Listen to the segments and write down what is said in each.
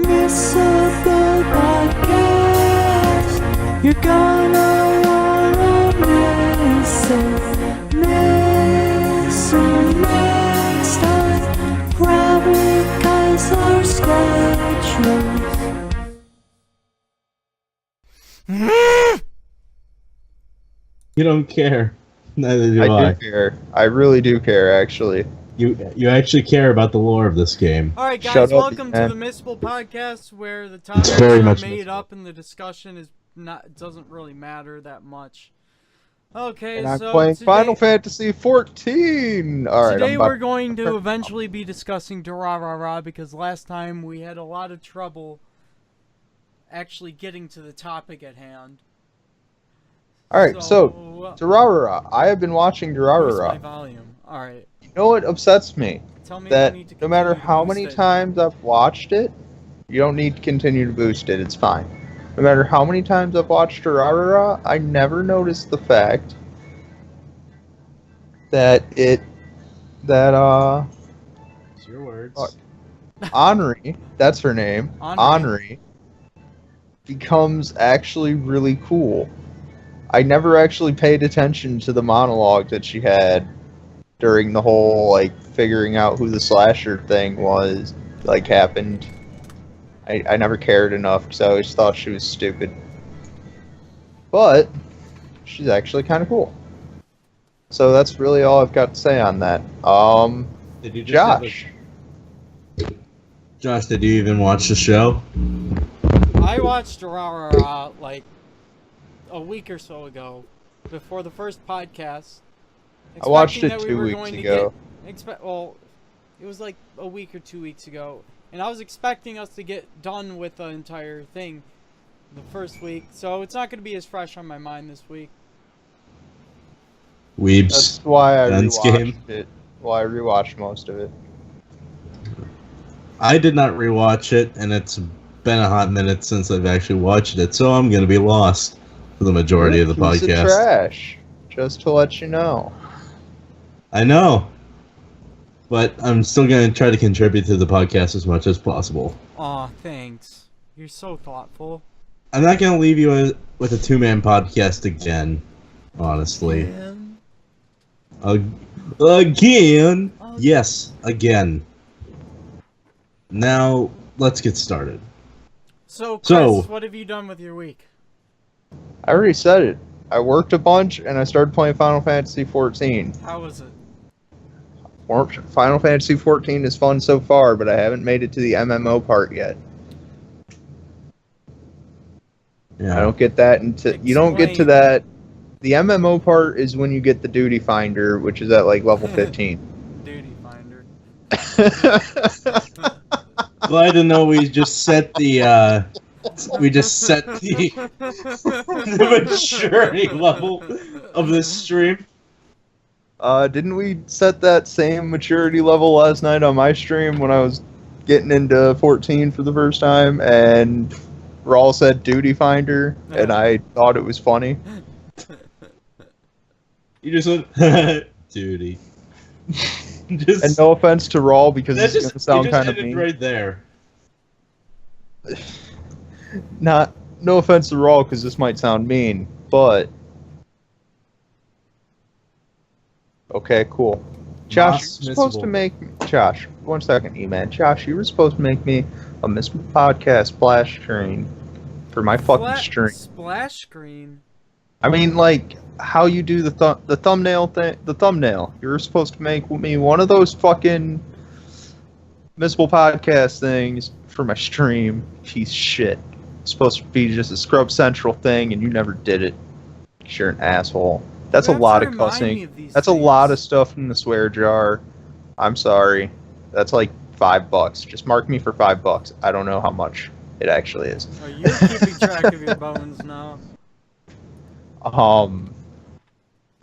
Missable podcast. You're gonna wanna miss it. Miss it next time. Probably 'cause our schedules. You don't care. Neither do I. I do care. I really do care, actually. You actually care about the lore of this game. Alright guys, Shut up, welcome to man. the Missable podcast, where the topics very are much made Missable. up and the discussion is not doesn't really matter that much. Okay, And I'm so playing today, Final Fantasy 14! Alright, today we're going to eventually be discussing Durarara, because last time we had a lot of trouble actually getting to the topic at hand. Alright, so Durarara. I have been watching where's my Durarara. volume? Alright, You know what upsets me? tell me That if I need to no matter continue to how boost many it. times I've watched it, you don't need to continue to boost it, it's fine. No matter how many times I've watched Durarara, I never noticed the fact that It's your words. Henri, that's her name, Henri. Henri, becomes actually really cool. I never actually paid attention to the monologue that she had during the whole, like, figuring out who the slasher thing was, like, happened. I never cared enough because I always thought she was stupid. But she's actually kind of cool. So that's really all I've got to say on that. Did you just have Josh. Josh, did you even watch the show? I watched Durarara like a week or so ago, before the first podcast. I watched expecting it that we 2 were weeks going to ago. well, it was like a week or 2 weeks ago, and I was expecting us to get done with the entire thing the first week, so it's not going to be as fresh on my mind this week. Weebs. That's why I Guns rewatched game. it. Why I rewatched most of it. I did not rewatch it, and it's been a hot minute since I've actually watched it, so I'm going to be lost for the majority of the Piece of podcast. trash. Just to let you know. I know, but I'm still going to try to contribute to the podcast as much as possible. Aw, thanks. You're so thoughtful. I'm not going to leave you with a two-man podcast again, honestly. Man. Again? Yes, again. Now, let's get started. So, Chris, So- what have you done with your week? I already said it. I worked a bunch and I started playing Final Fantasy 14. How was it? Final Fantasy 14 is fun so far, but I haven't made it to the MMO part yet. Yeah. I don't get that until you don't get to Explain. that. The MMO part is when you get the duty finder, which is at like level 15. Duty finder. Glad to know we just set the the maturity level of this stream. Didn't we set that same maturity level last night on my stream when I was getting into 14 for the first time, and Raul said duty finder, and I thought it was funny. You just went duty. Just, And no offense to Raul, because that it's just, gonna sound you just kind of ended mean. right there. No offense to Raul, because this might sound mean, but okay, cool. Josh, Moss you were supposed Missable. to make Josh. 1 second, E-Man. Josh, you were supposed to make me a Missable podcast splash screen for my fucking stream. Splash screen. I mean, like how you do the thumbnail thing. The thumbnail. You were supposed to make me one of those fucking Missable podcast things for my stream. Piece of shit. It's supposed to be just a Scrub Central thing, and you never did it. 'Cause you're an asshole. That's You a have lot to of remind cussing. me of these That's a things. lot of stuff in the swear jar. I'm sorry. That's like $5. Just mark me for $5. I don't know how much it actually is. Oh, you're keeping track of your bones now.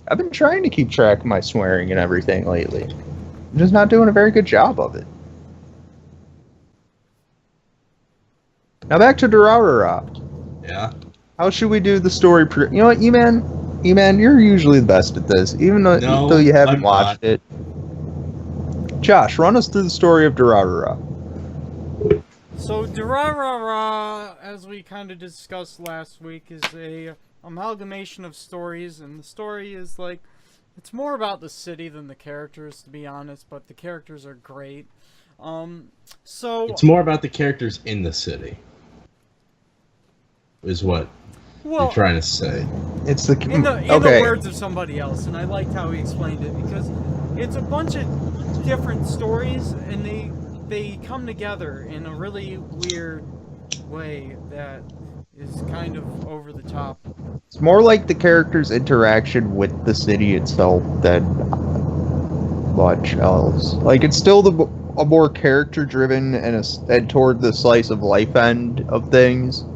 I've been trying to keep track of my swearing and everything lately. I'm just not doing a very good job of it. Now back to Durarara. Yeah. How should we do the story? You know what, E-Man, you're usually the best at this, even though you haven't I'm watched not. it. Josh, run us through the story of Durarara. So Durarara, as we kind of discussed last week, is a amalgamation of stories, and the story is like, it's more about the city than the characters, to be honest, but the characters are great. So It's more about the characters in the city. Is what you're trying to say. It's the in the words of somebody else, and I liked how he explained it, because it's a bunch of different stories, and they come together in a really weird way that is kind of over the top. It's more like the characters' interaction with the city itself than much else. Like, it's still a more character-driven and toward the slice of life end of things.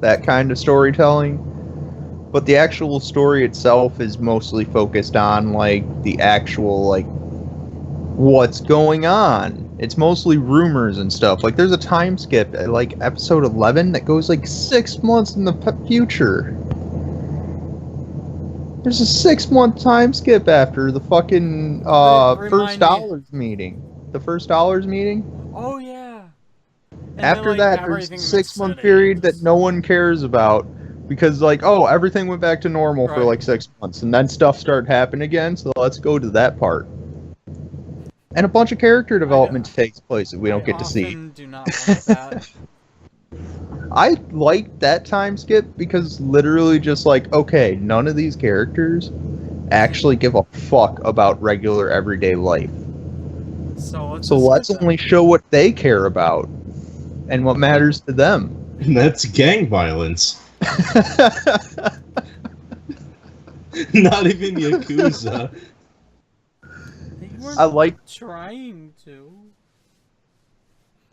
That kind of storytelling. But the actual story itself is mostly focused on, like, the actual, like, what's going on. It's mostly rumors and stuff. Like, there's a time skip at, like, episode 11 that goes, like, 6 months in the future. There's a 6-month time skip after the fucking, first dollars meeting. The first dollars meeting? Oh, yeah. And After then, that, there's a 6-month period that no one cares about. Because, like, oh, everything went back to normal for, like, 6 months. And then stuff started happening again, so let's go to that part. And a bunch of character development takes place that we don't get to see. Do not like that. I like that time skip because literally just like, okay, none of these characters actually give a fuck about regular everyday life. So let's only show what they care about and what matters to them. And that's gang violence. Not even Yakuza. I like trying to.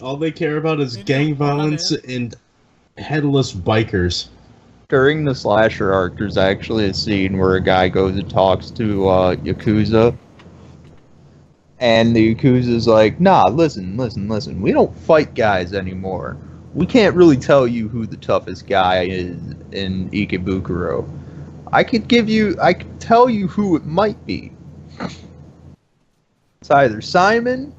All they care about is gang violence and headless bikers. During the slasher arc, there's actually a scene where a guy goes and talks to Yakuza. And the Yakuza's like, nah, listen. We don't fight guys anymore. We can't really tell you who the toughest guy is in Ikebukuro. I could tell you who it might be. It's either Simon,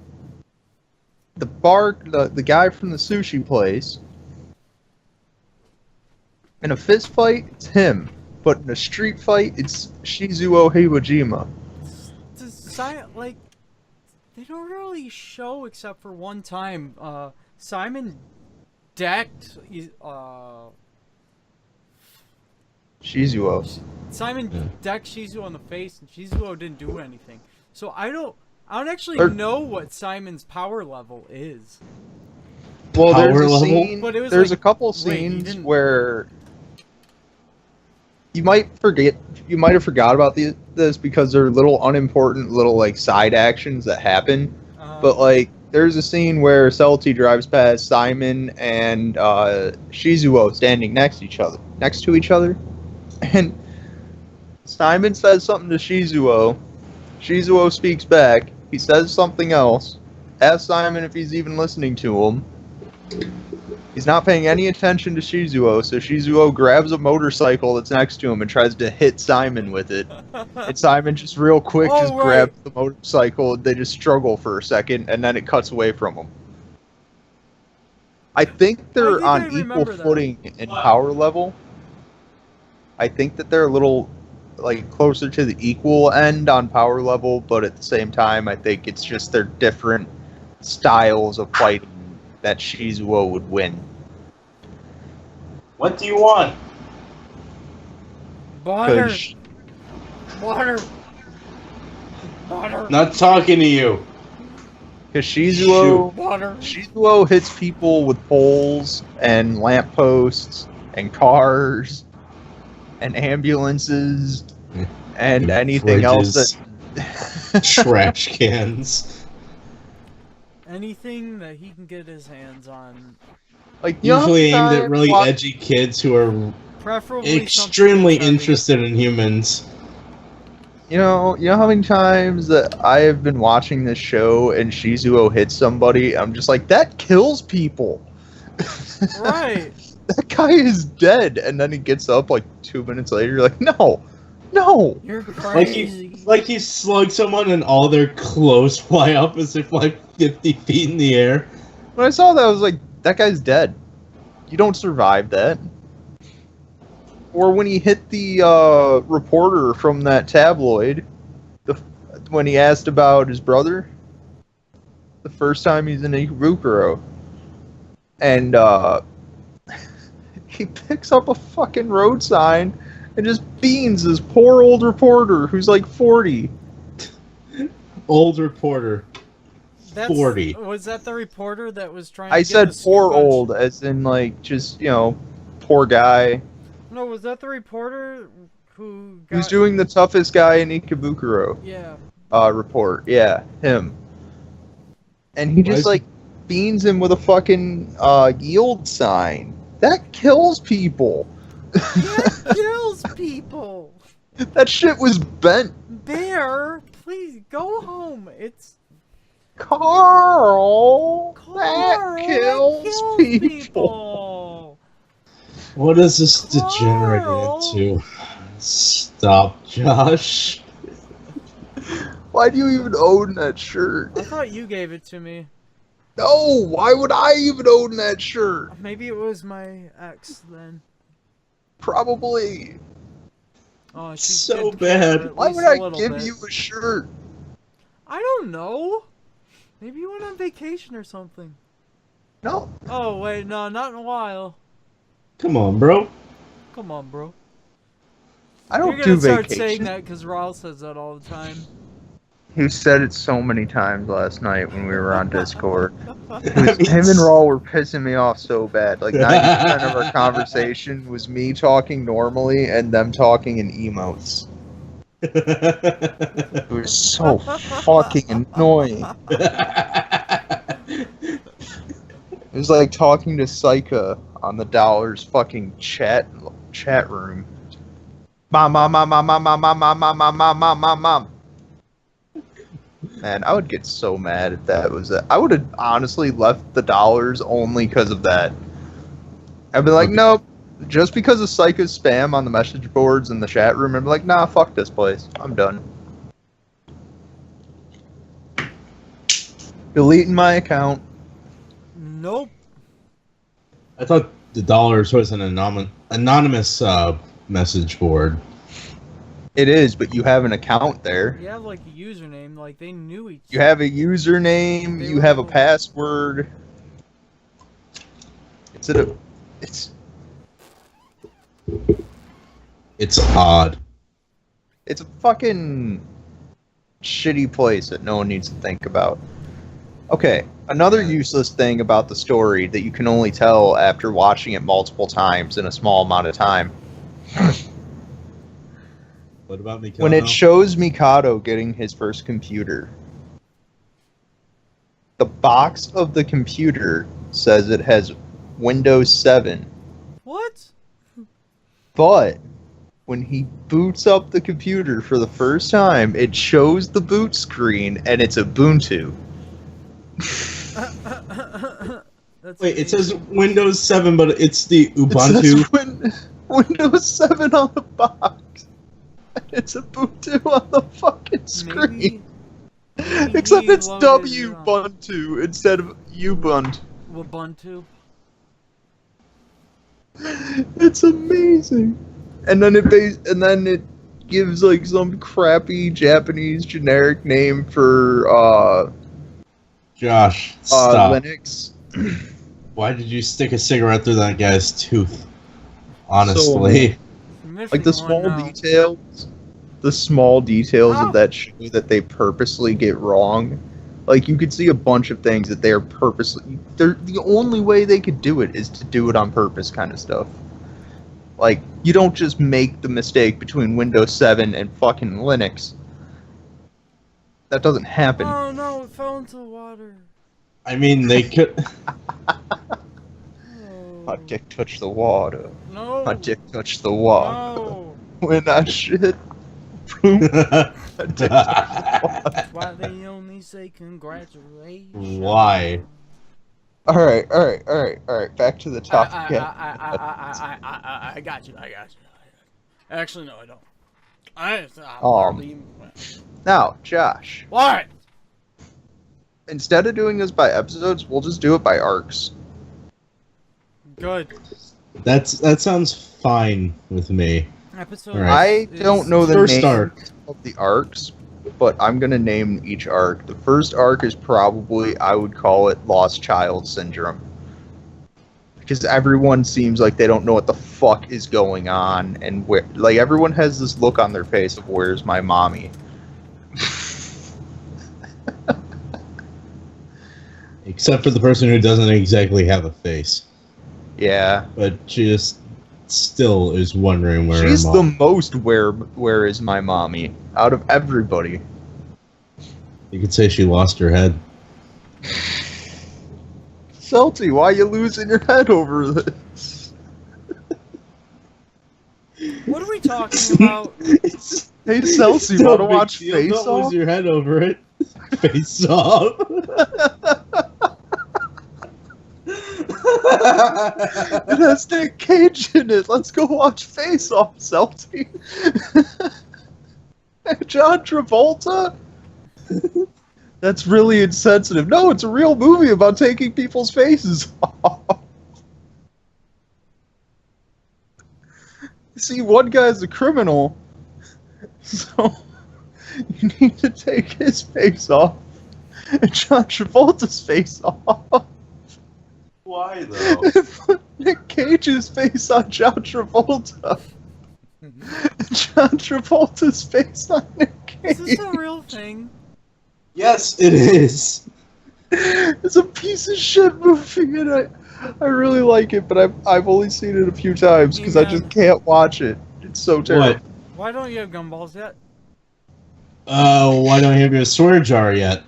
the guy from the sushi place. In a fist fight, it's him. But in a street fight, it's Shizuo Hiwajima. Like, they don't really show except for one time. Simon decked Shizuo. Simon decked Shizuo in the face, and Shizuo didn't do anything. So I don't actually know what Simon's power level is. Well, Power there's a level? scene. But it was There's like, a couple wait, scenes where you might have forgot about this because they're little unimportant little like side actions that happen. But like, there's a scene where Celty drives past Simon and Shizuo standing next to each other, and Simon says something to Shizuo. Shizuo speaks back. He says something else. Asks Simon if he's even listening to him. He's not paying any attention to Shizuo, so Shizuo grabs a motorcycle that's next to him and tries to hit Simon with it. And Simon just real quick grabs the motorcycle, and they just struggle for a second, and then it cuts away from him. I think they're on equal footing in power level. I think that they're a little like closer to the equal end on power level, but at the same time, I think it's just their different styles of fighting that Shizuo would win. What do you want? Water. Water. Not talking to you. Because Shizuo hits people with poles and lampposts and cars and ambulances and anything else that trash cans. Anything that he can get his hands on. Like usually aimed at really edgy kids who are preferably extremely interested in humans. You know how many times that I have been watching this show and Shizuo hits somebody, I'm just like, that kills people. Right. That guy is dead, and then he gets up like 2 minutes later. You're like, no. You're Like crazy. he slugged someone and all their clothes fly up as if like 50 feet in the air. When I saw that, I was like, that guy's dead. You don't survive that. Or when he hit the reporter from that tabloid, when he asked about his brother, the first time he's in Ikebukuro, and he picks up a fucking road sign and just beans this poor old reporter who's like 40. Old reporter. 40. Was that the reporter that was trying to I get said the poor scoop on old, as in like just, poor guy. No, was that the reporter who got... Who's doing the toughest guy in Ikebukuro Yeah. report. Yeah, him. And he just like beans him with a fucking yield sign. That kills people. That kills people. That shit was bent. Bear, please go home. It's Carl, that Carl, kills people. What is this degenerating Carl. into? Stop, Josh. Why do you even own that shirt? I thought you gave it to me. No, why would I even own that shirt? Maybe it was my ex then. Probably. Oh, she's So good bad. kid, at Why least would a I little give bit. you a shirt? I don't know. Maybe you went on vacation or something. No. Oh wait, no, not in a while. Come on, bro. Come on, bro. I don't You're do gonna start vacation. saying that because Raul says that all the time. He said it so many times last night when we were on Discord. I mean, Him and Raul were pissing me off so bad. Like 90% of our conversation was me talking normally and them talking in emotes. It was so fucking annoying. It was like talking to Saika on the Dollars fucking chat room. Mom. Man, I would get so mad if that was it. I would have honestly left the Dollars only because of that. I'd be like, nope. Just because of Saika's spam on the message boards and the chat room, I'd be like, nah, fuck this place. I'm done. Deleting my account. Nope. I thought the Dollars was an anonymous message board. It is, but you have an account there. You have like a username, like they knew each You have a username. They You were have a all- password. It's odd. It's a fucking shitty place that no one needs to think about. Okay, another useless thing about the story that you can only tell after watching it multiple times in a small amount of time. What about Mikado? When it shows Mikado getting his first computer, the box of the computer says it has Windows 7, What? but when he boots up the computer for the first time, it shows the boot screen and it's Ubuntu. That's Wait, it amazing. says Windows 7, but it's the It Ubuntu. says Windows 7 on the box. It's Ubuntu on the fucking screen. Maybe Except he it's loaded it on Ubuntu instead of Ubuntu. Ubuntu. It's amazing. And then it gives like some crappy Japanese generic name for Josh, stop. Linux. Why did you stick a cigarette through that guy's tooth? Honestly. Like the small details Ah. of that show that they purposely get wrong. Like you could see a bunch of things that they are purposely. The only way they could do it is to do it on purpose, kind of stuff. Like you don't just make the mistake between Windows 7 and fucking Linux. That doesn't happen. Oh no, it fell into the water. I mean, they could. Oh. My dick touched the water. No. My dick touched the water. No. When I shit, That's why they only say congratulations. Why? All right. Back to the topic. I got you. Actually, no, I don't. I'm Um, hardly... Now, Josh, What? instead of doing this by episodes, we'll just do it by arcs. Good. That sounds fine with me. Episode. Alright. I don't know the First name arc. of the arcs, but I'm gonna name each arc. The first arc is probably, I would call it Lost Child Syndrome. Because everyone seems like they don't know what the fuck is going on, and where, like, everyone has this look on their face of where's my mommy. Except for the person who doesn't exactly have a face. Yeah. But she just still is wondering where She's her the mom. most where is my mommy out of everybody. You could say she lost her head. Salty, why you losing your head over this? What are we talking about? Hey, Celsi, No want to big watch deal. Face Don't Off? lose your head over it. Face Off. It has Nick Cage in it. Let's go watch Face Off, Celty. John Travolta? That's really insensitive. No, it's a real movie about taking people's faces off. See, one guy's a criminal, so you need to take his face off and John Travolta's face off. Why though? Put Nick Cage's face on John Travolta. And John Travolta's face on Nick Cage. Is this a real thing? Yes, it is. It's a piece of shit movie, and I really like it, but I've only seen it a few times because I just can't watch it. It's so terrible. What? Why don't you have gumballs yet? Why don't you have your swear jar yet?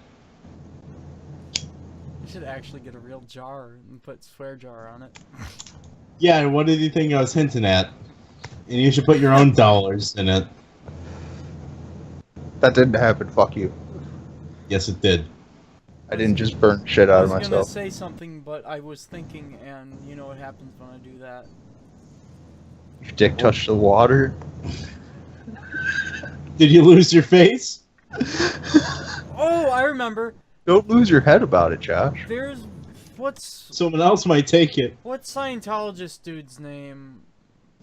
You should actually get a real jar and put swear jar on it. Yeah, and what did you think I was hinting at? And you should put your own dollars in it. That didn't happen. Fuck you. Yes, it did. I didn't just burn shit out of I was gonna myself. say something, but I was thinking, and you know what happens when I do that. Your dick touched the water. Did you lose your face? Oh, I remember. Don't lose your head about it, Josh. There's what's Someone else might take it. Scientologist dude's name?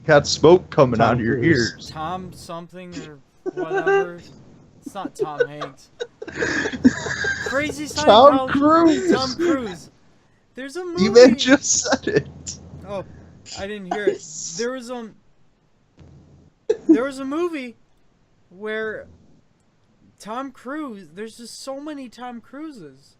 Got smoke coming Tom out of your Cruise. ears. Tom something or whatever. It's not Tom Hanks. Crazy Tom Scientologist. Cruise. Tom Cruise. There's a movie. You man just said it. Oh, I didn't hear it. There was a movie where Tom Cruise. There's just so many Tom Cruises.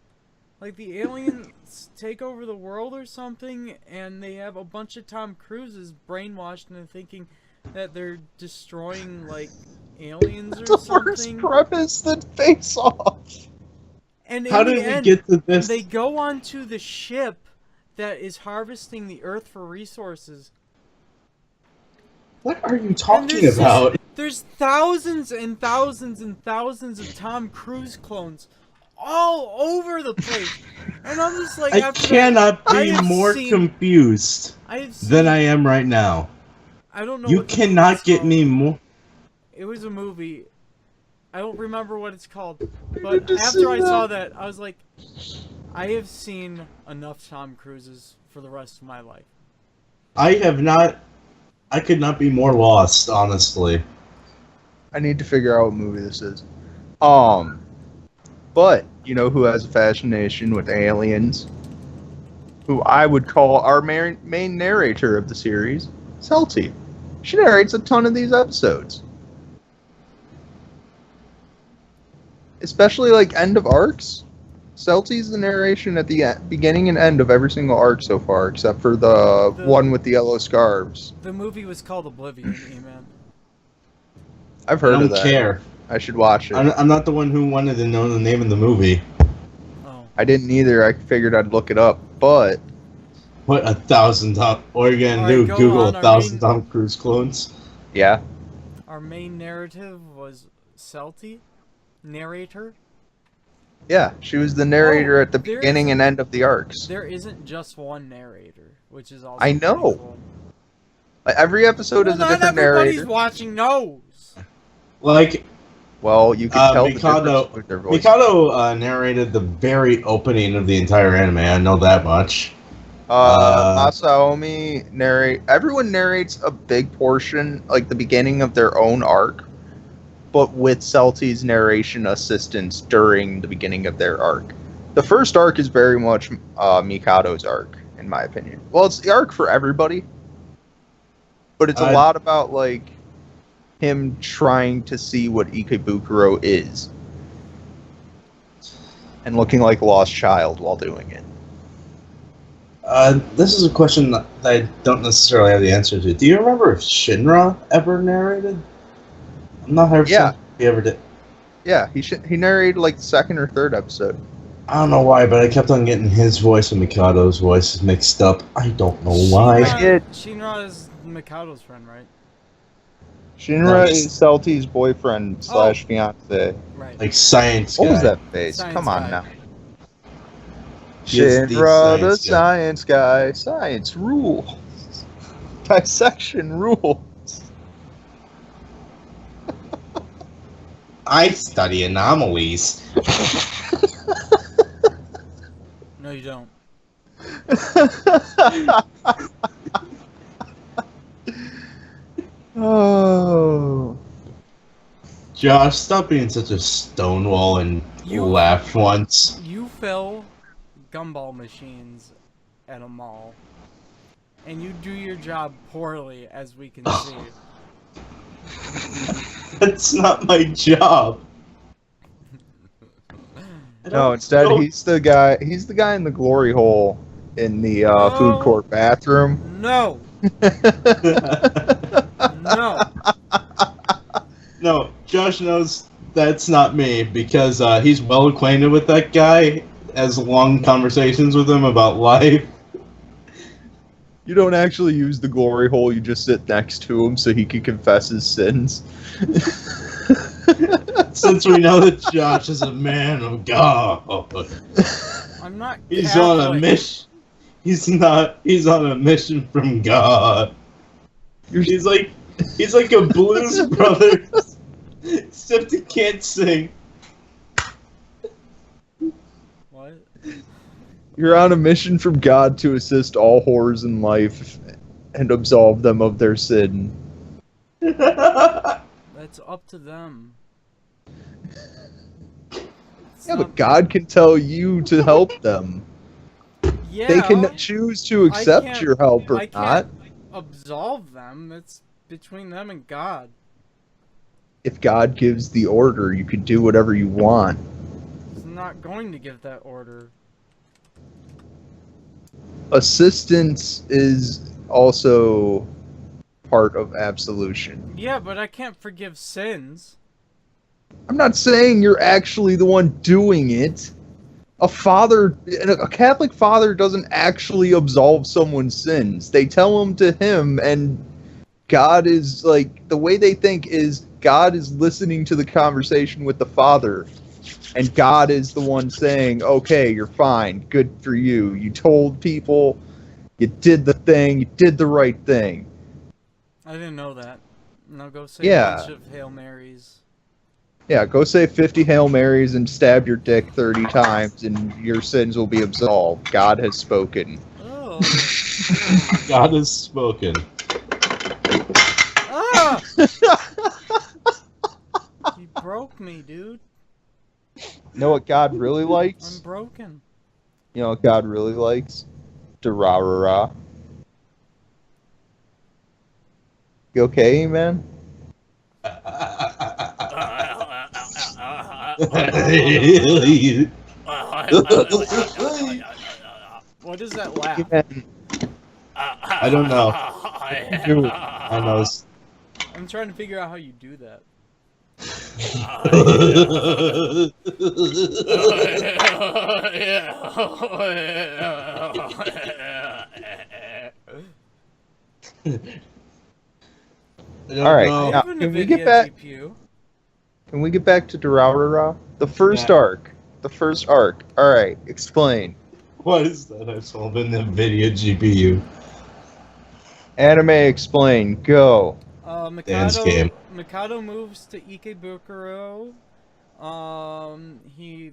Like the aliens take over the world or something, and they have a bunch of Tom Cruises brainwashed into thinking that they're destroying like aliens or The something. first premise that Face Off. And How in did the we end, get to this? they go onto the ship that is harvesting the Earth for resources. What are you And talking there's about? There's thousands and thousands and thousands of Tom Cruise clones all over the place. And I'm just like, I after cannot that, I be have more seen- confused I have seen, than I am right now. I don't know. You what the cannot movie's get called. me more. It was a movie. I don't remember what it's called. need But to after see I that. saw that, I was like, I have seen enough Tom Cruises for the rest of my life. I have not. I could not be more lost, honestly. I need to figure out what movie this is. But you know who has a fascination with aliens? Who I would call our main narrator of the series, Celty. She narrates a ton of these episodes. Especially like end of arcs. Celty's the narration at the beginning and end of every single arc so far, except for the one with the yellow scarves. The movie was called Oblivion, man. I've I heard don't of that. care. I should watch it. I'm not the one who wanted to know the name of the movie. Oh. I didn't either. I figured I'd look it up, but What 1,000 Tom? What are you gonna Alright, do? go Google on, 1,000 our Tom Cruise clones? yeah. Our main narrative was Celty narrator. Yeah, she was the narrator at the there beginning and end of the arcs. There isn't just one narrator, which is also I pretty know. cool. Like, every episode is a Not different everybody's narrator. watching knows. Like, Well, you can tell the Mikado, difference with their voice. Mikado narrated the very opening of the entire anime. I know that much. Masaomi narrate. Everyone narrates a big portion, like the beginning of their own arc, but with Celti's narration assistance during the beginning of their arc. The first arc is very much Mikado's arc, in my opinion. Well, it's the arc for everybody, but it's a lot about like him trying to see what Ikebukuro is, and looking like a lost child while doing it. This is a question that I don't necessarily have the answer to. Do you remember if Shinra ever narrated? I'm not 100% Yeah. he ever did. Yeah, he narrated like the second or third episode. I don't know why, but I kept on getting his voice and Mikado's voice mixed up. I don't know why. Shinra is Mikado's friend, right? Shinra Nice. is Celti's boyfriend slash fiance. Right. Like science What guy. was that face? Science Come on guy. now. He is the Shinra the science guy. science guy. Science rules. Dissection rules. I study anomalies. No, you don't. Oh. Josh, stop being such a stonewall and laugh once. You fill gumball machines at a mall, and you do your job poorly, as we can see. That's not my job. No, instead he's the guy in the glory hole in the food court bathroom. No, no. No, Josh knows that's not me because he's well acquainted with that guy, has long conversations with him about life. You don't actually use the glory hole, you just sit next to him so he can confess his sins. Since we know that Josh is a man of God. I'm not. He's Catholic. on a mission. He's not. He's on a mission from God. He's like a blues brother, except he can't sing. What? You're on a mission from God to assist all whores in life and absolve them of their sin. That's up to them. It's Yeah, not- but God can tell you to help them. Yeah, They can choose to accept can't- your help or I not. can't absolve them. It's between them and God. If God gives the order, you can do whatever you want. He's not going to give that order. Assistance is also part of absolution. Yeah, but I can't forgive sins. I'm not saying you're actually the one doing it. A Catholic father doesn't actually absolve someone's sins. They tell them to him, and God is like, the way they think is God is listening to the conversation with the father, and God is the one saying, okay, you're fine, good for you. You told people, you did the thing, you did the right thing. I didn't know that. Now go say Yeah. a bunch of Hail Marys. Yeah, go say 50 Hail Marys and stab your dick 30 times, and your sins will be absolved. God has spoken. Oh. God has spoken. Ah! You broke me, dude. You know what God really I'm likes? broken. You know what God really likes? Durarara. You okay, man? What is that laugh? Man, I don't know. dude, I know. I'm trying to figure out how you do that. All right, know. now, Open can we NVIDIA get back? GPU. Can we get back to Durarara? The first Yeah. arc. The first arc. Alright, explain. What is that I saw in the video GPU? Anime explain. Go. Dance game. Mikado moves to Ikebukuro. He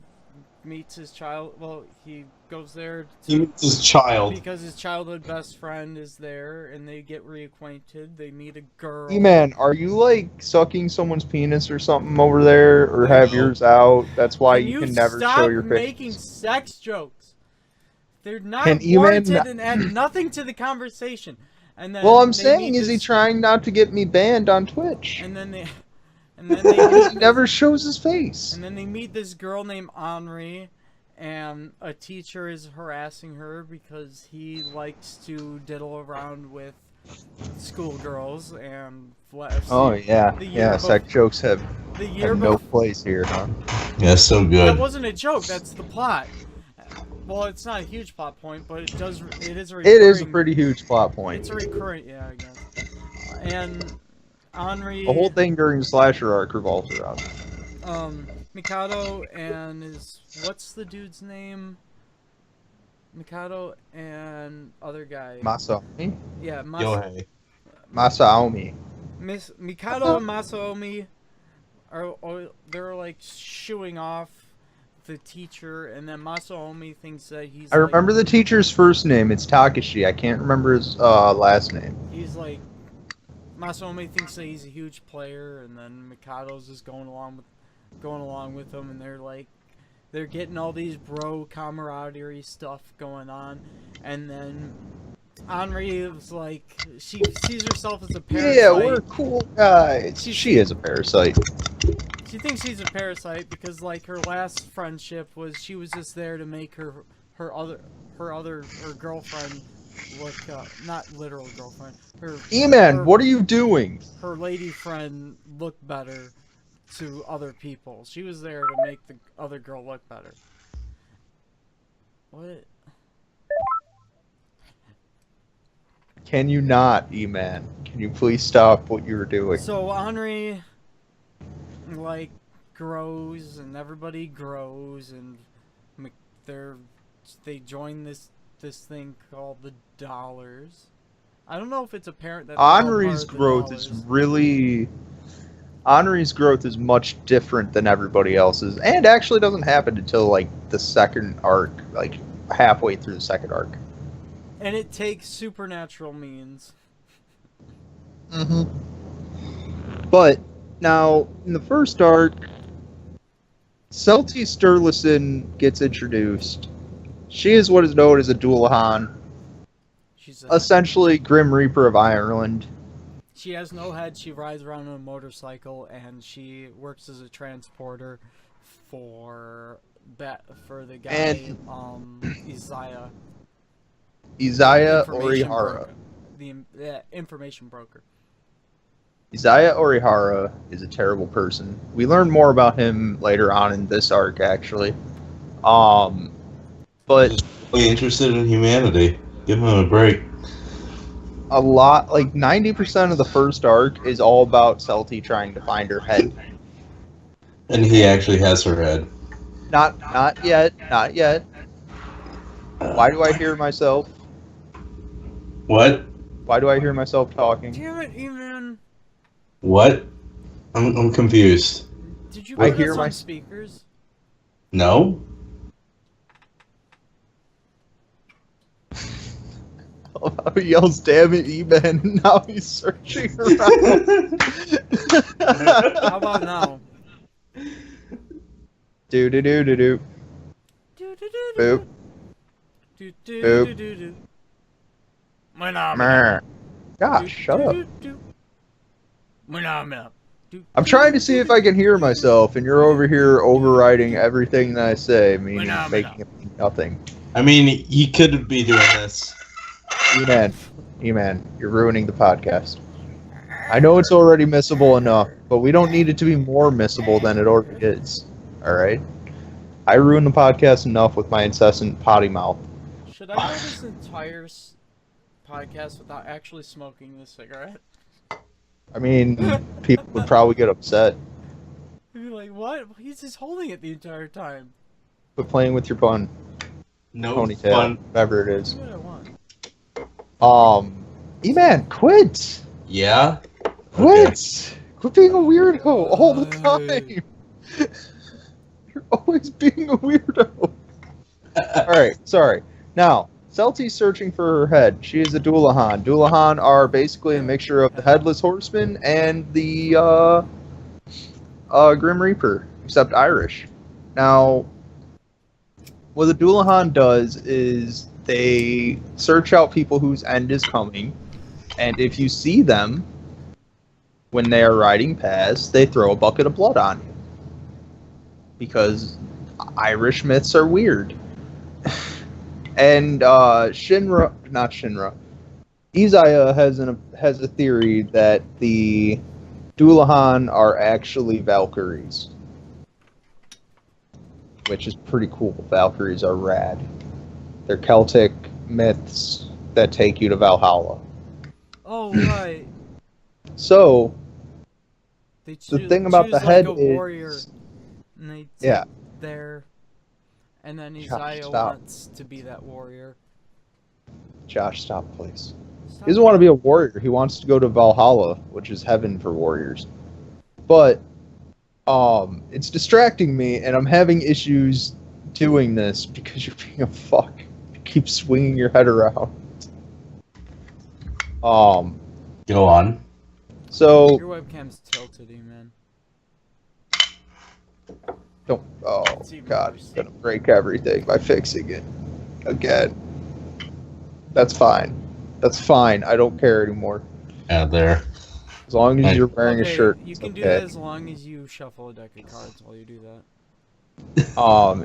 meets his child. Well, he goes there He meets his child. because his childhood best friend is there, and they get reacquainted. They meet a girl. E-Man, are you like sucking someone's penis or something over there, or have No. yours out? That's why Can you you can never stop show your making face. sex jokes? They're not Can E-Man warranted not- and add nothing to the conversation. And then Well, I'm they saying, meet is he this- trying not to get me banned on Twitch? And then they Because he meet never shows his face. And then they meet this girl named Henri, and a teacher is harassing her because he likes to diddle around with schoolgirls and Oh yeah, The year yeah. bef- Sex jokes have the year no before. place here, huh? Yeah, so That good. wasn't a joke. That's the plot. Well, it's not a huge plot point, but it is a recurring. It is a pretty huge plot point. It's a recurring, yeah, I guess. And Henri, The whole thing during the slasher arc revolves around. Mikado and what's the dude's name? Mikado and other guy. Masaomi? Yeah, Yohei. Masaomi. Mikado and Masaomi they're like shooing off the teacher, and then Masaomi thinks that he's. I remember the teacher's first name. It's Takashi. I can't remember his last name. He's like. Masaomi thinks that he's a huge player, and then Mikado's just going along with him, and they're getting all these bro camaraderie stuff going on, and then Henri is like, she sees herself as a parasite. Yeah, we're cool guys. She- She is a parasite. She thinks she's a parasite because like her last friendship was she was just there to make her girlfriend look not literal girlfriend. E-Man, what are you doing? Her lady friend look better to other people. She was there to make the other girl look better. What? Can you not, E-Man? Can you please stop what you were doing? So Henri like grows and everybody grows and they join this thing called the Dollars. I don't know if it's apparent that Henri's growth is much different than everybody else's, and actually doesn't happen until like the second arc, like halfway through the second arc. and it takes supernatural means. Mm-hmm. But now in the first arc, Celti Sturluson gets introduced. She is what is known as a Dualahan, She's essentially Grim Reaper of Ireland. She has no head. She rides around on a motorcycle, and she works as a transporter for the guy And- Isaiah. Isaiah Information Orihara. broker. The information broker. Isaiah Orihara is a terrible person. We learn more about him later on in this arc, actually. But Really interested in humanity. Give him a break. a lot, like 90% of the first arc is all about Celti trying to find her head. And he actually has her head. Not yet. Why do I hear myself? What? Why do I hear myself talking? Damn it, Evan! What? I'm confused. Did you I put hear us my- on speakers? No? He yells, "Damn it, E-Man!" Now he's searching around. How about now? Do do do do do. Boop. Do. Mer. Gosh, shut up. up. I'm trying to see if I can hear myself, and you're over here overriding everything that I say, meaning making it mean nothing. I mean, he could be doing this. E-Man, you're ruining the podcast. I know it's already missable enough, but we don't need it to be more missable than it already is. Alright? I ruin the podcast enough with my incessant potty mouth. Should I go this entire podcast without actually smoking the cigarette? I mean, people would probably get upset. Maybe like, what? He's just holding it the entire time. Quit playing with your bun. No Ponytail. fun. Whatever it is. Do what I want. E-Man, quit! Yeah? Quit! Quit being a weirdo all the time! You're always being a weirdo. Alright, sorry. Now, Celti's searching for her head. She is a Doulahan. Doulahan are basically a mixture of the Headless Horseman and the Grim Reaper, except Irish. Now, what the Doulahan does is they search out people whose end is coming, and if you see them when they are riding past, they throw a bucket of blood on you. Because Irish myths are weird. And Shinra, not Shinra, Isaiah has a theory that the Doulahan are actually Valkyries. Which is pretty cool. Valkyries are rad. They're Celtic myths that take you to Valhalla. Oh, right. So, They the thing about the choose, head like, a warrior, is... and they take Yeah. there, and then Josh, Isaiah stop. wants to be that warrior. Josh, stop, please. Stop He doesn't want to be a warrior. He wants to go to Valhalla, which is heaven for warriors. But, it's distracting me, and I'm having issues doing this because you're being a fuck. You keep swinging your head around. Go on. So... Your webcam's tilted, man. Don't... Oh, It's even God. worse. I'm gonna break everything by fixing it. Again. That's fine. That's fine. I don't care anymore. Yeah, there. As long as Hey. you're wearing a shirt, You it's can do okay. that as long as you shuffle a deck of cards while you do that.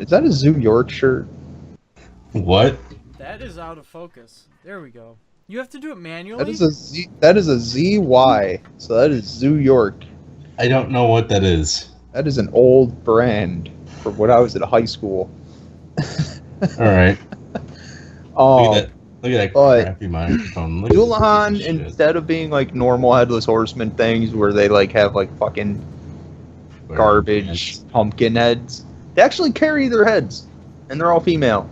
Is that a Zoo York shirt? What? That is out of focus. There we go. You have to do it manually? That is a Z. That is a ZY. So that is Zoo York. I don't know what that is. That is an old brand from when I was at high school. Alright. Look at that but crappy microphone. Look at Doulahan, this shit. instead of being like normal Headless Horseman things where they like have like fucking Where- garbage pumpkin heads, they actually carry their heads, and they're all female.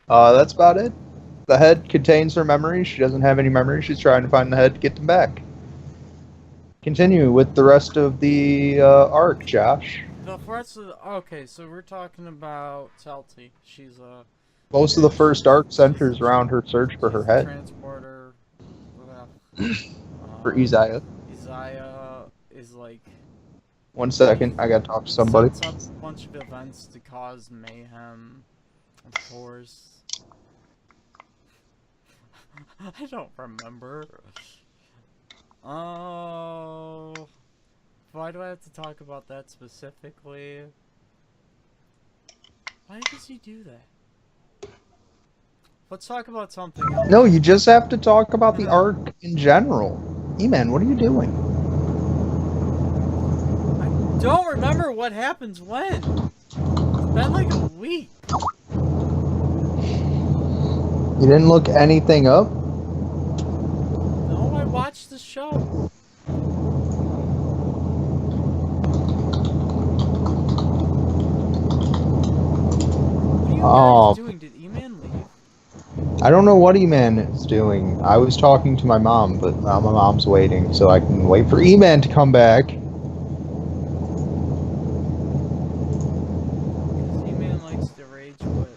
That's about it. The head contains her memories. She doesn't have any memories. She's trying to find the head to get them back. Continue with the rest of the arc, Josh. The rest of the, okay, so we're talking about Celti. She's a Most of the first arc centers around her search for her head. transporter. For Isaiah. Isaiah is like 1 second, I gotta talk to somebody. sets up a bunch of events to cause mayhem. Of course. I don't remember. Oh, why do I have to talk about that specifically? Why does he do that? Let's talk about something else. No, you just have to talk about the arc in general. E-Man, what are you doing? I don't remember what happens when. It's been like a week. You didn't look anything up? No, I watched the show. What are you guys doing? Did E-Man leave? I don't know what E-Man is doing. I was talking to my mom, but now my mom's waiting, so I can wait for E-Man to come back. Because E-Man likes to rage quit.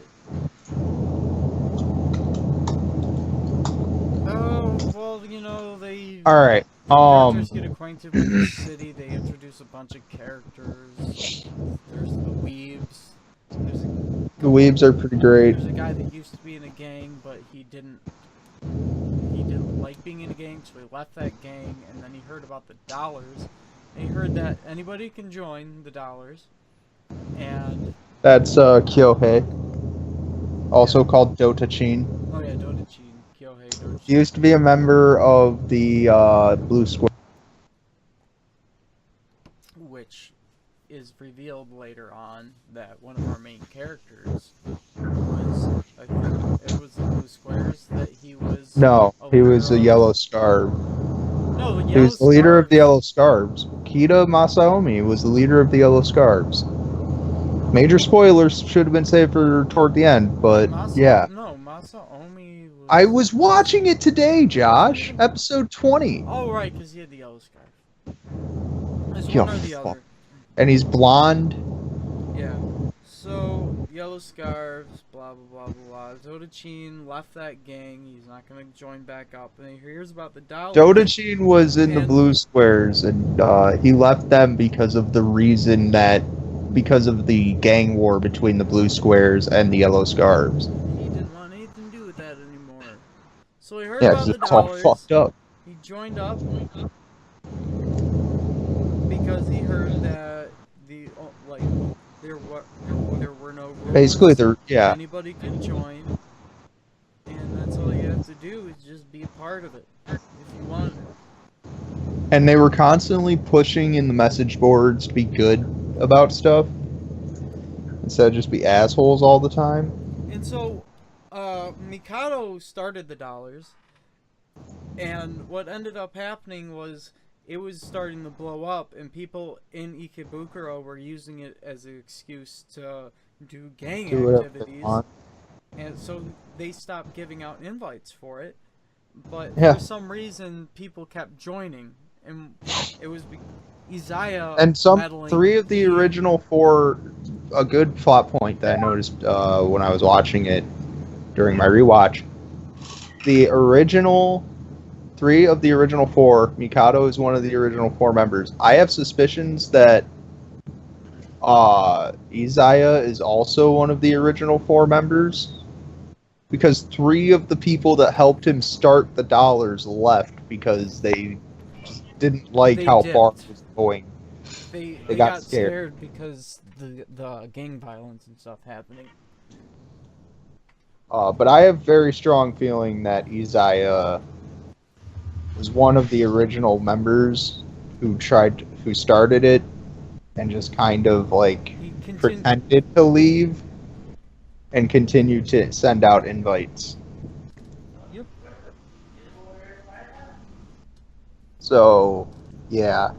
Oh, well, you know, they... Alright, Characters get acquainted with the city, they introduce a bunch of characters. There's the Weebs. There's the Weebs are pretty great. There's a guy that used to be in a gang, but he didn't like being in a gang, so he left that gang, and then he heard about the dollars, and he heard that anybody can join the dollars, and... That's Kyohei. Also called Dotachin. Oh yeah, Dotachin, Kyohei, Dotachin. He used to be a member of the Blue Square. Which is revealed later on that one of our main characters was, I think it was the Blue Squares, that he was... No, he aware was a of. Yellow Scarb. No, the He was the leader of the Yellow Scarbs. Kita Masaomi was the leader of the Yellow Scarves. Major spoilers should have been saved for toward the end, but yeah. No, Masaomi was... I was watching it today, Josh. Episode 20. Oh, right, because he had the yellow scarf. There's Yo, one or the fuck. other. And he's blonde. Yeah. So, yellow scarves, blah, blah, blah, blah, blah. Dodechin left that gang. He's not going to join back up. And he hears about the dollars. Dodechin was in the And- Blue Squares, and he left them because of the reason that... because of the gang war between the Blue Squares and the Yellow Scarves. He didn't want anything to do with that anymore. So he heard Yeah, about because the it's all dollars. fucked up. He joined up because he heard that there were no rules. Basically, they're... yeah. Anybody can join, and that's all you have to do is just be a part of it if you want. And they were constantly pushing in the message boards to be good about stuff instead of just be assholes all the time. And so, Mikado started the dollars, and what ended up happening was it was starting to blow up, and people in Ikebukuro were using it as an excuse to do gang Do whatever they activities, want. and so they stopped giving out invites for it. But Yeah. for some reason, people kept joining, and it was Izaya And some meddling. 3 of the original 4, a good plot point that I noticed when I was watching it during my rewatch. The original 3 of the original 4, Mikado is one of the original 4 members. I have suspicions that Izaya is also one of the original 4 members, because 3 of the people that helped him start the dollars left because they just didn't like They how dipped. far it was going. They They got got scared. scared because the gang violence and stuff happening. But I have very strong feeling that Izaya was one of the original members who started it and just kind of like He continued. pretended to leave and continued to send out invites. Yep. So, yeah.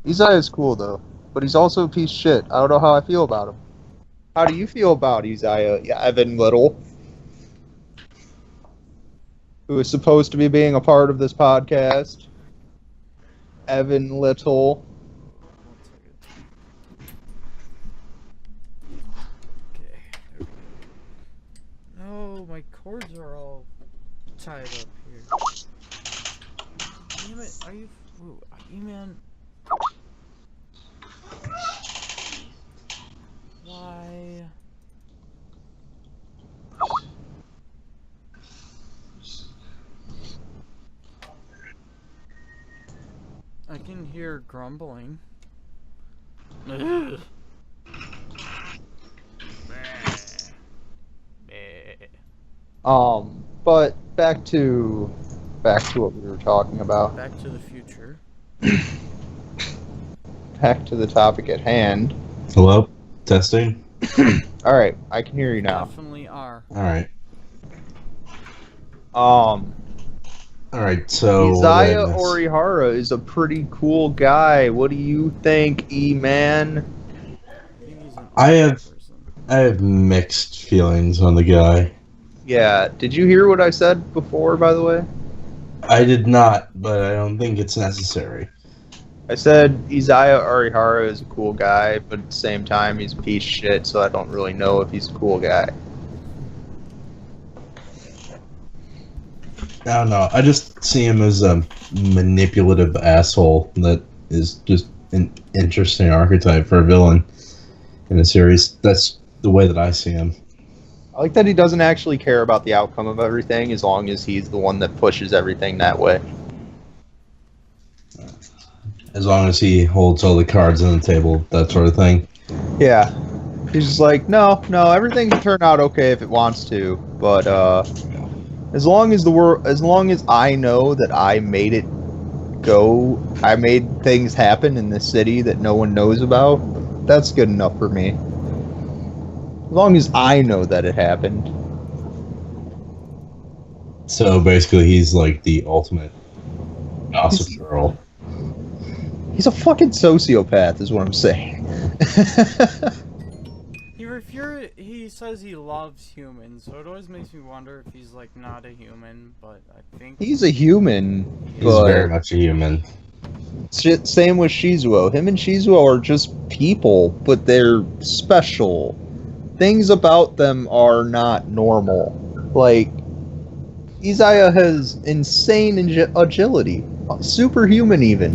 Izaya is cool though, but he's also a piece of shit. I don't know how I feel about him. How do you feel about Izaya? Yeah, Evan Little, who is supposed to be being a part of this podcast. Evan Little. One second. Okay. There we go. No, my cords are all tied up here. Damn it! Are you man? Why? I can hear grumbling. Ugh. But back to what we were talking about. Back to the future. Back to the topic at hand. Hello? Testing? All right, I can hear you now. Definitely are. Alright. Alright, so... Izaya then- Orihara is a pretty cool guy. What do you think, E-Man? I think he's an I have- awesome person. I have mixed feelings on the guy. Yeah, did you hear what I said before, by the way? I did not, but I don't think it's necessary. I said Izaya Orihara is a cool guy, but at the same time, he's a piece of shit, so I don't really know if he's a cool guy. I don't know. I just see him as a manipulative asshole that is just an interesting archetype for a villain in a series. That's the way that I see him. I like that he doesn't actually care about the outcome of everything as long as he's the one that pushes everything that way. As long as he holds all the cards on the table, that sort of thing. Yeah. He's just like, no, everything can turn out okay if it wants to, but as long as I know that I made it go, I made things happen in this city that no one knows about, that's good enough for me. As long as I know that it happened. So basically, he's like the ultimate gossip girl. He's a fucking sociopath, is what I'm saying. He says he loves humans, so it always makes me wonder if he's like not a human, but I think He's a human, He's but very much a human. same with Shizuo. Him and Shizuo are just people, but they're special. Things about them are not normal. Like, Izaya has insane agility. Superhuman, even.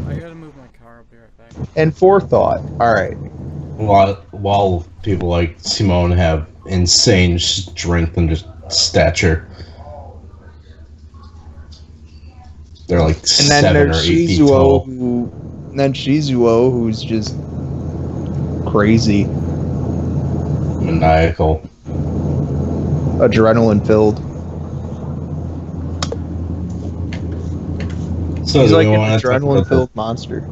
I gotta move my car. I'll be right back. And forethought. Alright. While people like Simone have insane strength and just stature. They're like And then 7 or 8 there's feet tall. Shizuo, who's just crazy. Maniacal. Adrenaline filled. So He's do like we an wanna talk about adrenaline filled monster.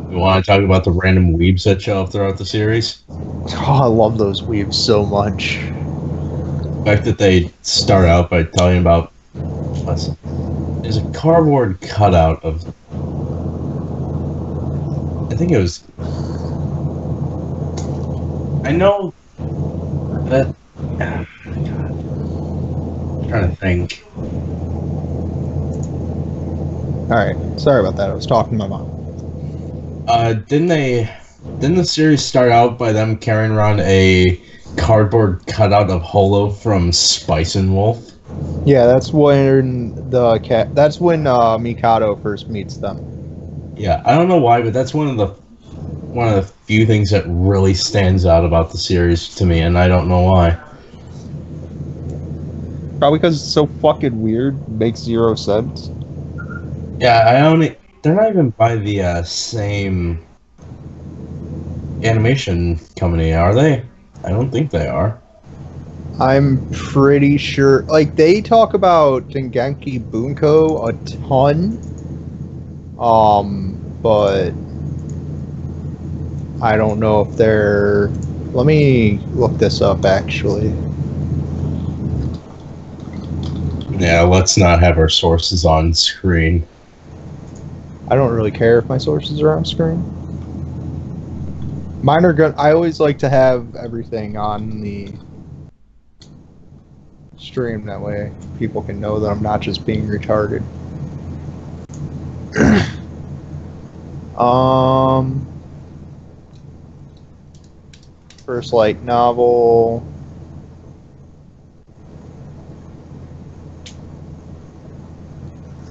We want to talk about the random weebs that show up throughout the series. Oh, I love those weaves so much. The fact that they start out by telling about there's a cardboard cutout of, I think it was, I know that, God, I'm trying to think. Alright, sorry about that. I was talking to my mom. Didn't the series start out by them carrying around a cardboard cutout of Holo from Spice and Wolf? Yeah, that's when Mikado first meets them. Yeah, I don't know why, but that's one of the few things that really stands out about the series to me, and I don't know why. Probably because it's so fucking weird, makes zero sense. Yeah, they're not even by the same animation company, are they? I don't think they are. I'm pretty sure. Like, they talk about Dengeki Bunko a ton. But I don't know if they're. Let me look this up, actually. Yeah, let's not have our sources on screen. I don't really care if my sources are on screen. Mine are good. I always like to have everything on the stream, that way people can know that I'm not just being retarded. First light novel.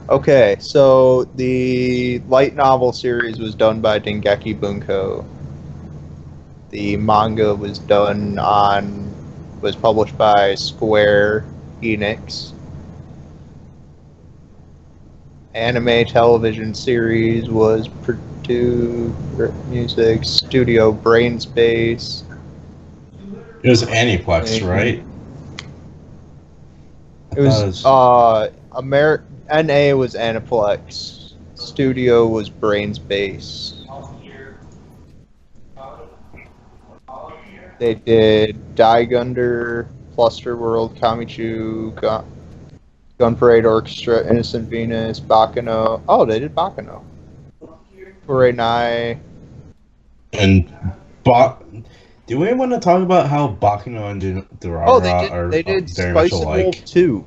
Okay, so the light novel series was done by Dengeki Bunko. The manga was published by Square Enix. Anime television series was produced music studio Brainspace. It was Aniplex, right? It was NA was Aniplex. Studio was Brainspace. They did Daigunder, Fluster World, Kamichu, Gun Parade Orchestra, Innocent Venus, Bakano. Oh, they did Bakano. Kurenai. And do we want to talk about how Bakano and Durarara are they did very much Spice and alike? Wolf 2.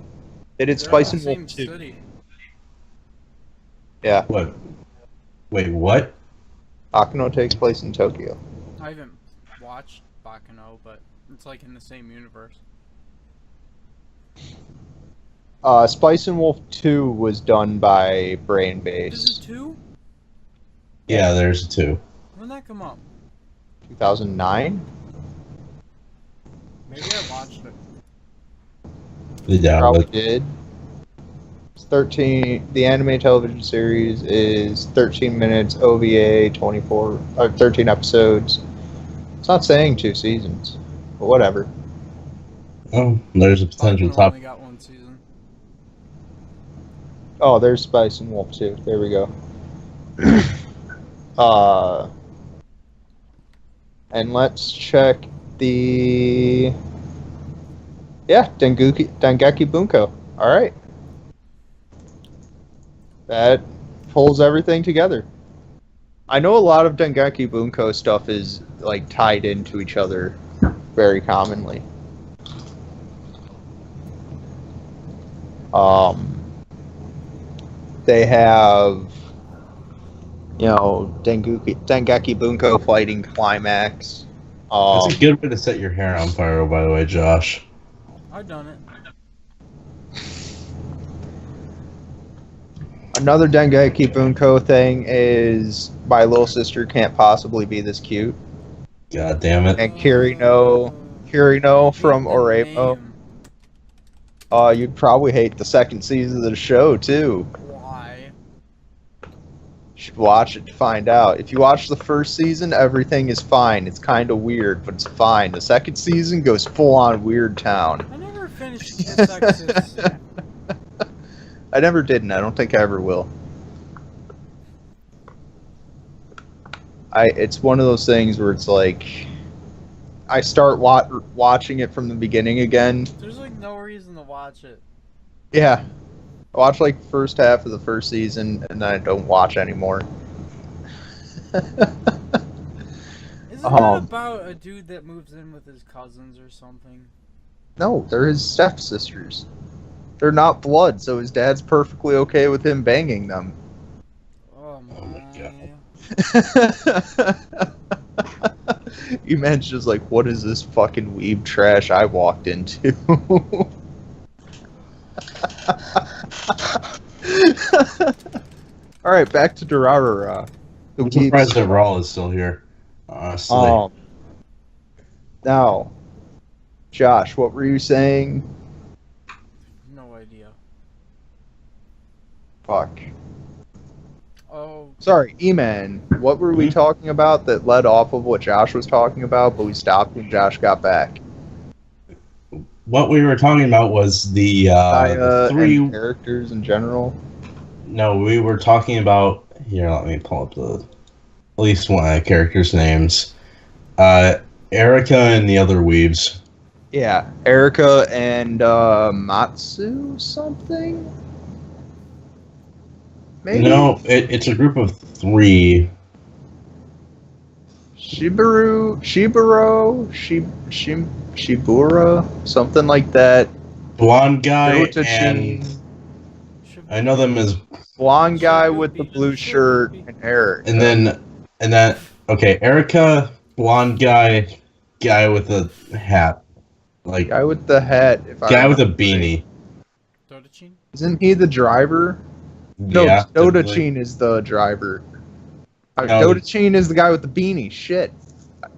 They did They're Spice in and the Wolf same 2. city. Yeah, What? Wait, what? Bakano takes place in Tokyo. I haven't watched Bakano, but it's like in the same universe. Spice and Wolf 2 was done by Is it Brainbase. 2? Yeah, there's 2. When did that come up? 2009? Maybe I watched it. Yeah, Probably but did. It's 13. The anime television series is 13 minutes, OVA 24, or 13 episodes. It's not saying 2 seasons, but whatever. oh, there's a potential Bakano top. only got 1 season. Oh, there's Spice and Wolf 2. There we go. And let's check the. Yeah, Dengeki Bunko. Alright. That pulls everything together. I know a lot of Dengeki Bunko stuff is like tied into each other very commonly. They have, Dengeki Bunko fighting Climax. That's a good way to set your hair on fire, by the way, Josh. I've done it. Another Dengeki Bunko thing is my little sister can't possibly be this cute. God damn it. And Kirino from Oremo. You'd probably hate the second season of the show too. Why? You should watch it to find out. If you watch the first season, everything is fine. It's kind of weird, but it's fine. The second season goes full on Weird Town. I never finished the second season. I never did, and I don't think I ever will. It's one of those things where it's like I start watching it from the beginning again. There's like no reason to watch it. Yeah. I watch like the first half of the first season, and then I don't watch anymore. Isn't that about a dude that moves in with his cousins or something? No, they're his stepsisters. They're not blood, so his dad's perfectly okay with him banging them. Oh my God. You mentioned just like, what is this fucking weeb trash I walked into? Alright, back to Durarara. I'm surprised that Raw is still here. Honestly. Now, Josh, what were you saying? No idea. Fuck. Oh. Sorry, E-Man. What were we talking about that led off of what Josh was talking about, but we stopped when Josh got back? What we were talking about was the three characters in general. No, we were talking about. Here, let me pull up at least one of the characters' names. Erica and the other weebs. Yeah, Erica and Matsu something? Maybe? No, it's a group of three. Shiburo, Shibura, something like that. Blonde guy Dotachin. and I know them as blonde guy with the blue shirt and Eric. And then okay, Erica, blonde guy with a hat. Like guy with the hat. Guy with a beanie. Dotachin? Isn't he the driver? No, Yeah, Dotachin is the driver. Dotachin is the guy with the beanie. Shit.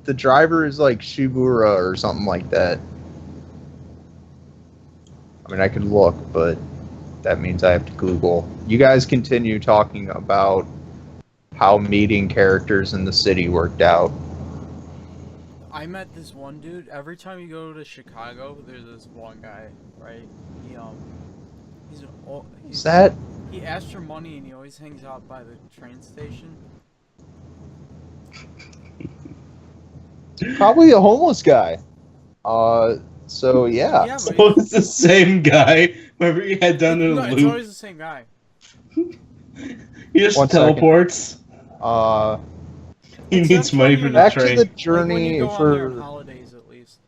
The driver is like Shibura or something like that. I mean, I could look, but that means I have to Google. You guys continue talking about how meeting characters in the city worked out. I met this one dude. Every time you go to Chicago, there's this one guy, right? Is that? He asks for money and he always hangs out by the train station. Probably a homeless guy. So yeah. So it's the same guy. Remember he had done in a loop. It's always the same guy. He just teleports. He needs money for the back train. To the journey like for holidays, at least.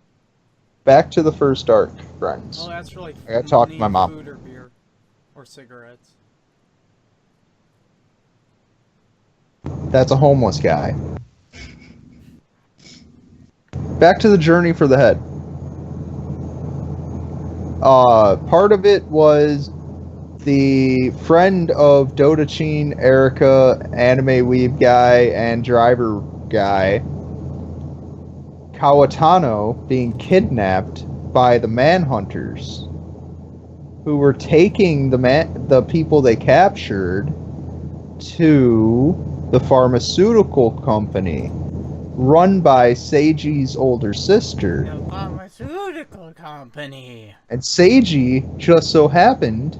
Back to the first arc, friends. Oh, that's for like I gotta talk to my mom. Food or beer or cigarettes. That's a homeless guy. Back to the journey for the head. Part of it was the friend of Dotachin, Erica, anime weeb guy, and driver guy, Kawatano, being kidnapped by the manhunters, who were taking the people they captured to the pharmaceutical company run by Seiji's older sister. The pharmaceutical company. And Seiji just so happened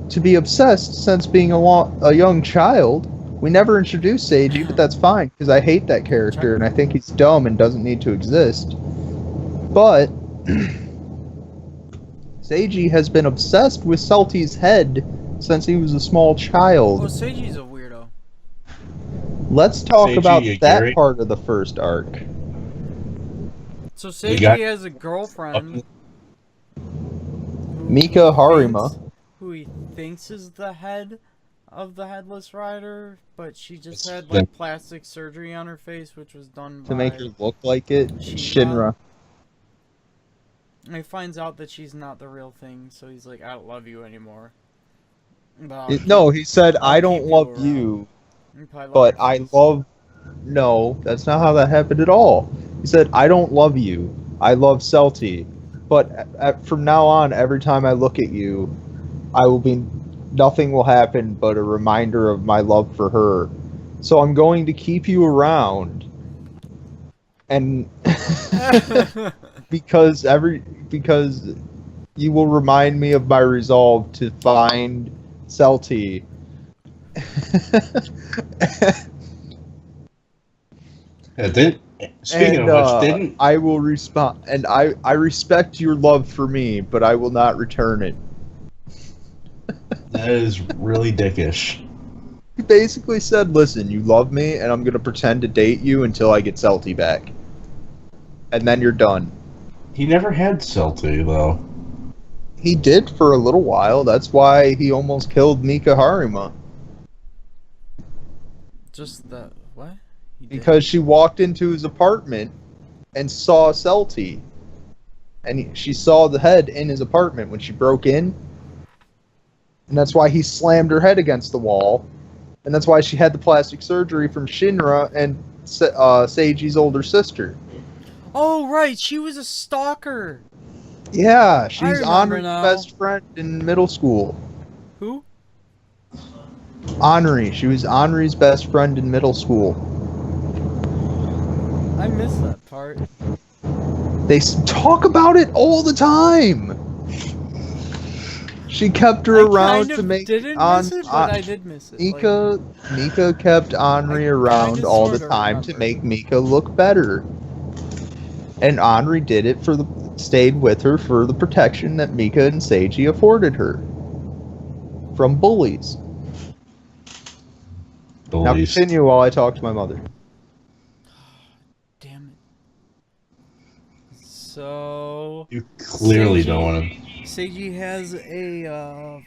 to be obsessed since being a young child. We never introduced Seiji, but that's fine, because I hate that character and I think he's dumb and doesn't need to exist. But Seiji has been obsessed with Salty's head since he was a small child. Oh, Seiji's a weirdo. Let's talk Seiji about Yagiri. that part of the first arc. So Seiji got- has a girlfriend. Mika Harima. Who he thinks is the head of the Headless Rider, but she just It's had the- like plastic surgery on her face, which was done To by. make her look like it, Shinra. Shinra. And he finds out that she's not the real thing, so he's like, "I don't love you anymore." No, he said, I'll "I don't keep you love around. you, You probably love but your I face. love." No, that's not how that happened at all. He said, "I don't love you. I love Celti, but from now on, every time I look at you, I will be. Nothing will happen but a reminder of my love for her. So I'm going to keep you around, and because you will remind me of my resolve to find Celti." Speaking And, of which, didn't I will respond, and I respect your love for me, but I will not return it. that is really dickish. He basically said, "Listen, you love me, and I'm gonna pretend to date you until I get Celti back, and then you're done." He never had Celti though. He did for a little while. That's why he almost killed Mika Harima, Just the what? He did? because she walked into his apartment and saw Celti, and she saw the head in his apartment when she broke in, and that's why he slammed her head against the wall, and that's why she had the plastic surgery from Shinra and Seiji's older sister. Oh right, she was a stalker. Yeah, she's remember Henri's now. best friend in middle school. Who? Henri, she was Henri's best friend in middle school. I missed that part. They talk about it all the time. She kept her around kind of to make didn't on miss it, but I did miss it. Mika kept Henri I around kinda all the sorta time to remember. make Mika look better. And Henri did it stayed with her for the protection that Mika and Seiji afforded her from bullies. Now Bullies. continue while I talk to my mother. Damn it. So You clearly Seiji- don't want to. Seiji has a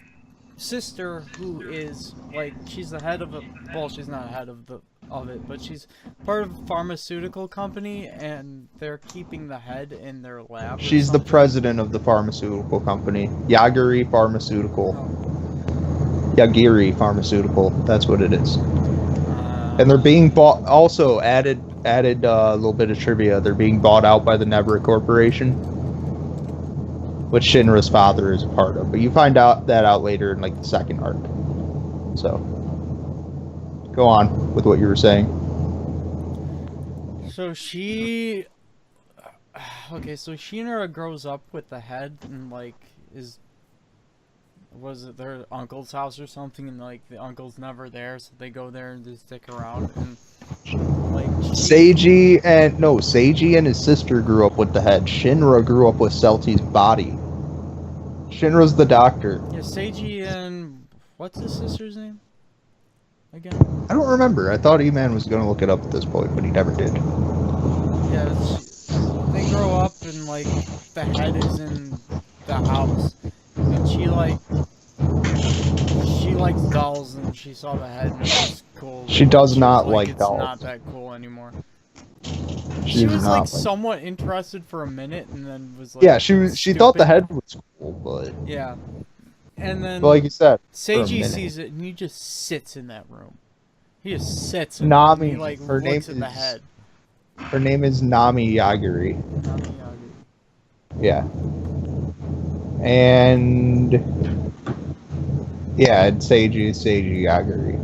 sister who is like she's the head of a well, she's not head of it, but she's part of a pharmaceutical company, and they're keeping the head in their lab. or She's the something. president of the pharmaceutical company, Yagiri Pharmaceutical. Oh. Yagiri Pharmaceutical. That's what it is. Uh, And they're being bought. Also added a little bit of trivia. They're being bought out by the Nebra Corporation, which Shinra's father is a part of. But you find out later in like the second arc. So, go on with what you were saying. So Shinra grows up with the head and like was it their uncle's house or something, and like the uncle's never there, so they go there and just stick around, and like Seiji and his sister grew up with the head. Shinra grew up with Celti's body. Shinra's the doctor. Yeah, Seiji and what's his sister's name again? I don't remember. I thought E-Man was going to look it up at this point, but he never did. Yeah, they grow up and like the head is in the house, and she likes dolls, and she saw the head and it was cool. She does was not like it's dolls. Not that cool anymore. She She does was not like like- somewhat interested for a minute, and then was like Yeah, she thought the stupid. head was cool, but Yeah, and then like you said, for a Seiji minute. sees it and he just sits in that room. He just sits in Nami, it and he like her name looks at the is- head. Her name is Nami Yagiri. Nami Yagi. Yeah. And yeah, and Seiji Yagiri.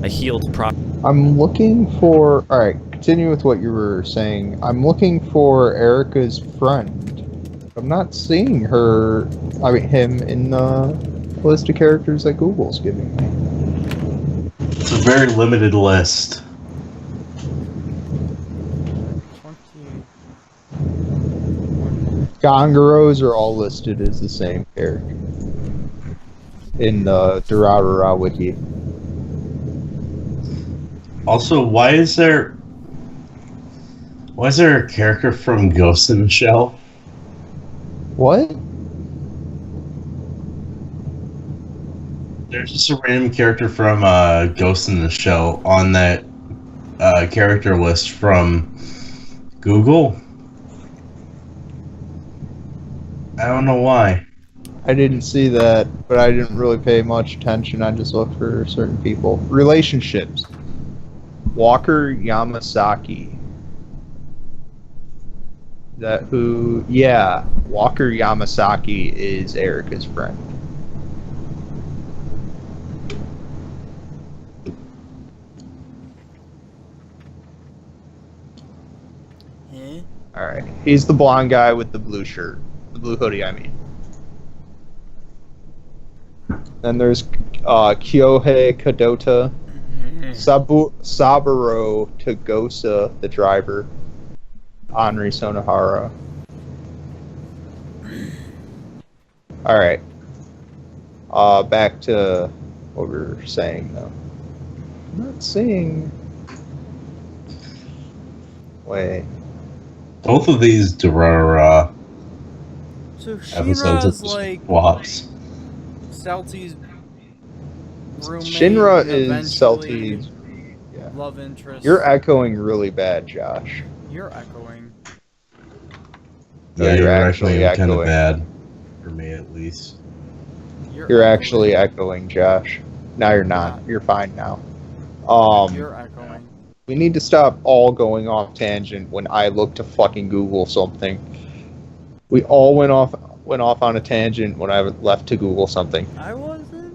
A healed prop. I'm looking for. All right, continue with what you were saying. I'm looking for Erica's friend. I'm not seeing her. I mean, him in the list of characters that Google's giving me. It's a very limited list. 20. Gangaros are all listed as the same character in the Durarara wiki. Also, why is there a character from Ghost in the Shell? What? There's just a random character from Ghost in the Shell on that character list from Google. I don't know why. I didn't see that, but I didn't really pay much attention. I just looked for certain people. Relationships. Walker Yamasaki. That who? Yeah, Walker Yamasaki is Erica's friend. Eh? Alright. He's the blonde guy with the blue shirt. The blue hoodie, I mean. Then there's Kyohei Kadota, Saburo Tagosa, the driver, Henri Sonohara. Alright. Back to what we were saying, though. I'm not seeing... Wait. Both of these Durarara So episodes Shinra's of like swaps. Salty's roommate. Shinra and is eventually Salty's... Yeah. love interest. You're echoing really bad, Josh. You're echoing. No, Yeah, you're you're actually actually kind of echoing. bad. For me, at least. You're actually echoing, Josh. No, you're not. You're fine now. You're echoing. We need to stop all going off tangent when I look to fucking Google something. We all went off on a tangent when I left to Google something. I wasn't.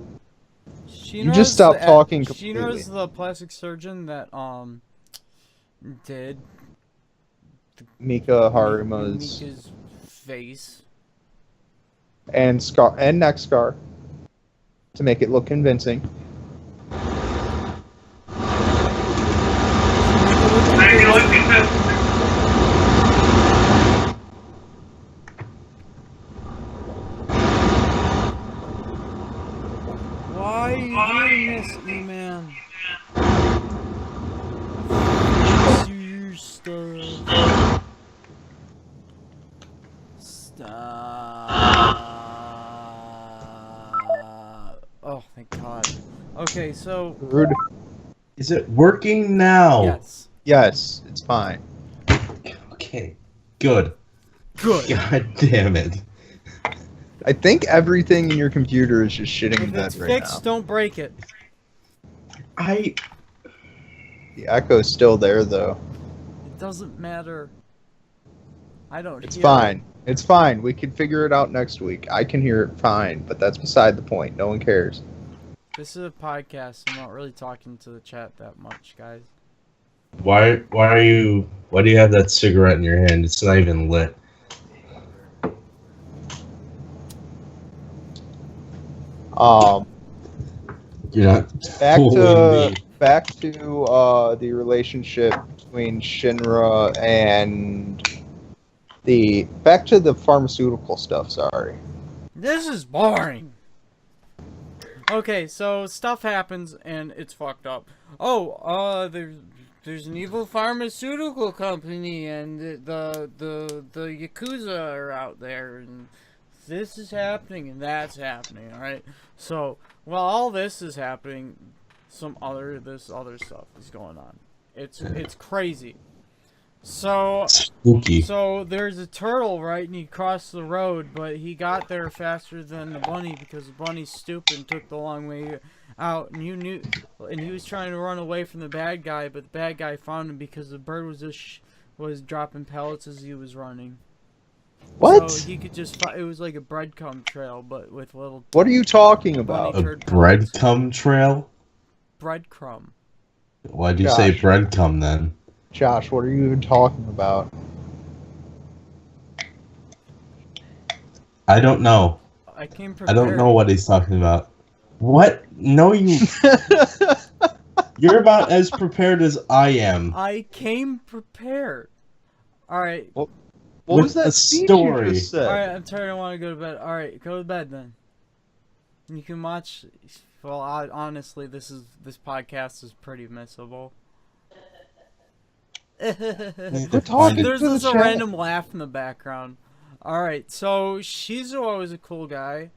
You just stopped talking completely. Shinra's the plastic surgeon that did Mika Harima's Mika's face. and neck scar to make it look convincing. Why are you doing this, E-Man? Do your stuff. Stop. Oh, thank God. Okay, so Rude. Is it working now? yes. Yes, it's fine. Okay. Good. Good. God damn it. I think everything in your computer is just shitting If the it's bed right fixed, now. don't break it. I The echo's still there, though. It doesn't matter. I don't It's hear fine. It's fine. We can figure it out next week. I can hear it fine, but that's beside the point. No one cares. it. This is a podcast. I'm not really talking to the chat that much, guys. why do you have that cigarette in your hand? It's not even lit. You're not Back fooling me. to the relationship between Shinra and back to the pharmaceutical stuff. Sorry. This is boring. Okay, so stuff happens and it's fucked up. Oh, there's an evil pharmaceutical company and the Yakuza are out there and this is happening and that's happening, alright? So, while all this is happening, this other stuff is going on. It's crazy. So Spooky. so there's a turtle, right, and he crossed the road, but he got there faster than the bunny because the bunny's stupid and took the long way out, and he was trying to run away from the bad guy, but the bad guy found him because the bird was was dropping pellets as he was running. What? So he could just it was like a breadcrumb trail, but with little What are you talking about? bunny A turd pellets. breadcrumb trail? Breadcrumb. Why'd you say Gosh. breadcrumb then? Josh, what are you even talking about? I don't know. I came I prepared. don't know what he's talking about. What? No, you're about as prepared as I am. I came prepared. Alright. What With was that a speech story. you just said? Alright, I'm tired. I want to go to bed. Alright, go to bed then. You can watch. Well, honestly, this podcast is pretty missable. We're talking There's to the just a chat. random laugh in the background. Alright, so Shizuo was a cool guy.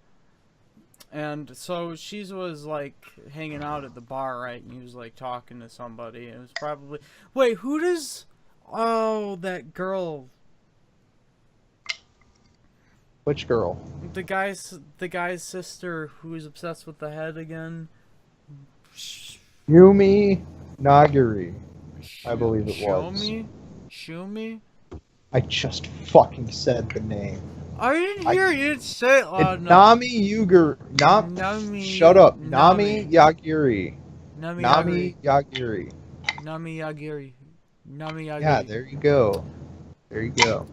And so Shizuo was like hanging out at the bar, right? And he was like talking to somebody. It was probably. Wait, who does. Oh, that girl. Which girl? The guy's sister who is obsessed with the head again. Yumi Nagiri. I believe it was. Shumi? I just fucking said the name. I didn't hear you. Didn't say it. It's No. Nami Yugur. Nami. Shut up. Nami. Nami Yagiri. Nami Nami Yagiri. Nami Yagiri. Yeah, there you go. There you go.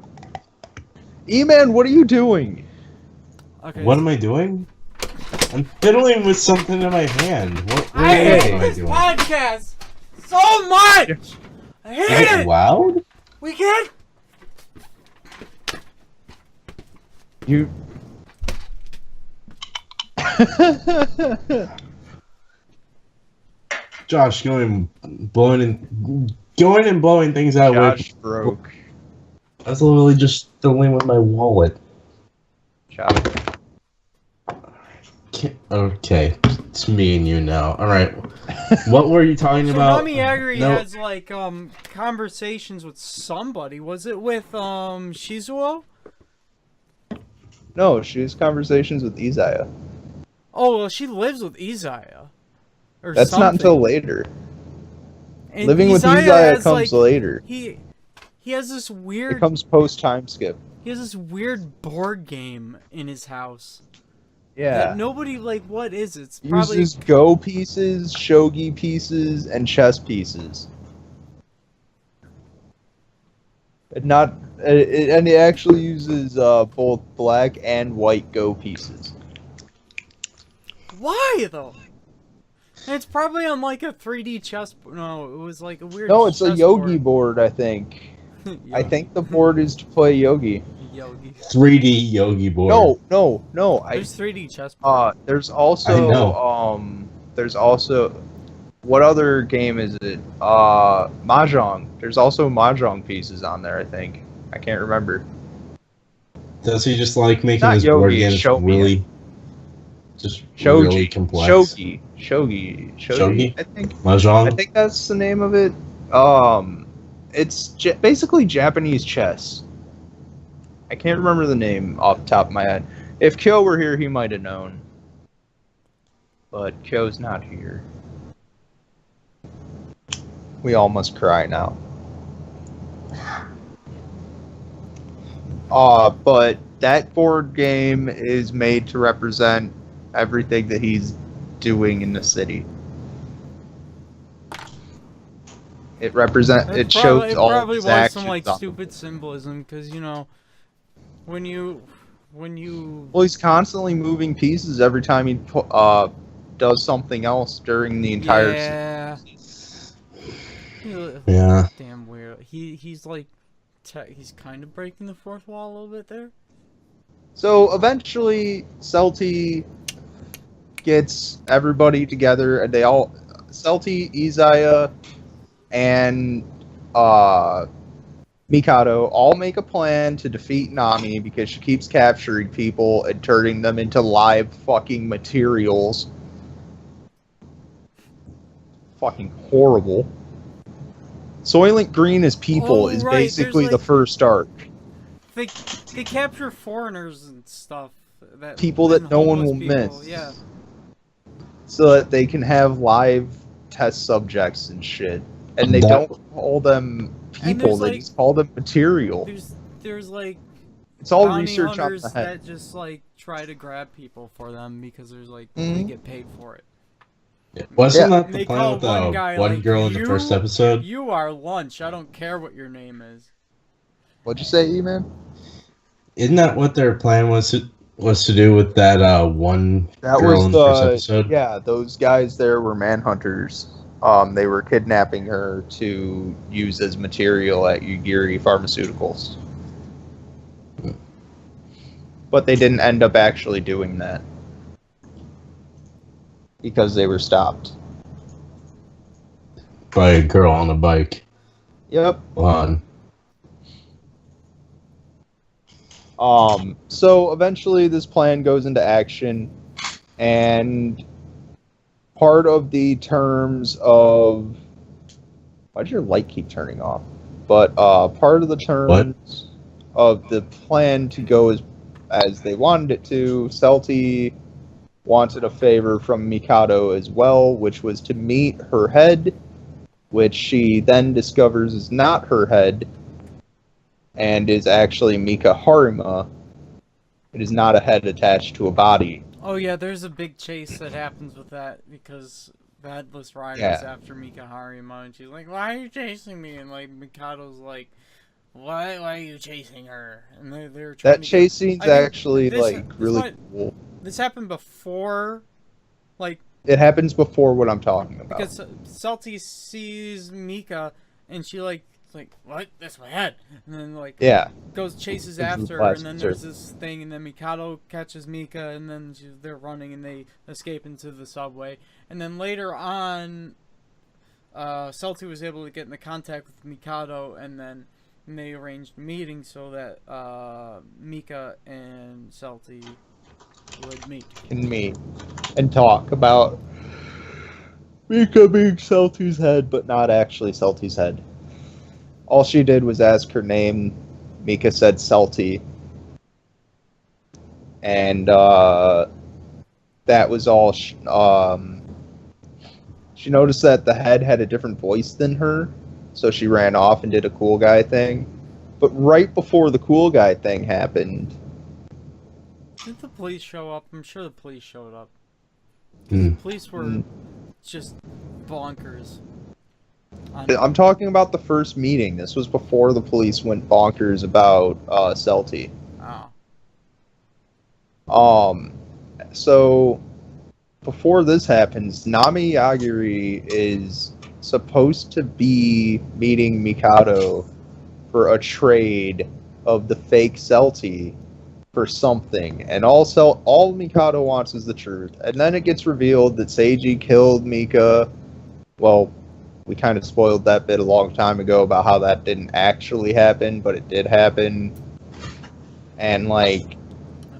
E-Man, what are you doing? Okay. What am I doing? I'm fiddling with something in my hand. What I am hate this podcast so much. I hate Is it it. loud? We can't. You. Josh going and blowing things out Josh with. broke. I was literally just fiddling with my wallet. Josh. Okay, it's me and you now. All right, what were you talking So about? Nami Agri No. has like conversations with somebody. Was it with Shizuo? No, she has conversations with Izaya. Oh well, she lives with Izaya. Or That's something. not until later. And Living with Izaya Izaya has, comes like, later. He has this weird. It comes post time skip. He has this weird board game in his house. Yeah. That nobody like. What is it? It's probably Uses Go pieces, Shogi pieces, and chess pieces. And not, and it actually uses both black and white Go pieces. why though. And it's probably on like a 3D chess. No, it was like a weird. No, it's a chess Yogi board, I think. I Yogi. think the board is to play Yogi. Yogi. 3D Yogi board. No. There's 3D chess. Board. There's I also know. there's also, what other game is it? Mahjong. There's also Mahjong pieces on there, I think. I can't remember. Does he just like making Not his board Yogi, games Shogi. really, just Shogi. really complex? Shogi, I think. Mahjong. I think that's the name of it. It's basically Japanese chess. I can't remember the name off the top of my head. If Kyo were here, he might have known. But Kyo's not here. We all must cry now. But that board game is made to represent everything that he's doing in the city. It shows all probably his was actions some like on the stupid symbolism because you know when you Well, he's constantly moving pieces every time he does something else during the entire yeah. Yeah. Damn weird. He's like he's kind of breaking the fourth wall a little bit there. So eventually, Celti gets everybody together, and they all, Celti, Izaya, and Mikado all make a plan to defeat Nami because she keeps capturing people and turning them into live fucking materials. Fucking horrible. Soylent Green as people is right, basically there's, the like- first arc. They capture foreigners and stuff. People that and no one homeless will people, miss. Yeah. So that they can have live test subjects and shit. And they That- don't call them people, there's, they like- just call them material. There's like It's all bounty research on hunters the head. that just like try to grab people for them because there's like they Mhm. get paid for it. Wasn't Yeah. that They the call plan with one the guy, one like, girl in the first episode? You are lunch. I don't care what your name is. What'd you say, E-Man? Isn't that what their plan was to do with that one That girl was in the first episode? yeah, those guys there were manhunters. They were kidnapping her to use as material at Yugiri Pharmaceuticals. But they didn't end up actually doing that. Because they were stopped. By a girl on a bike. Yep. Hold on. So eventually this plan goes into action, and part of the terms of... Why does your light keep turning off? But part of the terms of the plan to go as they wanted it to, Celti wanted a favor from Mikado as well, which was to meet her head, which she then discovers is not her head, and is actually Mika Harima. It is not a head attached to a body. Oh yeah, there's a big chase that happens with that because the Headless Rider's Yeah. after Mika Harima, and she's like, "Why are you chasing me?" And like Mikado's like, "Why are you chasing her?" And they're trying That to chase scene's I think actually this- like this really might- cool. This happened before, like, It happens before what I'm talking about. because Celti sees Mika, and she like, "What? That's my head!" And then like Yeah. chases Into the after her, and then plastic there's surgery. this thing, and then Mikado catches Mika, and then they're running, and they escape into the subway. And then later on, Celti was able to get into contact with Mikado, and then they arranged a meeting so that Mika and Celti would meet. Can meet and talk about Mika being Celti's head, but not actually Celti's head. All she did was ask her name. Mika said Celti. And that was all. She noticed that the head had a different voice than her, so she ran off and did a cool guy thing. But right before the cool guy thing happened, Did the police show up? I'm sure the police showed up. Hmm. The police were just bonkers. I'm talking about the first meeting. This was before the police went bonkers about Celti. Oh. So before this happens, Nami Yagiri is supposed to be meeting Mikado for a trade of the fake Celti for something, and all Mikado wants is the truth. And then it gets revealed that Seiji killed Mika. Well, we kind of spoiled that bit a long time ago about how that didn't actually happen, but it did happen. And like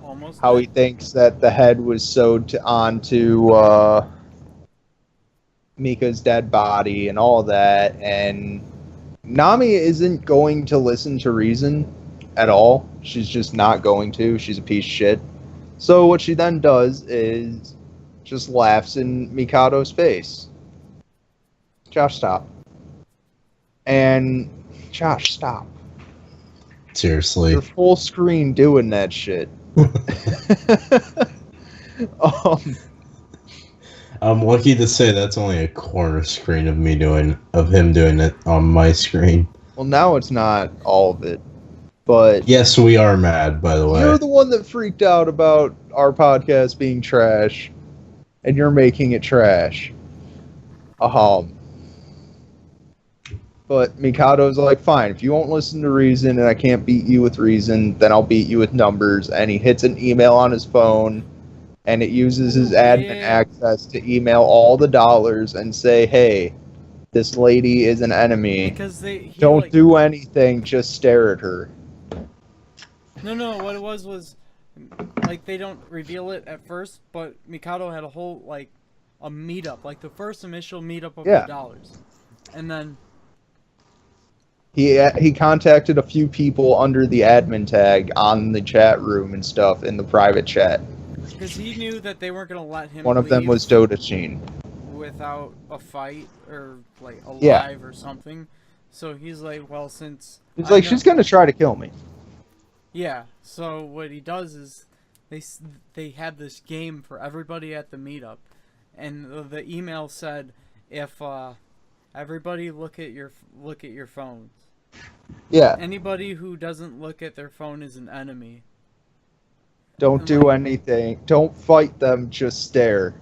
Almost. how he thinks that the head was sewed onto Mika's dead body and all that, and Nami isn't going to listen to reason at all. She's just not going to. She's a piece of shit. So what she then does is just laughs in Mikado's face. Josh, stop. And Josh, stop. Seriously. You're full screen doing that shit. I'm lucky to say that's only a corner screen of him doing it on my screen. Well, now it's not all of it, but Yes, we are mad, by the way. you're the one that freaked out about our podcast being trash, and you're making it trash. But Mikado's like, fine, if you won't listen to reason and I can't beat you with reason, then I'll beat you with numbers. And he hits an email on his phone, and it uses his admin access to email all the dollars and say, hey, this lady is an enemy. Because Don't like, do anything, just stare at her. No, what it was like they don't reveal it at first, but Mikado had a whole like a meetup, like the first initial meetup of Yeah. the dollars. And then He contacted a few people under the admin tag on the chat room and stuff in the private chat. because he knew that they weren't gonna let him One of them leave was Dodachin. without a fight or like alive Yeah. or something. So he's like, well, since He's I like, know- she's gonna try to kill me. Yeah. So what he does is they had this game for everybody at the meetup, and the email said, if everybody look at your phones. Yeah, Anybody who doesn't look at their phone is an enemy. don't do anything. Don't fight them, just stare.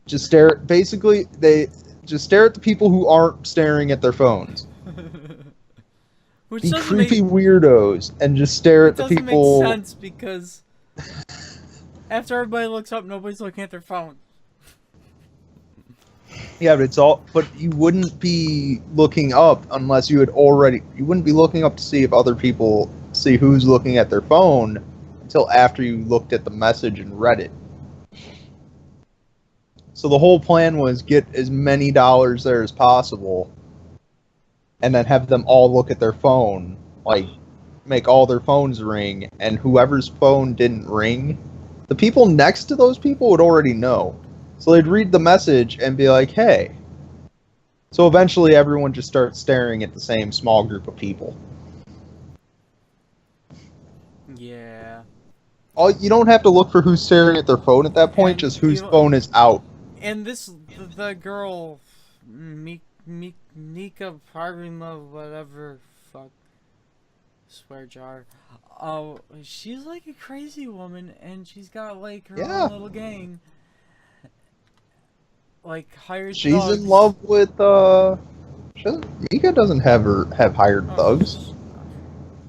Just stare. Basically, they just stare at the people who aren't staring at their phones. Which Be doesn't creepy make, weirdos and just stare it at the doesn't people. make sense because after everybody looks up, nobody's looking at their phone. Yeah, but it's all. But you wouldn't be looking up unless you had already. You wouldn't be looking up to see if other people see who's looking at their phone until after you looked at the message and read it. So the whole plan was get as many dollars there as possible, and then have them all look at their phone, like make all their phones ring, and whoever's phone didn't ring, the people next to those people would already know. So they'd read the message and be like, hey. So eventually everyone just starts staring at the same small group of people. Yeah. You don't have to look for who's staring at their phone at that point, And just whose you know- phone is out. And the girl, Nika Parvina, whatever, fuck, swear jar. Oh, she's like a crazy woman, and she's got like her Yeah. own little gang. Like hired She's thugs. in love with, Mika doesn't have hired thugs.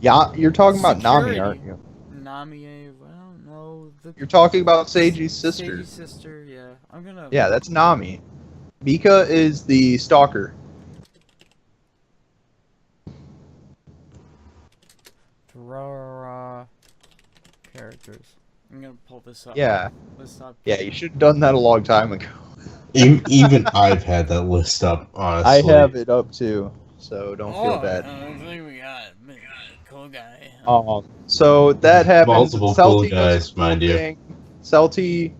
Yeah, you're talking about Nami, Security. aren't you? Nami, I don't know. You're talking about Seiji's sister. Seiji's sister, yeah. I'm gonna. Yeah, that's Nami. Mika is the stalker. Durarara characters. I'm gonna pull this up. Yeah. List up. Yeah, you should have done that a long time ago. Even I've had that list up, honestly. I have it up too, so don't feel bad. I think we got cool guy. So that happens. Multiple cool guys, mind you. Celti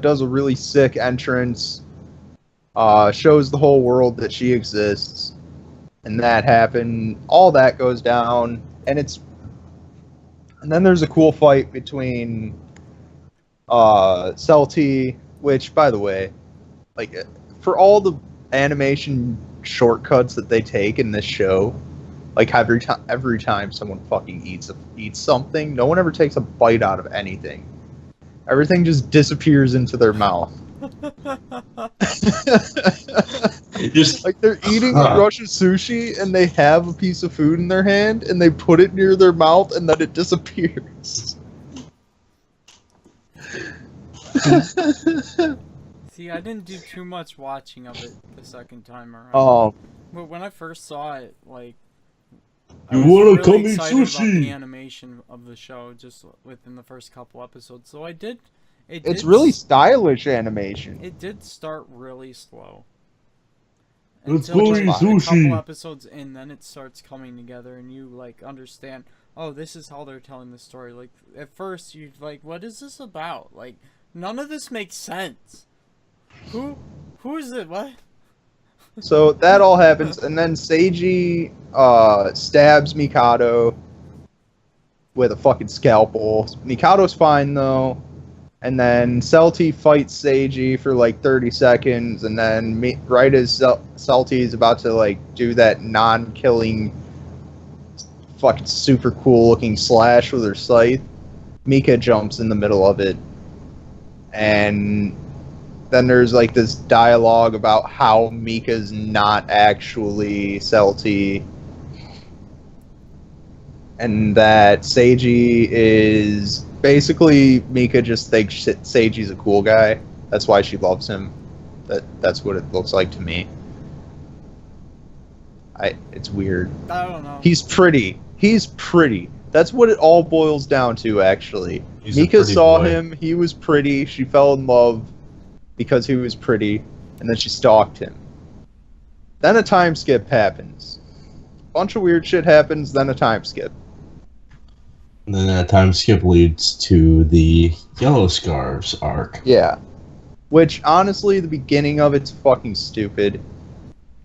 does a really sick entrance. Shows the whole world that she exists, and that happened. All that goes down, and then there's a cool fight between Celti, which, by the way, like for all the animation shortcuts that they take in this show, like every time someone fucking eats something, no one ever takes a bite out of anything. Everything just disappears into their mouth. Just Like they're eating a rush of sushi and they have a piece of food in their hand and they put it near their mouth and then it disappears. See, I didn't do too much watching of it the second time around. But when I first saw it, like, I You was wanna really come eat excited about sushi? the animation of the show just within the first couple episodes. So I did. It's really stylish animation. It did start really slow. Let's Until, go like, eat a sushi. couple episodes in, then it starts coming together, and you like understand. Oh, this is how they're telling the story. Like at first, you're like, "What is this about?" Like none of this makes sense. Who is it? What? So that all happens, and then Seiji stabs Mikado with a fucking scalpel. Mikado's fine though, and then Celti fights Seiji for like 30 seconds, and then right as Celti is about to like do that non-killing, fucking super cool looking slash with her scythe, Mika jumps in the middle of it, and then there's like this dialogue about how Mika's not actually Celti, and that Seiji is basically Mika just thinks Seiji's a cool guy. That's why she loves him. That's what it looks like to me. It's weird. I don't know. He's pretty. That's what it all boils down to, actually. He's a Mika pretty saw boy. him, he was pretty, she fell in love because he was pretty, and then she stalked him. Then a time skip happens. Bunch of weird shit happens, then a time skip. And then that time skip leads to the Yellow Scarves arc. Yeah. Which, honestly, the beginning of it's fucking stupid.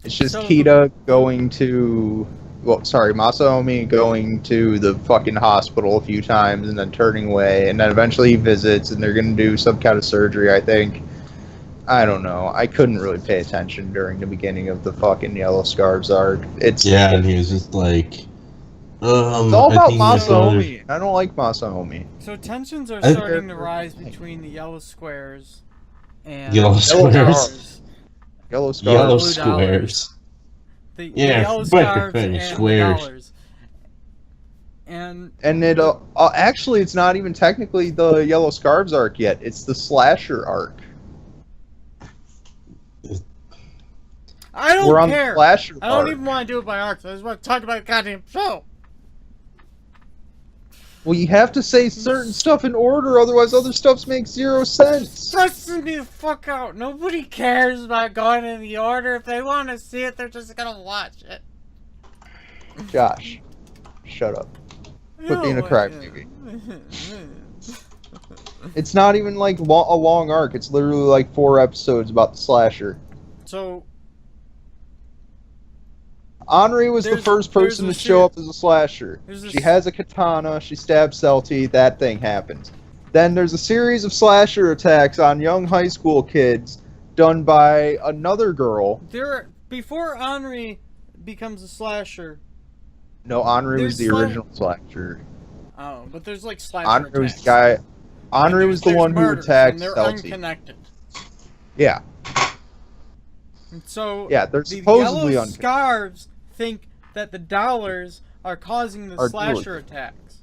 It's just So- Kita going to... Masaomi going to the fucking hospital a few times and then turning away, and then eventually he visits, and they're gonna do some kind of surgery, I think. I don't know. I couldn't really pay attention during the beginning of the fucking Yellow Scarves arc. Yeah, and he was just like, It's all I about think he's gonna- Masaomi. I don't like Masaomi. So tensions are I- starting to rise between the yellow squares and Yellow squares. Yellow Scarves. Yellow Blue squares. The Yeah, yellow but they're scarves pretty and squares. the dollars. And And it actually, it's not even technically the Yellow Scarves arc yet. It's the Slasher arc. I don't We're on care. the slasher I don't arc. even want to do it by arcs. I just want to talk about the goddamn show. Well, you have to say certain stuff in order, otherwise other stuff makes zero sense. Stresses me the fuck out. Nobody cares about going in the order. If they want to see it, they're just gonna watch it. Josh, shut up. Quit being a crybaby. It's not even like a long arc. It's literally like 4 episodes about the slasher. So, Henri was the first person to show up as a slasher. She has a katana, she stabs Celty, that thing happens. Then there's a series of slasher attacks on young high school kids done by another girl. Before Henri becomes a slasher... No, Henri was the original slasher. Oh, but there's like slasher Henri was attacks. the guy... Henri was the one who attacked and they're Celty. unconnected. Yeah. And so, yeah, they're the supposedly yellow scarves think that the dollars are causing the slasher attacks.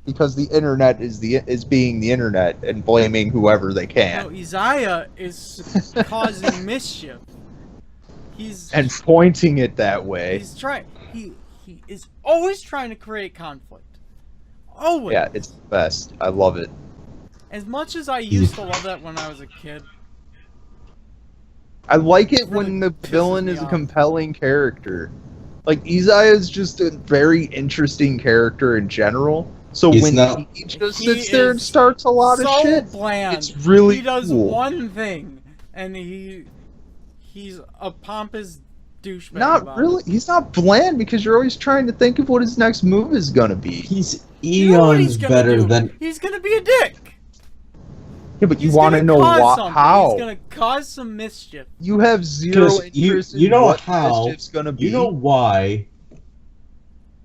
Because the internet is being the internet and blaming whoever they can. No, Isaiah is causing mischief. And pointing it that way. He's trying. He is always trying to create conflict. Always. Yeah, it's the best. I love it. As much as I used to love that when I was a kid. I like it when the villain is a compelling character. Like, Isaiah is just a very interesting character in general. So when he just sits there and starts a lot of shit, bland. it's really He does cool. one thing, and he's a pompous douchebag. Not really. He's not bland because you're always trying to think of what his next move is gonna be. He's eons better than. He's gonna be a dick. Yeah, but you want to know how. He's gonna cause some mischief. You have zero interest in what mischief's gonna be. You know why.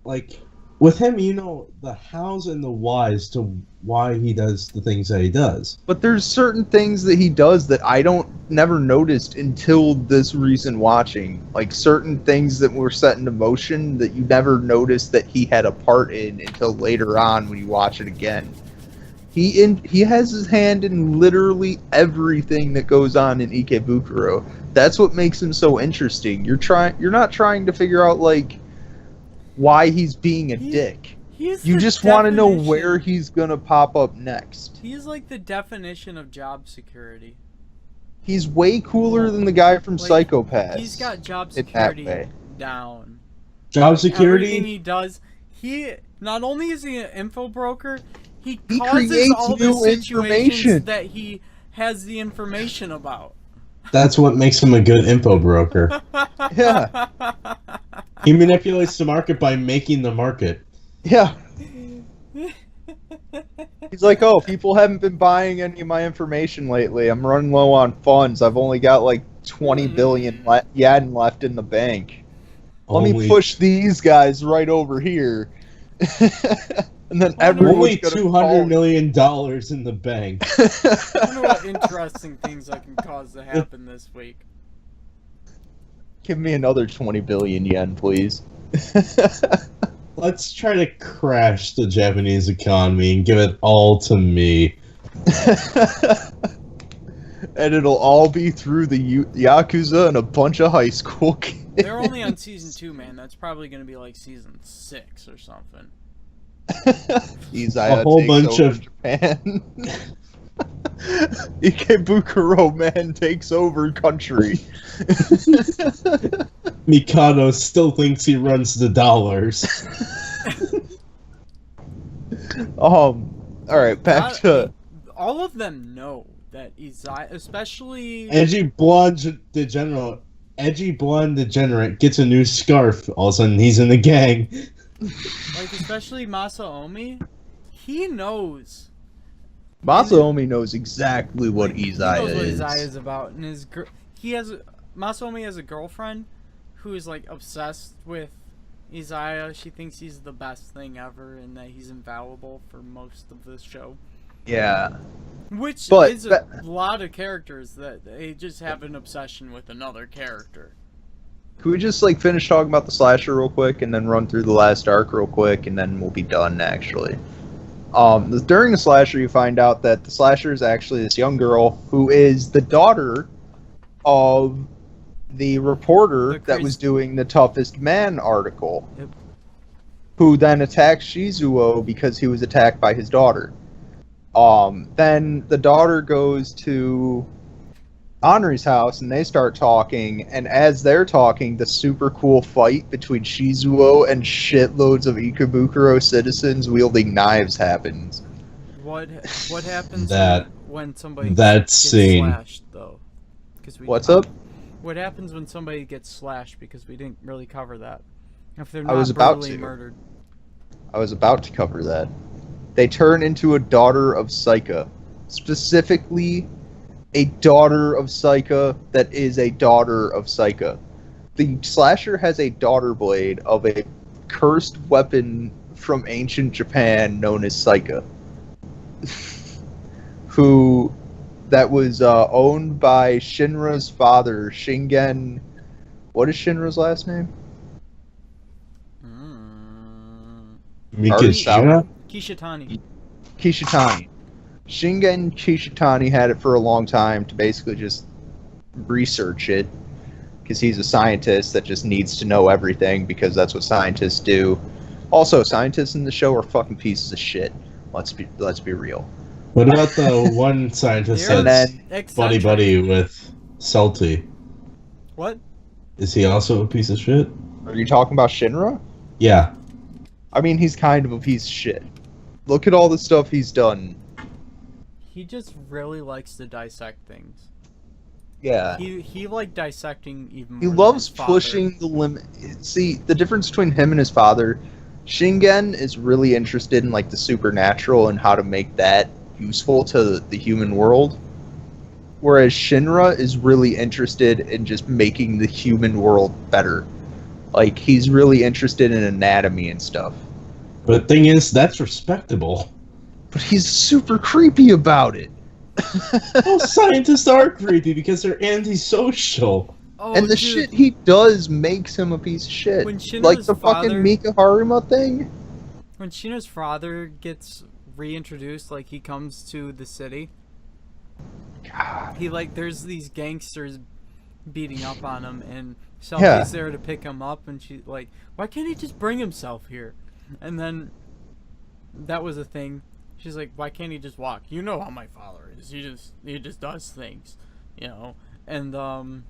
Like, with him, you know the hows and the whys to why he does the things that he does. But there's certain things that he does that I never noticed until this recent watching. Like certain things that were set into motion that you never noticed that he had a part in until later on when you watch it again. He has his hand in literally everything that goes on in Ikebukuro. That's what makes him so interesting. You're not trying to figure out like why he's being a dick. You just want to know where he's gonna pop up next. He's like the definition of job security. He's way cooler than the guy from Psychopaths. He's got job security down. Job security? Everything he does, not only is he an info broker, he causes creates all the new situations information that he has the information about. That's what makes him a good info broker. Yeah. He manipulates the market by making the market. Yeah. He's like, oh, people haven't been buying any of my information lately. I'm running low on funds. I've only got like 20 billion yen left in the bank. Let me push these guys right over here. And then only $200 million in the bank. I wonder what interesting things I can cause to happen this week. Give me another 20 billion yen, please. Let's try to crash the Japanese economy and give it all to me. And it'll all be through the Yakuza and a bunch of high school kids. They're only on season 2, man. That's probably going to be like season 6 or something. Isaiah a whole takes bunch over of Japan. Ikebukuro man takes over country. Mikado still thinks he runs the dollars. Alright, back to... All of them know that Isaiah, especially... Edgy blonde degenerate gets a new scarf. All of a sudden, he's in the gang. Like, especially Masaomi, he knows. Masaomi knows exactly what Isaiah is. He knows what Isaiah is about. And Masaomi has a girlfriend who is, like, obsessed with Isaiah. She thinks he's the best thing ever and that he's infallible for most of the show. Yeah. Which is a lot of characters that they just have an obsession with another character. Can we just like finish talking about the slasher real quick and then run through the last arc real quick and then we'll be done actually. During the slasher you find out that the slasher is actually this young girl who is the daughter of the reporter The that was crazy- doing the Toughest Man article, Yep. who then attacked Shizuo because he was attacked by his daughter. Then the daughter goes to Henri's house and they start talking, and as they're talking, the super cool fight between Shizuo and shitloads of Ikebukuro citizens wielding knives happens. What happens That- when somebody that gets scene. slashed though? Because What's up? What happens when somebody gets slashed? Because we didn't really cover that. If they're I not was about brutally to. murdered. I was about to cover that. They turn into a daughter of Psycha. Specifically, a daughter of Psycha that is a daughter of Psycha. The slasher has a daughter blade of a cursed weapon from ancient Japan known as Psycha. That was owned by Shinra's father, Shingen. What is Shinra's last name? Mikishima? Kishitani. Kishitani. Shingen Kishitani had it for a long time to basically just research it, because he's a scientist that just needs to know everything, because that's what scientists do. Also, scientists in the show are fucking pieces of shit. Let's be real. What about the one scientist They're that's eccentric. buddy with Salty? What? Is he also a piece of shit? Are you talking about Shinra? Yeah. I mean, he's kind of a piece of shit. Look at all the stuff he's done. He just really likes to dissect things. Yeah. He like dissecting even more. He than loves his father. pushing the limit. See, the difference between him and his father, Shingen is really interested in like the supernatural and how to make that useful to the human world, whereas Shinra is really interested in just making the human world better. Like, he's really interested in anatomy and stuff. But the thing is, that's respectable. But he's super creepy about it. Well, scientists are creepy because they're antisocial. Oh, And the dude, shit he does makes him a piece of shit. When Shinra's Like the father- fucking Mika Haruma thing. when Shina's father gets reintroduced, like he comes to the city, God. he like there's these gangsters beating up on him, and Selfie's Yeah. there to pick him up, and she's like, why can't he just bring himself here? And then that was a thing. She's like, why can't he just walk? You know how my father is. He just does things, you know. And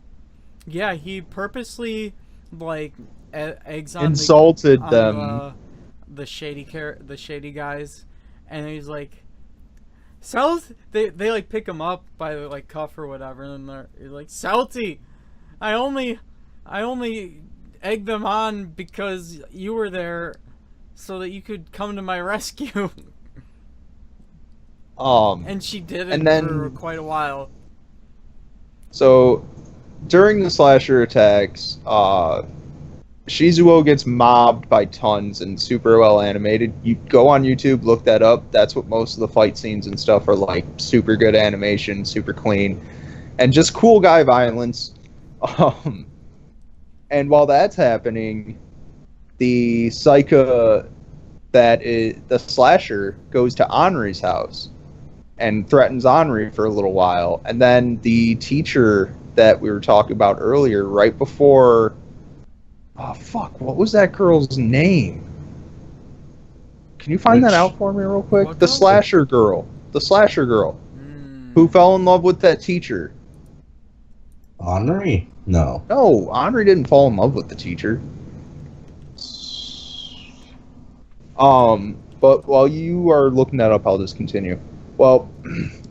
yeah, he purposely like eggs on Insulted on them. the shady guys, and he's like, South. They like pick him up by the like cuff or whatever, and they're like, Southie, I only egged them on because you were there, so that you could come to my rescue. And she did it And then- for quite a while. So, during the slasher attacks, Shizuo gets mobbed by tons and super well animated. You go on YouTube, look that up. That's what most of the fight scenes and stuff are like. Super good animation, super clean, and just cool guy violence. And while that's happening, the Psycha that is the slasher goes to Henri's house and threatens Henri for a little while. And then the teacher that we were talking about earlier, right before... Oh, fuck, what was that girl's name? Can you find that Which- out for me real quick? What The girl? slasher girl. The slasher girl. Mm. Who fell in love with that teacher. Henri? No. No, Henri didn't fall in love with the teacher. But while you are looking that up, I'll just continue. Well,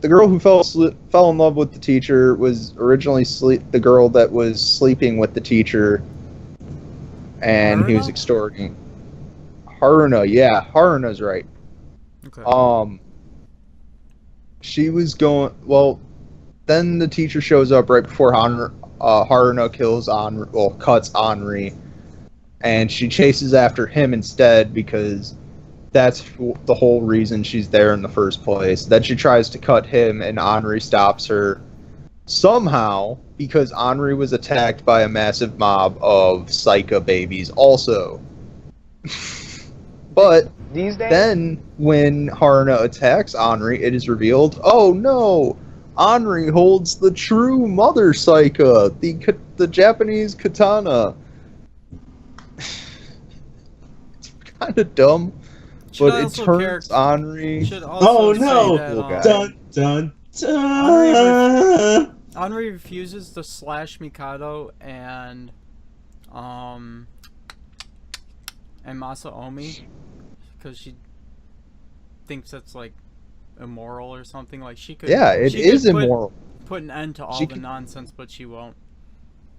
the girl who fell in love with the teacher was originally the girl that was sleeping with the teacher, and he was Haruna? extorting. Haruna, yeah, Haruna's right. Okay. She was going. Well, then the teacher shows up right before Haruna kills Henri, well, cuts Henri, and she chases after him instead because that's the whole reason she's there in the first place. Then she tries to cut him, and Henri stops her somehow because Henri was attacked by a massive mob of Psycha babies also. But These days, then, when Haruna attacks Henri, it is revealed, oh no, Anri holds the true Mother Psycha, the Japanese katana. It's kind of dumb, Should but it also turns Anri. Should also Oh, say no. that, Cool guy. Dun dun dun. Anri refuses to slash Mikado and Masaomi because she thinks that's like immoral or something. Like she could. Yeah, it is immoral. Put an end to all She the could- nonsense, but she won't.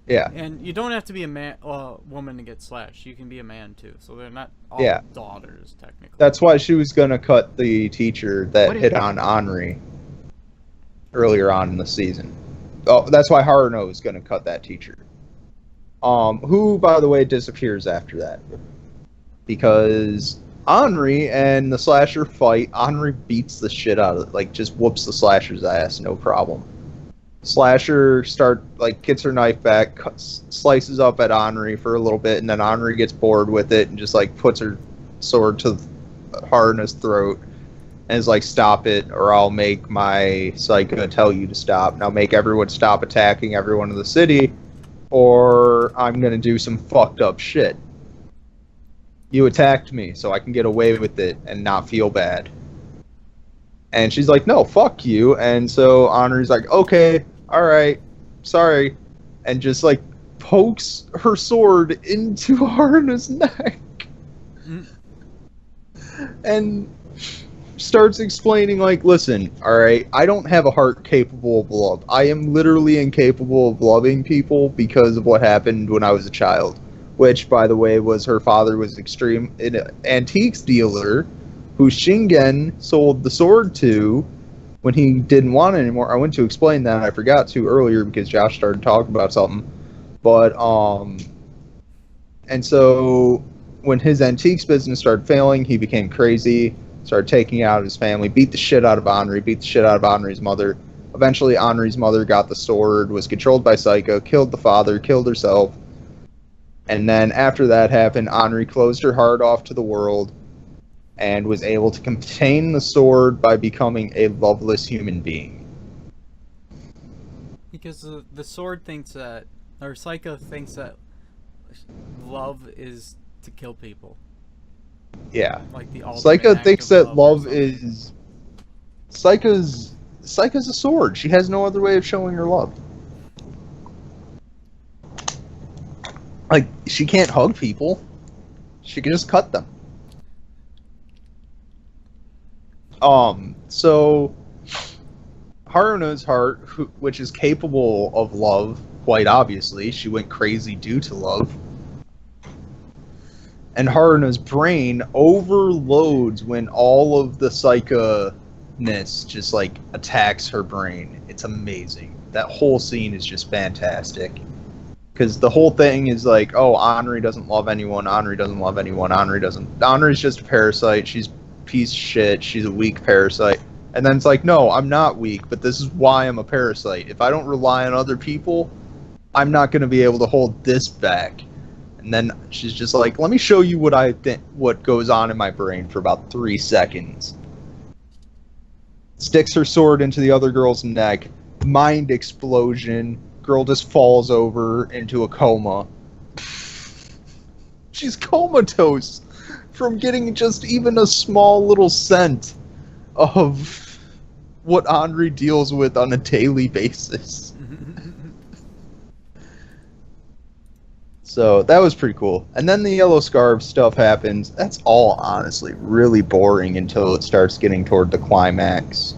Yeah. And you don't have to be a woman to get slashed. You can be a man too. So they're not all Yeah. daughters technically. That's why she was gonna cut the teacher that hit on Anri earlier on in the season. Oh, that's why Haruno was gonna cut that teacher. Who, by the way, disappears after that. Because Anri and the slasher fight, Anri beats the shit out of it, like just whoops the slasher's ass, no problem. Slasher gets her knife back, slices up at Anri for a little bit, and then Anri gets bored with it and just like puts her sword to Haruno's throat and is like, stop it, or I'll make my Psycho tell you to stop. And I'll make everyone stop attacking everyone in the city, or I'm gonna do some fucked up shit. You attacked me, so I can get away with it and not feel bad. And she's like, no, fuck you. And so Anri's like, okay, alright, sorry. And just like pokes her sword into Haruno's neck. And starts explaining, like, listen, alright, I don't have a heart capable of love. I am literally incapable of loving people because of what happened when I was a child. Which, by the way, was her father was an antiques dealer who Shingen sold the sword to when he didn't want it anymore. I went to explain that, I forgot to earlier because Josh started talking about something. But, and so when his antiques business started failing, he became crazy, started taking out his family, beat the shit out of Anri, beat the shit out of Anri's mother. Eventually, Anri's mother got the sword, was controlled by Psycho, killed the father, killed herself. And then after that happened, Anri closed her heart off to the world and was able to contain the sword by becoming a loveless human being. Because the sword thinks that, or Psycho thinks that love is to kill people. Yeah. Like the ultimate Psycho act thinks of that or love something. is... Psycho's a sword. She has no other way of showing her love. Like, she can't hug people. She can just cut them. So Haruno's heart, which is capable of love, quite obviously, she went crazy due to love. And Haruno's brain overloads when all of the psycho-ness just, like, attacks her brain. It's amazing. That whole scene is just fantastic. Because the whole thing is like, oh, Anri doesn't love anyone, Anri doesn't love anyone, Anri's just a parasite, she's a piece of shit, she's a weak parasite. And then it's like, no, I'm not weak, but this is why I'm a parasite. If I don't rely on other people, I'm not going to be able to hold this back. And then she's just like, let me show you what goes on in my brain for about 3 seconds. Sticks her sword into the other girl's neck, mind explosion, girl just falls over into a coma. She's comatose from getting just even a small little scent of what Anri deals with on a daily basis. So that was pretty cool. And then the yellow scarf stuff happens. That's all honestly really boring until it starts getting toward the climax.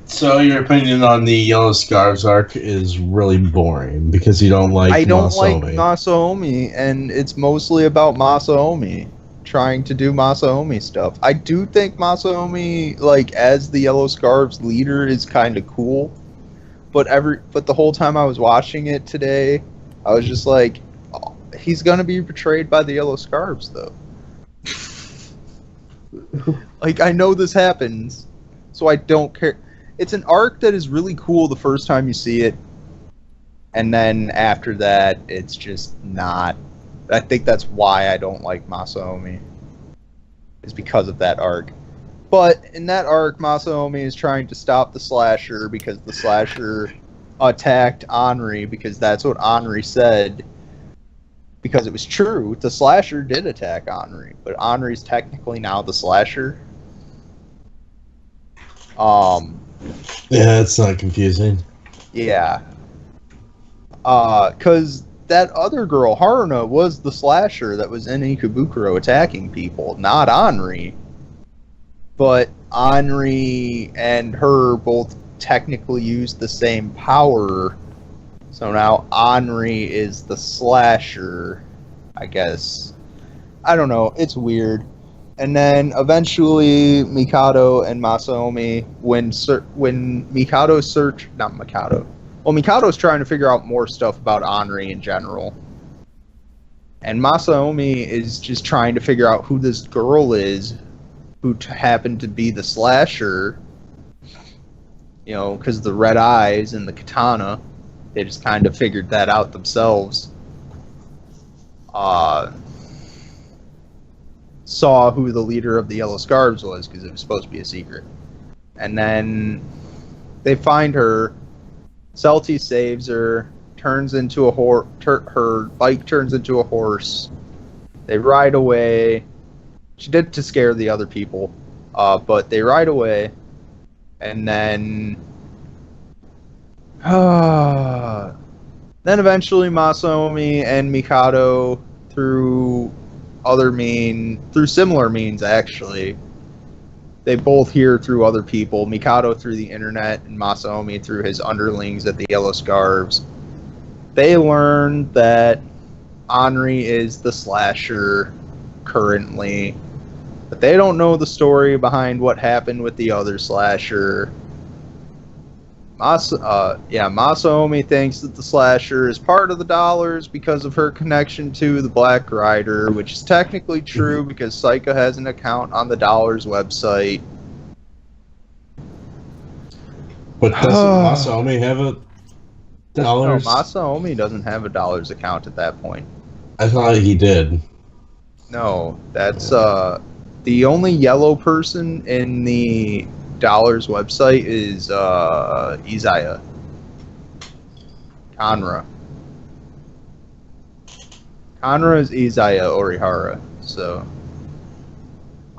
So your opinion on the Yellow Scarves arc is really boring because you don't like I don't like Masaomi. Masaomi, and it's mostly about Masaomi trying to do Masaomi stuff. I do think Masaomi, like, as the Yellow Scarves leader, is kind of cool. But the whole time I was watching it today, I was just like, oh, he's gonna be betrayed by the Yellow Scarves, though. Like, I know this happens, so I don't care. It's an arc that is really cool the first time you see it, and then after that, it's just not. I think that's why I don't like Masaomi, is because of that arc. But in that arc, Masaomi is trying to stop the Slasher because the Slasher attacked Henri because that's what Henri said. Because it was true, the Slasher did attack Henri, but Henri's technically now the Slasher. Yeah, it's not confusing. Yeah. Because that other girl, Haruna, was the Slasher that was in Ikebukuro attacking people, not Henri. But Henri and her both technically used the same power, so now Henri is the Slasher, I guess. I don't know, it's weird. And then eventually Mikado and Masaomi, when Mikado not Mikado. Well, Mikado's trying to figure out more stuff about Henri in general. And Masaomi is just trying to figure out who this girl is who happened to be the Slasher. You know, because the red eyes and the katana, they just kind of figured that out themselves. Saw who the leader of the Yellow Scarves was because it was supposed to be a secret. And then they find her. Celti saves her, turns into a horse. Her bike turns into a horse. They ride away. She did to scare the other people, but they ride away. And then eventually Masaomi and Mikado, through similar means actually, they both hear through other people. Mikado through the internet and Masaomi through his underlings at the Yellow Scarves. They learn that Henri is the Slasher currently, but they don't know the story behind what happened with the other Slasher. Masaomi thinks that the Slasher is part of the Dollars because of her connection to the Black Rider, which is technically true because Saika has an account on the Dollars website. But doesn't Masaomi have a Dollars? No, Masaomi doesn't have a Dollars account at that point. I thought he did. No, that's the only yellow person in the Dollars website is Izaya. Kanra. Kanra is Izaya Orihara. So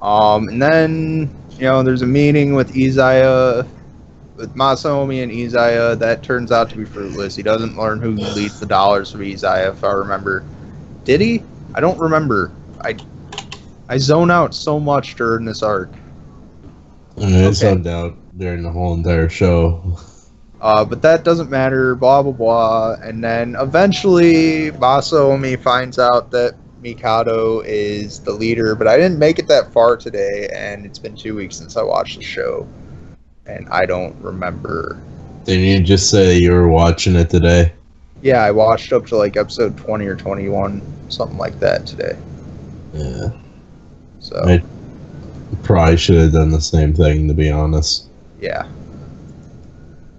and then, you know, there's a meeting with Izaya, with Masaomi and Izaya, that turns out to be fruitless. He doesn't learn who leads the Dollars from Izaya, if I remember. Did he? I don't remember. I zone out so much during this arc. I zoned out during the whole entire show. But that doesn't matter, blah, blah, blah. And then eventually Masaomi finds out that Mikado is the leader, but I didn't make it that far today, and it's been 2 weeks since I watched the show, and I don't remember. Didn't you just say you were watching it today? Yeah, I watched up to like episode 20 or 21, something like that today. Yeah. So I probably should have done the same thing, to be honest. yeah.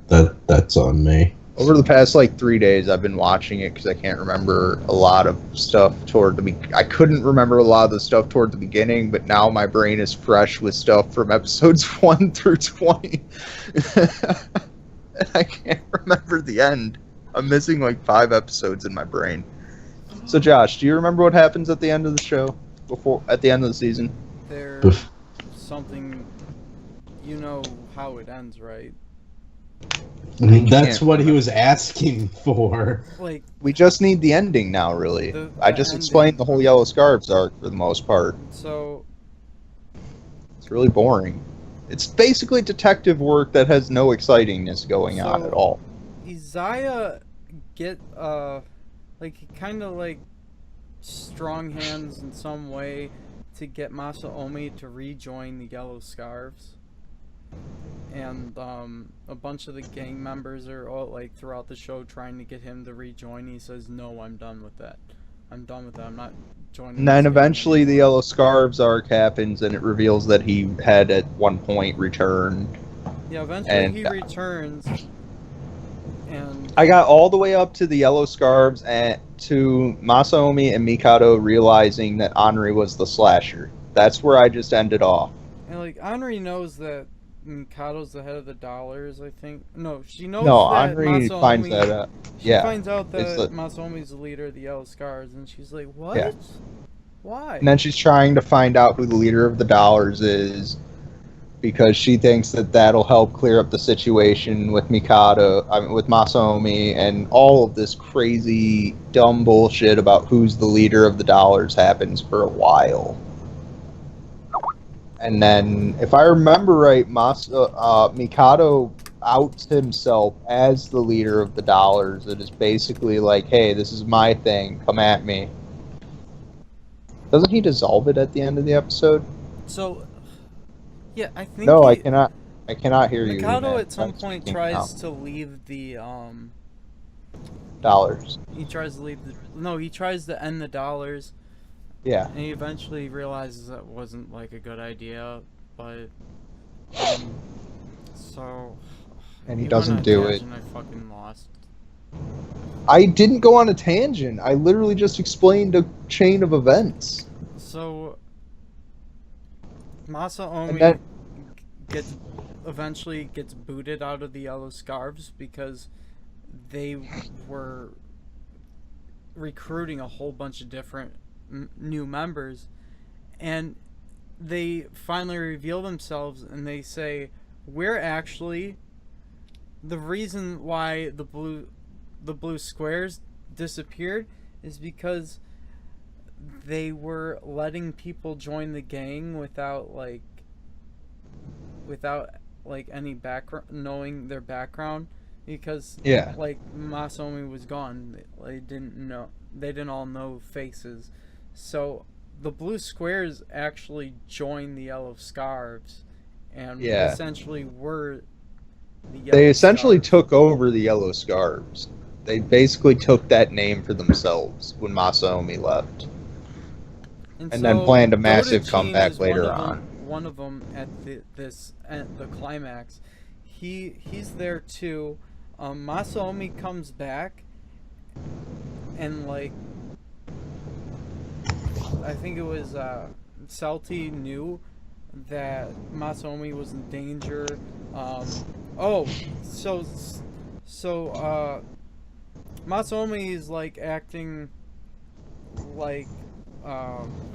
That's on me. Over the past like 3 days, I've been watching it because I can't remember a lot of stuff toward the. I couldn't remember a lot of the stuff toward the beginning, but now my brain is fresh with stuff from episodes 1 through 20. I can't remember the end. I'm missing like 5 episodes in my brain. So, Josh, do you remember what happens at the end of the show? At the end of the season? There's something. You know how it ends, right? That's what he was asking for. Like, we just need the ending now, really. I just explained the whole Yellow Scarves arc for the most part. So it's really boring. It's basically detective work that has no excitingness going on at all. Izaya get like he kind of like strong hands in some way to get Masaomi to rejoin the Yellow Scarves. And a bunch of the gang members are all like throughout the show trying to get him to rejoin. He says, "No, I'm done with that. I'm done with that. I'm not joining." And then eventually the Yellow Scarves arc happens, and it reveals that he had at one point returned. Yeah, eventually he returns. And I got all the way up to the Yellow Scarves and to Masaomi and Mikado realizing that Henri was the Slasher. That's where I just ended off. And like Henri knows that Mikado's the head of the dollars, I think. No, she knows No, that Henri Masaomi, finds that out. she Yeah. finds out It's that the- Masaomi's the leader of the Yellow Scars, and she's like, "What? Yeah. Why?" And then she's trying to find out who the leader of the dollars is because she thinks that that'll help clear up the situation with with Masaomi, and all of this crazy, dumb bullshit about who's the leader of the dollars happens for a while. And then, if I remember right, Mikado outs himself as the leader of the dollars. It is basically like, hey, this is my thing, come at me. Doesn't he dissolve it at the end of the episode? So, yeah, I think. No, I cannot hear you. Mikado man. at some I'm point speaking tries now. to leave the Dollars. He tries to leave the. No, he tries to end the dollars. Yeah. And he eventually realizes that wasn't like a good idea, but so. And he You doesn't went on a do it. tangent, I fucking lost. I didn't go on a tangent. I literally just explained a chain of events. So And Masaomi then- eventually gets booted out of the Yellow Scarves because they were recruiting a whole bunch of different new members, and they finally reveal themselves and they say, we're actually the reason why the blue squares disappeared is because they were letting people join the gang without any background, knowing their background, because Yeah. like Masaomi was gone. They didn't all know faces. So the blue squares actually joined the Yellow Scarves and Yeah. essentially were the Yellow They essentially Scarves. took over the Yellow Scarves. They basically took that name for themselves when Masaomi left. And then planned a massive Dodechin comeback is later one of on. them, one of them at the climax. He's there too. Masaomi comes back, and like I think it was Salty knew that Masaomi was in danger. Masaomi is like acting like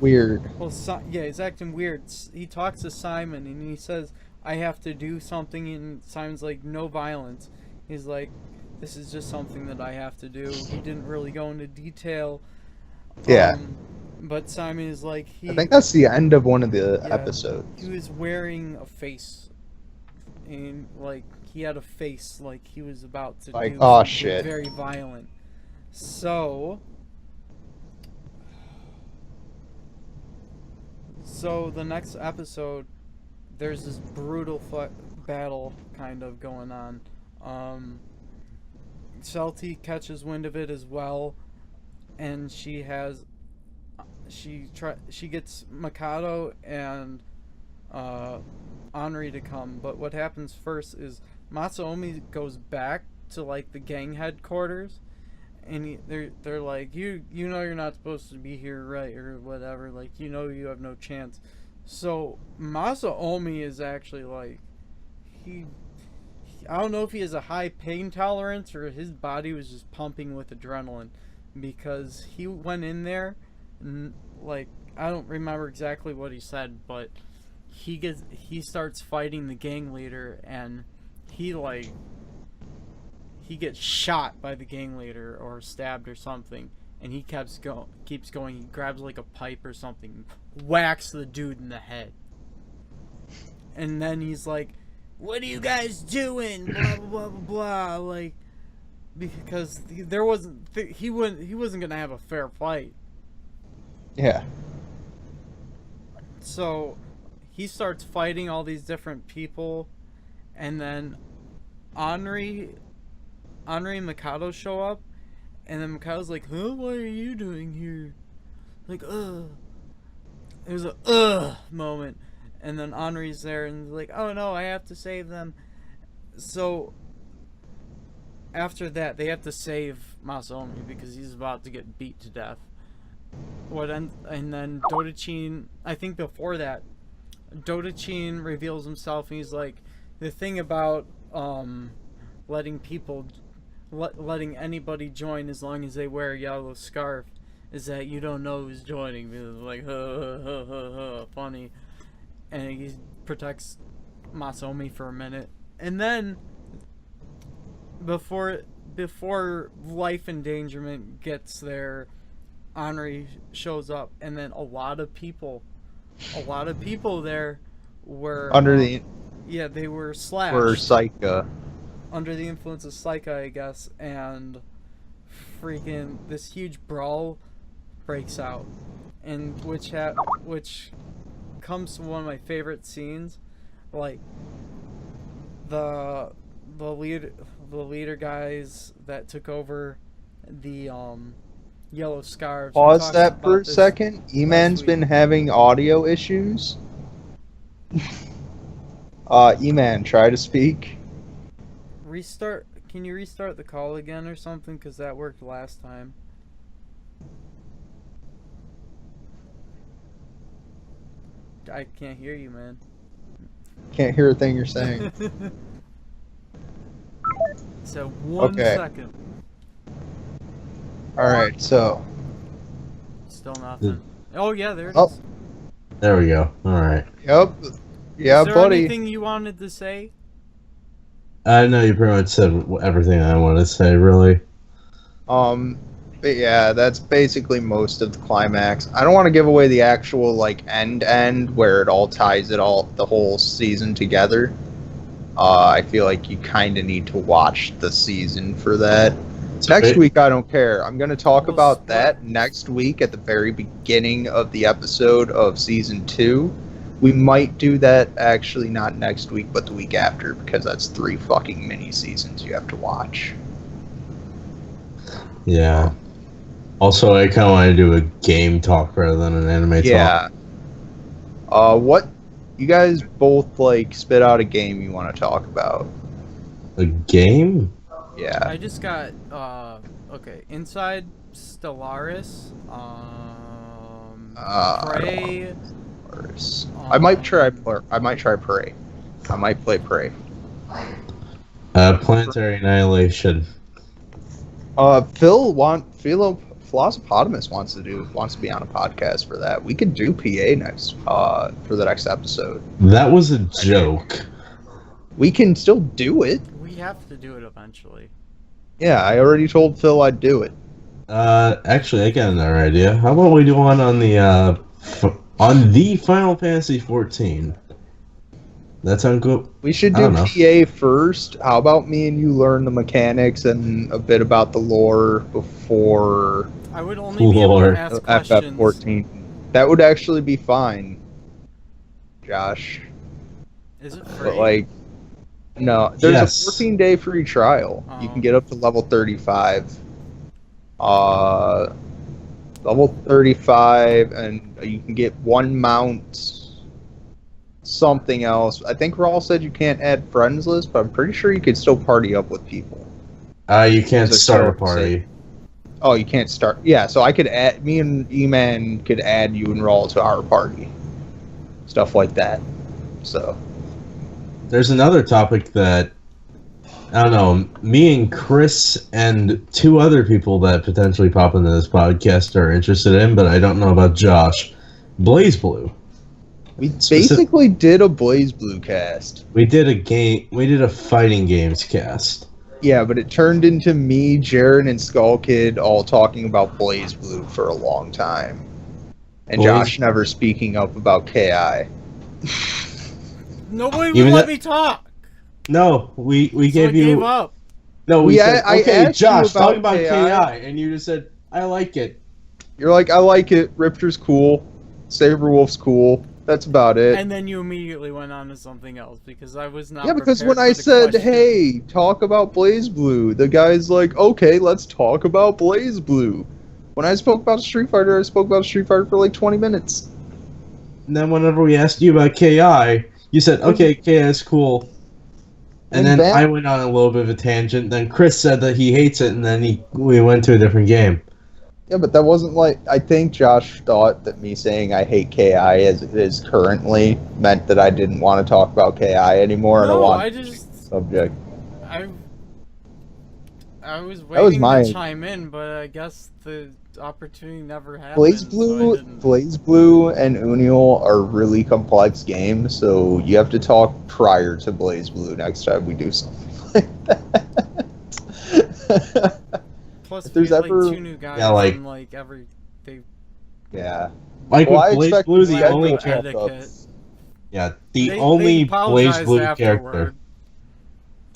Weird. well, yeah, he's acting weird. He talks to Simon and he says, I have to do something, and Simon's like, no violence. He's like, this is just something that I have to do. He didn't really go into detail. Yeah. But Simon is like, I think that's the end of one of the Yeah. episodes. he was wearing a face. And like, he had a face like he was about to Like, do oh, something shit. very violent. So the next episode, there's this brutal battle kind of going on. Celti catches wind of it as well, and she gets Mikado and Henri to come. But what happens first is Masaomi goes back to like the gang headquarters, and they're like, you know you're not supposed to be here, right, or whatever, like, you know you have no chance. So Masaomi is actually like, I don't know if he has a high pain tolerance or his body was just pumping with adrenaline, because he went in there and like, I don't remember exactly what he said, but he starts fighting the gang leader, and he gets shot by the gang leader or stabbed or something, and he keeps going. He grabs like a pipe or something, whacks the dude in the head, and then he's like, "What are you guys doing?" Blah blah blah blah blah. Like, because he wasn't gonna have a fair fight. Yeah. So he starts fighting all these different people, and then Henri and Mikado show up, and then Mikado's like, huh, what are you doing here? Like, ugh. It was a moment. And then Henri's there and he's like, oh no, I have to save them. So after that, they have to save Masaomi because he's about to get beat to death. And then Dodechin, I think before that, Dodechin reveals himself, and he's like, the thing about letting anybody join as long as they wear a yellow scarf is that you don't know who's joining. It's like, funny. And he protects Masaomi for a minute. And then, before life endangerment gets there, Henri shows up, and then a lot of people there were they were slashed. Or Psycha. Under the influence of Psycha, I guess, and freaking this huge brawl breaks out, and which comes to one of my favorite scenes, like the leader guys that took over the yellow scarves. Pause that for a second. E-Man's been having audio issues. E-Man, try to speak. Restart. Can you restart the call again or something? Because that worked last time. I can't hear you, man. Can't hear a thing you're saying. So 1 second. Alright, so. Still nothing. Oh yeah, there it is. There we go. Alright. Yep. Yeah, is there buddy. anything you wanted to say? I know you pretty much said everything I wanted to say, really. But yeah, that's basically most of the climax. I don't want to give away the actual, like, end where it all ties the whole season together. I feel like you kind of need to watch the season for that. Next week, I don't care. I'm going to talk about that next week at the very beginning of the episode of Season 2. We might do that, actually, not next week, but the week after, because that's 3 fucking mini-seasons you have to watch. Yeah. Also, I kind of want to do a game talk rather than an anime talk. What... You guys both, like, spit out a game you want to talk about. A game? Yeah. I just got, okay, Inside Stellaris, Prey. I might try Prey. I might play Prey. Planetary Annihilation. Philosophotamus wants to be on a podcast for that. We could do PA next for the next episode. That was a joke. We can still do it. We have to do it eventually. Yeah, I already told Phil I'd do it. Actually, I got another idea. How about we do one on the Final Fantasy 14? That sound good? We should do PA first. How about me and you learn the mechanics and a bit about the lore before I would only be able to ask questions. FF14. That would actually be fine, Josh. Is it free? But, like, no. There's a 14-day free trial. Oh. You can get up to level 35. Level 35, and you can get one mount, something else. I think Raul said you can't add friends list, but I'm pretty sure you could still party up with people. You can't start a party. Oh, you can't start. Yeah, so I could add, me and E-Man could add you and Raul to our party. Stuff like that. So. There's another topic that, I don't know, me and Chris and 2 other people that potentially pop into this podcast are interested in, but I don't know about Josh. BlazBlue. We basically did a BlazBlue cast. We did a fighting games cast. Yeah, but it turned into me, Jaren, and Skull Kid all talking about BlazBlue for a long time. And Josh never speaking up about KI. Nobody would let me talk. No, we gave you... gave up. No, we said, okay, Josh, talk about KI, and you just said, I like it. You're like, I like it, Riptor's cool, Saberwolf's cool, that's about it. And then you immediately went on to something else, because I was not because when I said, hey, talk about BlazBlue, the guy's like, okay, let's talk about BlazBlue. When I spoke about Street Fighter, I spoke about Street Fighter for like 20 minutes. And then whenever we asked you about KI, you said, okay, KI is cool. And then I went on a little bit of a tangent. Then Chris said that he hates it, and then we went to a different game. Yeah, but that wasn't like... I think Josh thought that me saying I hate KI as it is currently meant that I didn't want to talk about KI anymore. And I No, want I just subject. I was That was waiting my... to chime in, but I guess the opportunity never happened. Blaze so I Blue, didn't. Blaze Blue and Unial are really complex games, so you have to talk prior to Blaze Blue next time we do something like that. Plus, If we there's have ever- like 2 new guys, Yeah, like- and like every they Yeah. Like Well, I with Blaze expect Blue, the the only schedule character. etiquette. Yeah, the They only Blaze apologized Blue afterward. character.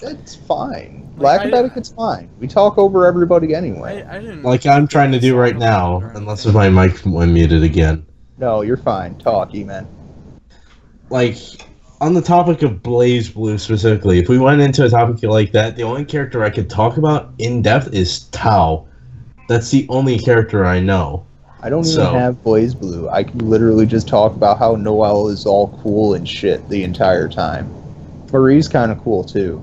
It's fine. Like, Lack of etiquette's fine. We talk over everybody anyway. I didn't. Like I'm get trying to do talk right about now, it or unless anything. if my mic went muted again. No, you're fine. Talk, E-Man. Like, on the topic of Blaze Blue specifically, if we went into a topic like that, the only character I could talk about in depth is Tao. That's the only character I know. I don't So- even have Blaze Blue. I can literally just talk about how Noelle is all cool and shit the entire time. Marie's kind of cool too.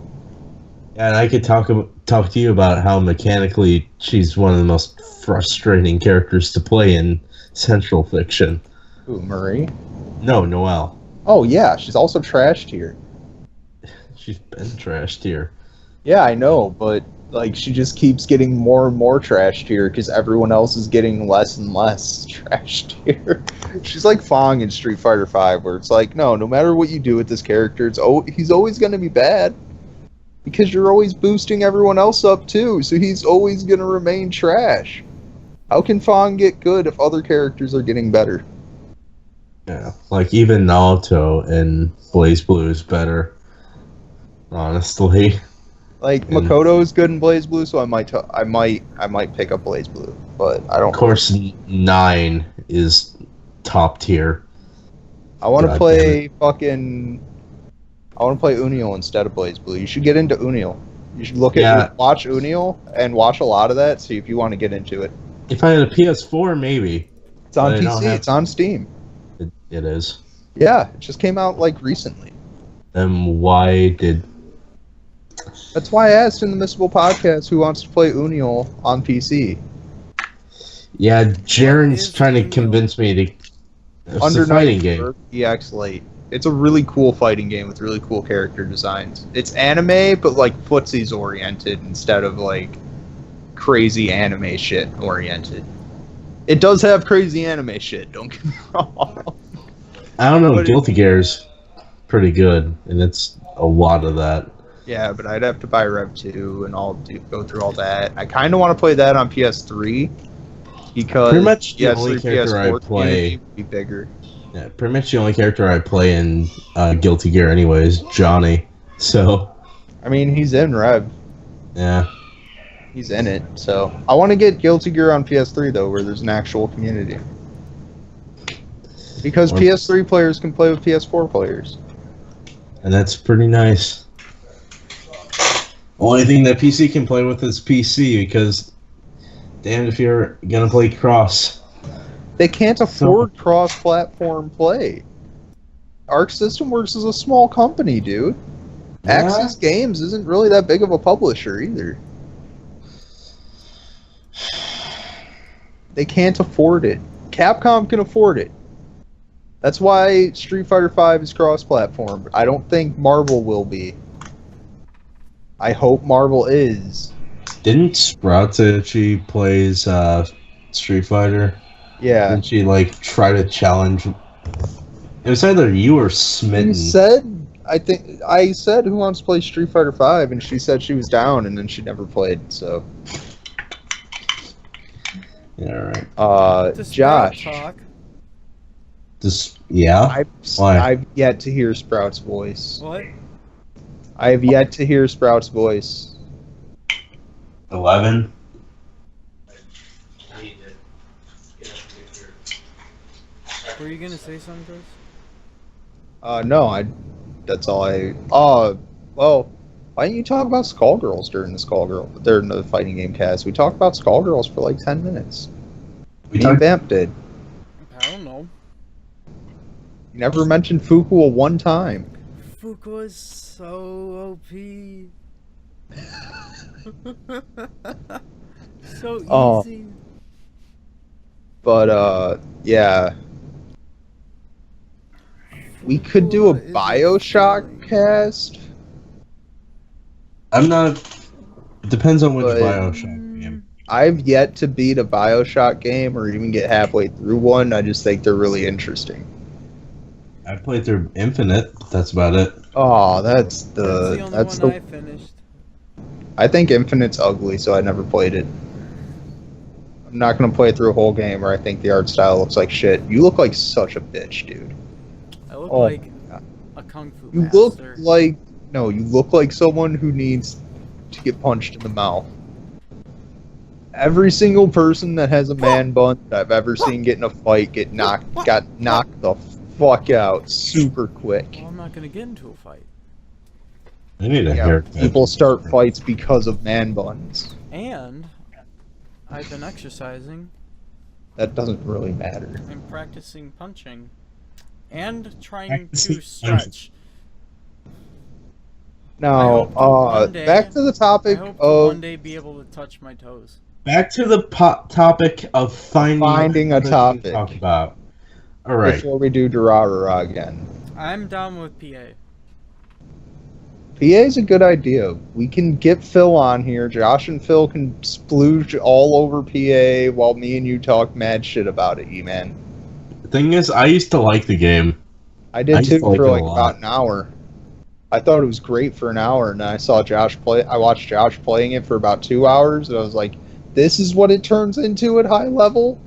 And I could talk to you about how mechanically she's one of the most frustrating characters to play in Central Fiction. Ooh, Marie? No, Noelle. Oh yeah, she's also trashed here. She's been trashed here. Yeah, I know, but like she just keeps getting more and more trashed here because everyone else is getting less and less trashed here. She's like Fong in Street Fighter V, where it's like, no matter what you do with this character, he's always going to be bad because you're always boosting everyone else up too, so he's always going to remain trash. How can Fong get good if other characters are getting better? Yeah, like even Naruto and Blaze Blue is better. Honestly, Like And- Makoto is good in Blaze Blue, so I might pick up Blaze Blue, but I don't. of course, 9 is top tier. I want to God play fucking. I want to play Unial instead of Blaze Blue. You should get into Unial. You should watch Unial and watch a lot of that. See if you want to get into it. If I had a PS4, maybe It's on But I don't PC. have- It's on Steam. it is. Yeah, it just came out like recently. Then why did? That's why I asked in the Missable podcast who wants to play Unial on PC. Yeah, Jaren's is trying to Unial? convince me to. It's Under a fighting Night game. EX Late. It's a really cool fighting game with really cool character designs. It's anime, but like footsies oriented instead of like crazy anime shit oriented. It does have crazy anime shit, don't get me wrong. I don't know. But it- Guilty Gear's pretty good, and it's a lot of that. Yeah, but I'd have to buy Rev 2 and go through all that. I kind of want to play that on PS3 because Pretty much the PS3, only character I PS4 play- community would be bigger. Yeah, pretty much the only character I play in Guilty Gear, anyways, Johnny. So I mean, he's in Rev. yeah, He's in it. So I want to get Guilty Gear on PS3 though, where there's an actual community. Because Or- PS3 players can play with PS4 players. and that's pretty nice. Only thing that PC can play with is PC because, damn, if you're gonna play cross. They can't afford cross-platform play. Arc System Works is a small company, dude. Yeah. Axis Games isn't really that big of a publisher either. They can't afford it. Capcom can afford it. That's why Street Fighter V is cross-platform. I don't think Marvel will be. I hope Marvel is. Didn't Sprout say that she plays Street Fighter? Yeah. Didn't she like try to challenge? It was either you or Smitten. You said, I said who wants to play Street Fighter V, and she said she was down, and then she never played. So, Yeah, right. To Sprout Josh, talk. Yeah. Why? I've yet to hear Sprout's voice. What? I have yet to hear Sprout's voice. 11. Were you gonna say something, Chris? No, that's all I. Well, why didn't you talk about Skullgirls during the fighting game cast? We talked about Skullgirls for like 10 minutes. We Me and talked. Vamp did. I don't know. You never mentioned Fuqua one time. Fuku was so OP. So easy. Oh. But yeah. We could do a What is it BioShock feeling? cast. I'm not. It depends on which But- Bioshock game. I've yet to beat a BioShock game or even get halfway through one. I just think they're really interesting. I played through Infinite. That's about it. Oh, that's That's the only that's one the. I finished. I think Infinite's ugly, so I never played it. I'm not gonna play through a whole game where I think the art style looks like shit. You look like such a bitch, dude. I look Oh like my God. a kung fu You master. look like you look like someone who needs to get punched in the mouth. Every single person that has a man bun that I've ever seen get in a fight got knocked the fuck out super quick. Well, I'm not gonna get into a fight. I need a Yeah, haircut. people start fights because of man buns. And I've been exercising That doesn't really matter. and practicing punching. And trying Practicing to stretch. I Now, hope to one day- back to the I topic hope to of one day be able to touch my toes. Back to the topic of finding a something to topic. talk about. All right. before we do Durarara again. I'm down with PA. PA is a good idea. We can get Phil on here. Josh and Phil can splooge all over PA while me and you talk mad shit about it, E-Man. The thing is, I used to like the game. I did I used too to like for it a like lot. about an hour. I thought it was great for an hour, and then I saw Josh play. I watched Josh playing it for about 2 hours, and I was like, "This is what it turns into at high level?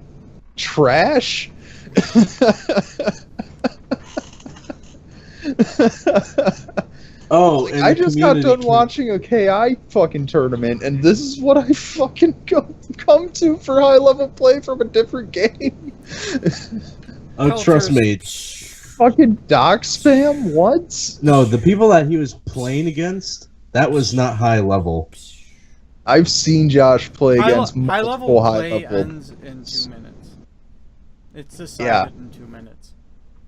Trash." Oh, Like, and I the just got community done can- watching a KI fucking tournament, and this is what I fucking come to for high level play from a different game. Oh, trust me. Fucking doc spam? What? No, the people that he was playing against, that was not high level. I've seen Josh play against High multiple level high play level. ends in 2 minutes. It's decided Yeah. in 2 minutes.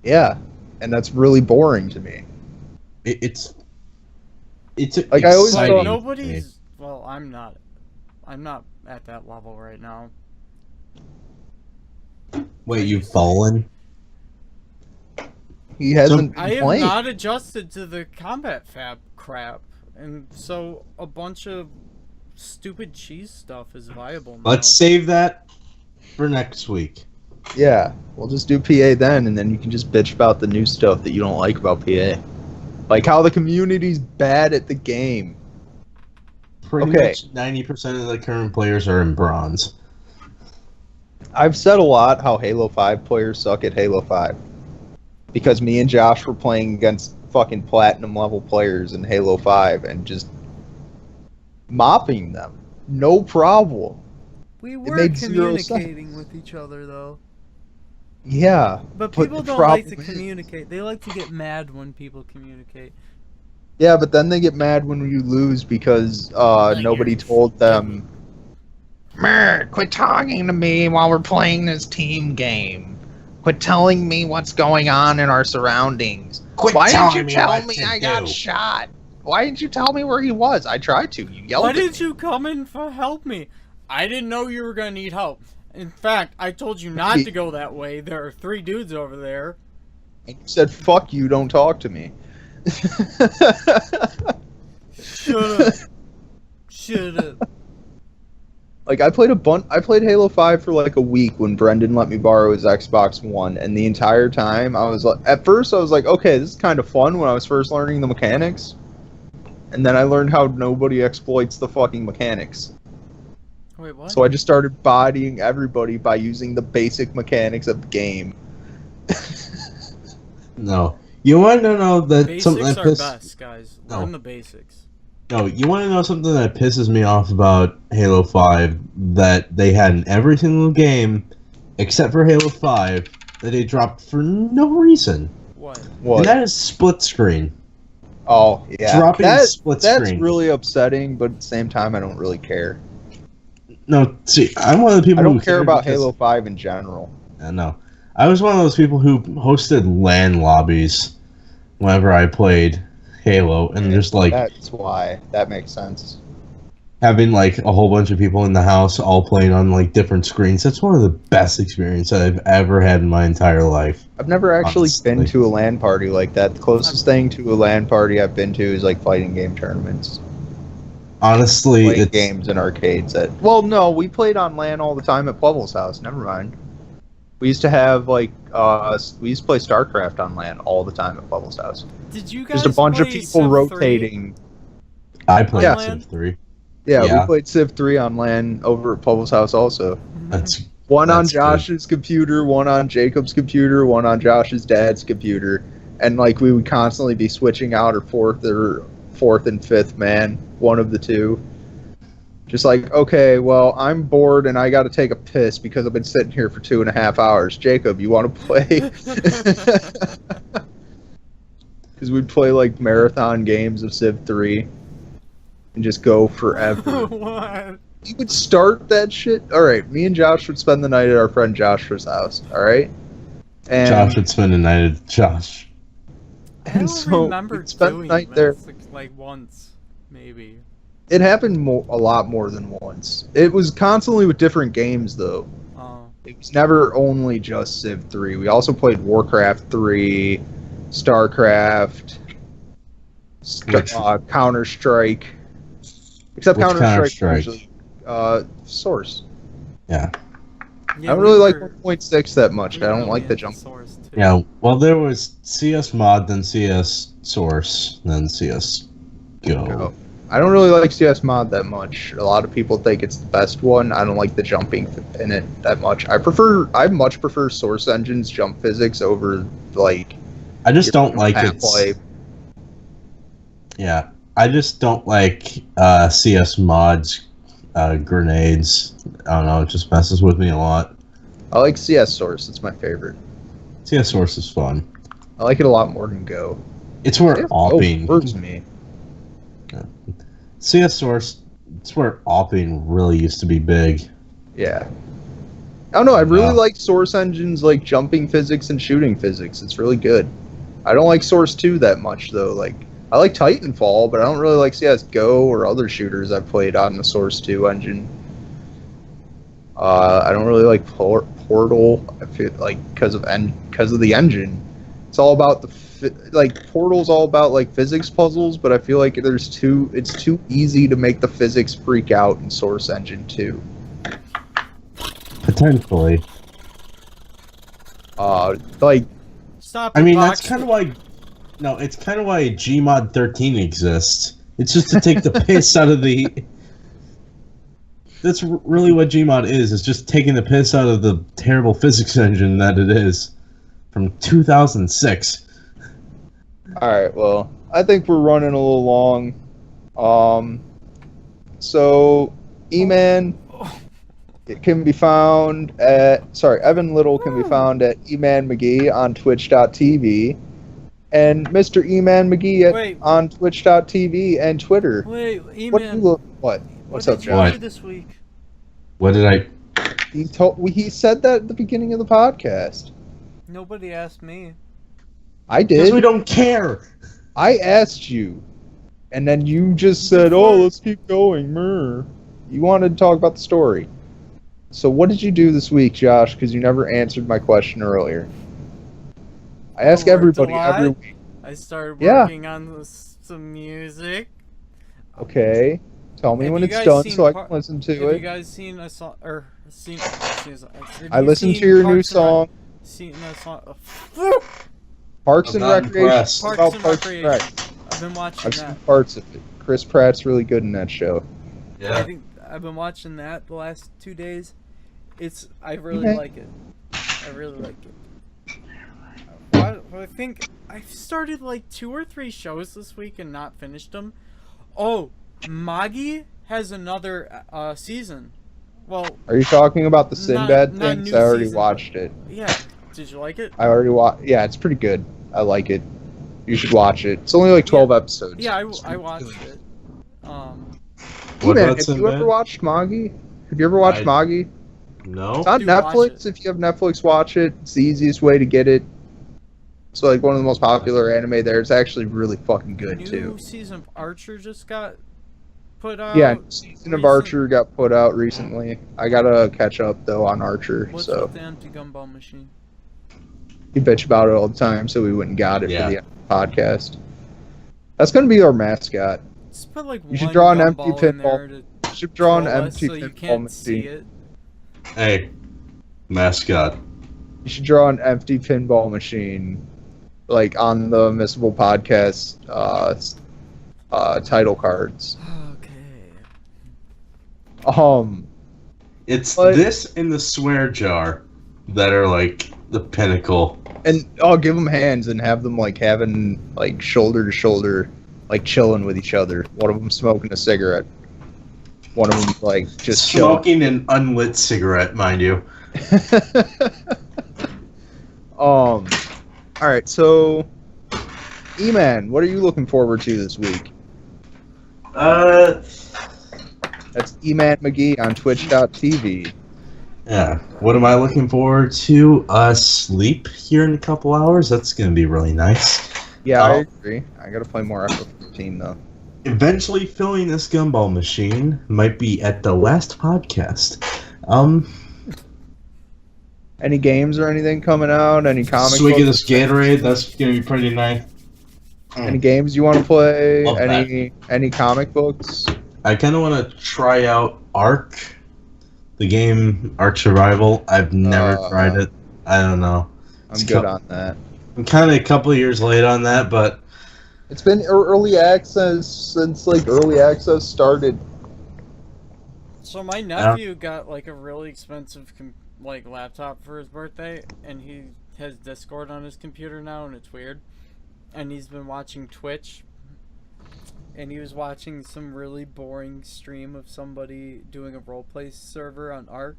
Yeah, and that's really boring to me. It's Like, I always exciting thought- to me. Nobody's. Well, I'm not at that level right now. Wait, you've fallen? He hasn't I been have playing. not adjusted to the combat fab crap, and so a bunch of stupid cheese stuff is viable now. Let's save that for next week. Yeah, we'll just do PA then, and then you can just bitch about the new stuff that you don't like about PA. Like how the community's bad at the game. Pretty Okay. much 90% of the current players are in bronze. I've said a lot how Halo 5 players suck at Halo 5. Because me and Josh were playing against fucking platinum level players in Halo 5 and just mopping them. No problem. We were made 0 communicating with each other though. Yeah. But But people the don't like to problem is- communicate. They like to get mad when people communicate. Yeah, but then they get mad when you lose because nobody told them. Quit talking to me while we're playing this team game. Quit telling me what's going on in our surroundings. Why didn't you tell me I got shot? Why didn't you tell me where he was? I tried to. You yelled Why at me. didn't you come in for help me? I didn't know you were gonna need help. In fact, I told you not to go that way. There are 3 dudes over there. And you said, "Fuck you, don't talk to me." Shut up. Shut up. Like I played Halo 5 for like a week when Brendan let me borrow his Xbox One, and the entire time I was like, at first I was like, okay, this is kind of fun when I was first learning the mechanics, and then I learned how nobody exploits the fucking mechanics. Wait, what? So I just started bodying everybody by using the basic mechanics of the game. No. You want to know that something Basics that are pisses... best, guys. No. Learn the basics. No, you want to know something that pisses me off about Halo 5 that they had in every single game, except for Halo 5, that they dropped for no reason. What? What? And that is split screen. Oh yeah, Dropping split that's screen. really upsetting, but at the same time, I don't really care. No, see, I'm one of the people I who don't care about because- Halo 5 in general. No. I was one of those people who hosted LAN lobbies whenever I played Halo, and just like, That's why. That makes sense. having like a whole bunch of people in the house all playing on like different screens. That's one of the best experiences I've ever had in my entire life. I've never actually Honestly. been to a LAN party like that. The closest thing to a LAN party I've been to is like fighting game tournaments. Honestly, Playing it's games in arcades. Well, no, we played on LAN all the time at Pueble's house. Never mind. We used to have like we used to play StarCraft on LAN all the time at Pueble's house. Did you guys Just a bunch of play people Civ 3? rotating. I played Yeah. Civ 3. Yeah, Yeah. we played Civ 3 on LAN over at Pueble's house also. That's One on That's good. Josh's computer, one on Jacob's computer, one on Josh's dad's computer, and like we would constantly be switching out or fourth and fifth man, one of the two. Just like, okay, well, I'm bored and I got to take a piss because I've been sitting here for 2.5 hours. Jacob, you want to play? Because we'd play like marathon games of Civ 3 and just go forever. What? You would start that shit. All right, me and Josh would spend the night at our friend Joshua's house. All right, and Josh would spend a night at Josh. I don't so remember we'd spend the doing night this there. like once, maybe. It happened a lot more than once. It was constantly with different games though. It was never only just Civ 3. We also played Warcraft 3, StarCraft, Counter Strike. Except Which Counter Strike Counter-Strike? usually Source. Yeah. I don't really like 1.6 that much. I don't like the jump. Yeah. Well, there was CS Mod, then CS Source, then CS Go. I don't really like CS Mod that much. A lot of people think it's the best one. I don't like the jumping in it that much. I much prefer Source Engine's jump physics over like. I just don't like it. Half-Life. Yeah. I just don't like CS Mod's grenades. I don't know. It just messes with me a lot. I like CS Source. It's my favorite. CS Source is fun. I like it a lot more than Go. It's where Go AWPing. hurts me. CS Source. It's where AWPing really used to be big. Yeah. I don't know. I really Yeah. like Source Engine's like jumping physics and shooting physics. It's really good. I don't like Source 2 that much though. Like I like Titanfall, but I don't really like CS:GO or other shooters I've played on the Source 2 engine. I don't really like Portal. I feel like because of the engine. It's all about Portal's all about like physics puzzles, but I feel like it's too easy to make the physics freak out in Source Engine 2. Potentially. Stop. I mean, the that's box. kind of why. No, it's kind of why Gmod 13 exists. It's just to take the piss out of the. That's really what Gmod is. It's just taking the piss out of the terrible physics engine that it is from 2006. All right, well, I think we're running a little long. So E-Man it can be found at Evan Little can be found at E-Man McGee on Twitch.tv, and Mr. E-Man McGee on Twitch.tv and Twitter. Wait, What? E-Man. What's up, did Josh? you do this week? What did I? He said that at the beginning of the podcast. Nobody asked me. I Because did. we don't care. I asked you, and then you just said, "Oh, let's keep going." Mer. You wanted to talk about the story. So what did you do this week, Josh? Because you never answered my question earlier. I ask worked a everybody lot. every week. I started Yeah. working on some music. Okay, tell me Have when you it's guys done seen so I Par- can listen to Have you it. guys seen a song or seen? I listened to your new song, Seen a song. Parks and I'm not Recreation. impressed. Parks About and Parks Recreation. Rec. I've been watching I've that. seen parts of it. Chris Pratt's really good in that show. I think I've been watching that the last 2 days. I really Okay. like it. I really like it. I think I've started like 2 or 3 shows this week and not finished them. Oh, Magi has another season. Well, Are you talking about the Sinbad not things? new I already season, watched it. yeah. Did you like it? I already watched. Yeah, it's pretty good. I like it. You should watch it. It's only like 12 episodes. Yeah, It's I watched it. What Man, about have you Sinbad? ever watched Magi? Have you ever watched Magi? No. It's on Dude, watch Netflix. it. If you have Netflix, watch it. It's the easiest way to get it. It's like one of the most popular anime there. It's actually really fucking good New too. season of Archer just got put out. Yeah, season of recent- Archer got put out recently. I gotta catch up though on Archer. What's So with the empty gumball machine? he bitch about it all the time, so we wouldn't got it Yeah. for the podcast. That's gonna be our mascot. Just put like You one should draw an empty gumball in pinball. there to You should draw an troll us empty so you pinball can't see machine. it. Hey, mascot. You should draw an empty pinball machine, like on the Missable podcast title cards. Okay. It's But- this and the swear jar that are like the pinnacle. And I'll give them hands and have them like having like shoulder to shoulder, like chilling with each other. One of them smoking a cigarette. One of them like just chilling. Smoking an unlit cigarette, mind you. All right, so E-Man, what are you looking forward to this week? That's E-Man McGee on Twitch.tv. Yeah. What am I looking forward to? Sleep here in a couple hours. That's gonna be really nice. Yeah, I Oh. agree. I gotta play more FF15 though. Eventually filling this gumball machine might be at the last podcast. Any games or anything coming out? Any comic Swig of books? this Gatorade. That's gonna be pretty nice. Any games you want to play? Love Any comic books? I kind of want to try out Ark, the game Ark Survival. I've never tried it. I don't know. I'm good on that. I'm kind of a couple of years late on that, but It's been early access since like early access started. So my nephew got like a really expensive laptop for his birthday, and he has Discord on his computer now, and it's weird. And he's been watching Twitch, and he was watching some really boring stream of somebody doing a roleplay server on Ark.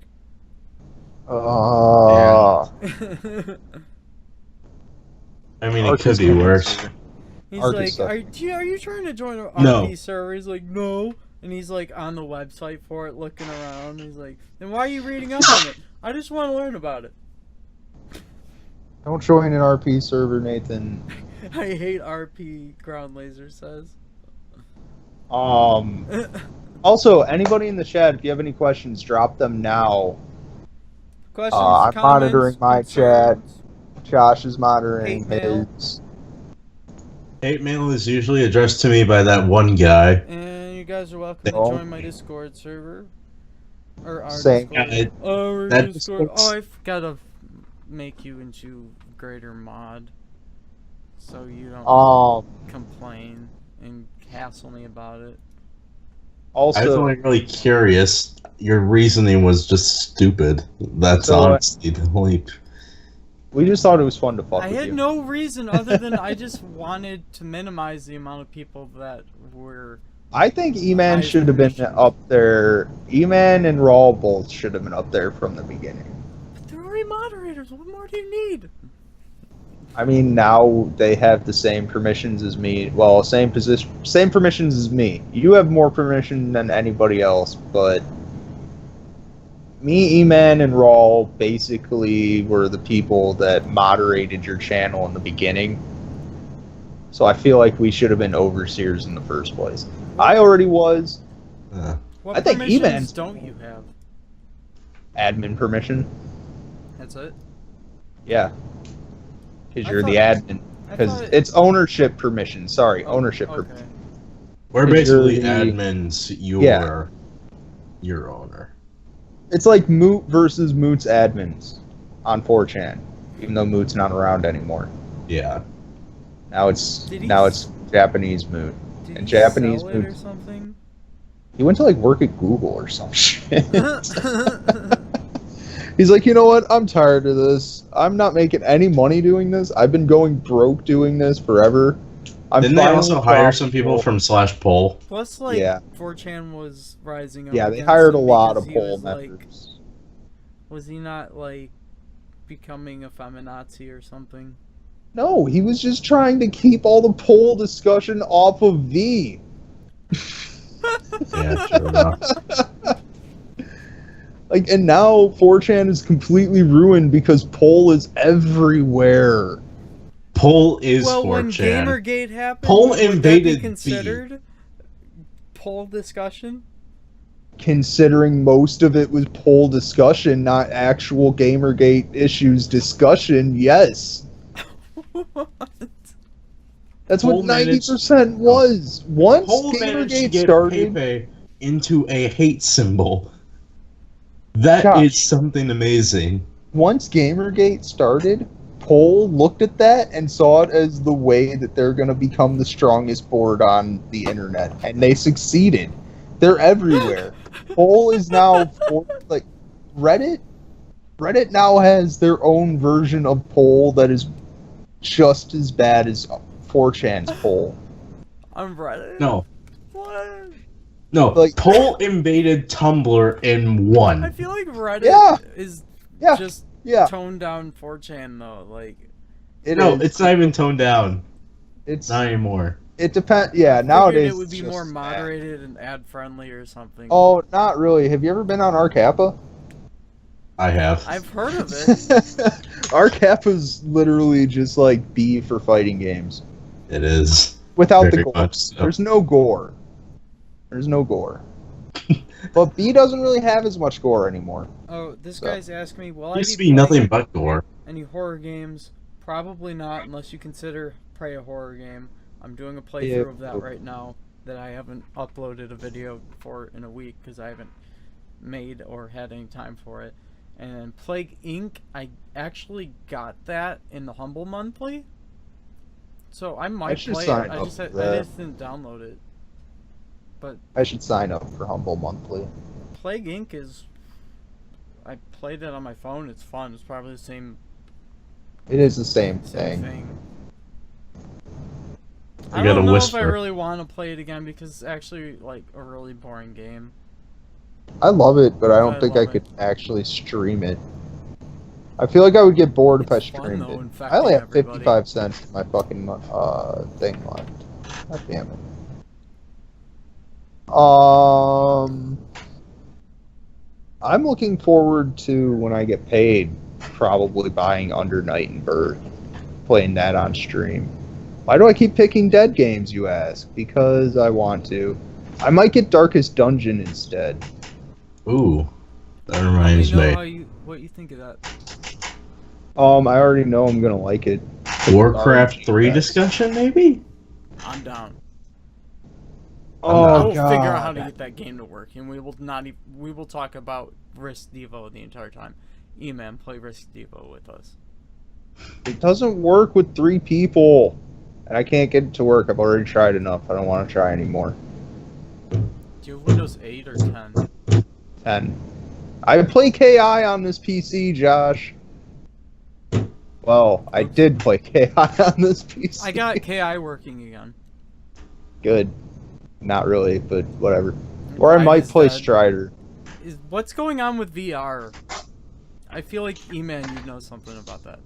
I mean, Ark it could is be good. worse. He's Ark is like, stuff. are you trying to join an No. RP server? He's like, no. And he's like on the website for it, looking around. He's like, then why are you reading up on it? I just want to learn about it. Don't join an RP server, Nathan. I hate RP, Ground Laser says. Also, anybody in the chat, if you have any questions, drop them now. Questions, I'm comments, monitoring my chat. concerns? Josh is monitoring Hate mail. his. Hate mail is usually addressed to me by that one guy. And you guys are welcome to Oh. join my Discord server. Or our Same. Discord. Our that Discord. Discord's- Oh, I gotta make you into greater mod. So you don't complain and hassle me about it. I was Also, only really curious. Your reasoning was just stupid. That's So, honestly the only. we just thought it was fun to fuck I with had you. no reason other than I just wanted to minimize the amount of people that were. I think E-Man I should have been appreciate it. up there. E-Man and Raw both should have been up there from the beginning. But they're already moderators. What more do you need? I mean, now they have the same permissions as me. Well, same permissions as me. You have more permission than anybody else, but me, E-Man, and Raw basically were the people that moderated your channel in the beginning. So I feel like we should have been overseers in the first place. I already was. What I think permissions E-Man's- don't you have? Admin permission. That's it. Yeah. Because I you're the thought- admin. I Because thought- it's ownership permission. Sorry, Oh, ownership okay. permission. We're If you're basically the- admins. You're Yeah. your owner. It's like Moot versus Moot's admins on 4chan, even though Moot's not around anymore. Yeah. Now it's Did he Japanese Moot. Did And he Japanese sell it or moves. something? He went to like work at Google or some shit. He's like, you know what? I'm tired of this. I'm not making any money doing this. I've been going broke doing this forever. Didn't they finally also hire some people profitable." from /poll? Plus, like, Yeah. 4chan was rising up. Yeah, they against hired a him lot of because he poll was, like- members. Was he not, like, becoming a feminazi or something? No, he was just trying to keep all the poll discussion off of V. Yeah, sure enough. Like, and now 4chan is completely ruined because poll is everywhere. Poll is Well, when 4chan. Gamergate happened, Poll would that be invaded considered? poll discussion? Considering most of it was poll discussion, not actual Gamergate issues discussion, yes. That's Poll what managed- 90% was. Once Poll managed to Gamergate get started, Pepe into a hate symbol. That is Gosh. something amazing. once Gamergate started, Poll looked at that and saw it as the way that they're going to become the strongest board on the internet, and they succeeded. They're everywhere. Poll is now like Reddit. Reddit now has their own version of Poll that is just as bad as 4chan's Poll. On Reddit? No, What? no. Like- Poll invaded Tumblr and I won. feel like Reddit Yeah. is Yeah, just yeah. toned down 4chan though. Like, No, is. it's not even toned down. It's Not anymore. it depends. Yeah, I figured nowadays it would be it's more just moderated and ad friendly or something. Oh, not really. Have you ever been on RCappa? I have. I've heard of it. RCappa's literally just like B for fighting games. It is. Without the Very gore. much so. There's no gore. There's no gore. But B doesn't really have as much gore anymore. Oh, this So. guy's asking me, will I Used to be be nothing playing but gore. any horror games? Probably not, unless you consider Prey a horror game. I'm doing a playthrough Yeah. of that right now that I haven't uploaded a video for in a week because I haven't made or had any time for it. And Plague Inc., I actually got that in the Humble Monthly. So I might should play it. sign I up just, for I that. just didn't download it. But I should sign up for Humble Monthly. Plague Inc. is... I played it on my phone. It's fun. It's probably the same It is the same thing. thing. I gotta don't know if I whisper. really want to play it again because it's actually like a really boring game. I love it, but I don't I think I love could actually stream it. I feel like I would get bored if I It's fun, streamed though, it. infecting I only have everybody. 55 cents in my fucking thing left. God damn it. I'm looking forward to when I get paid, probably buying Under Night and Birth, playing that on stream. Why do I keep picking dead games, you ask? Because I want to. I might get Darkest Dungeon instead. Ooh, that Let me reminds know me. how what you think of that. I already know I'm gonna like it. Warcraft 3 Yes. discussion, maybe? I'm down. Oh, I will God. figure out how to get that game to work, and we will not. We will talk about Risk Devo the entire time. E-Man, play Risk Devo with us. It doesn't work with 3 people. And I can't get it to work. I've already tried enough. I don't want to try anymore. Do you have Windows 8 or 10? 10. I play KI on this PC, Josh. Well, I did play KI on this PC. I got KI working again. Good. Not really, but whatever. Or I Vive might is play dead. Strider. What's going on with VR? I feel like E-Man, you know something about that.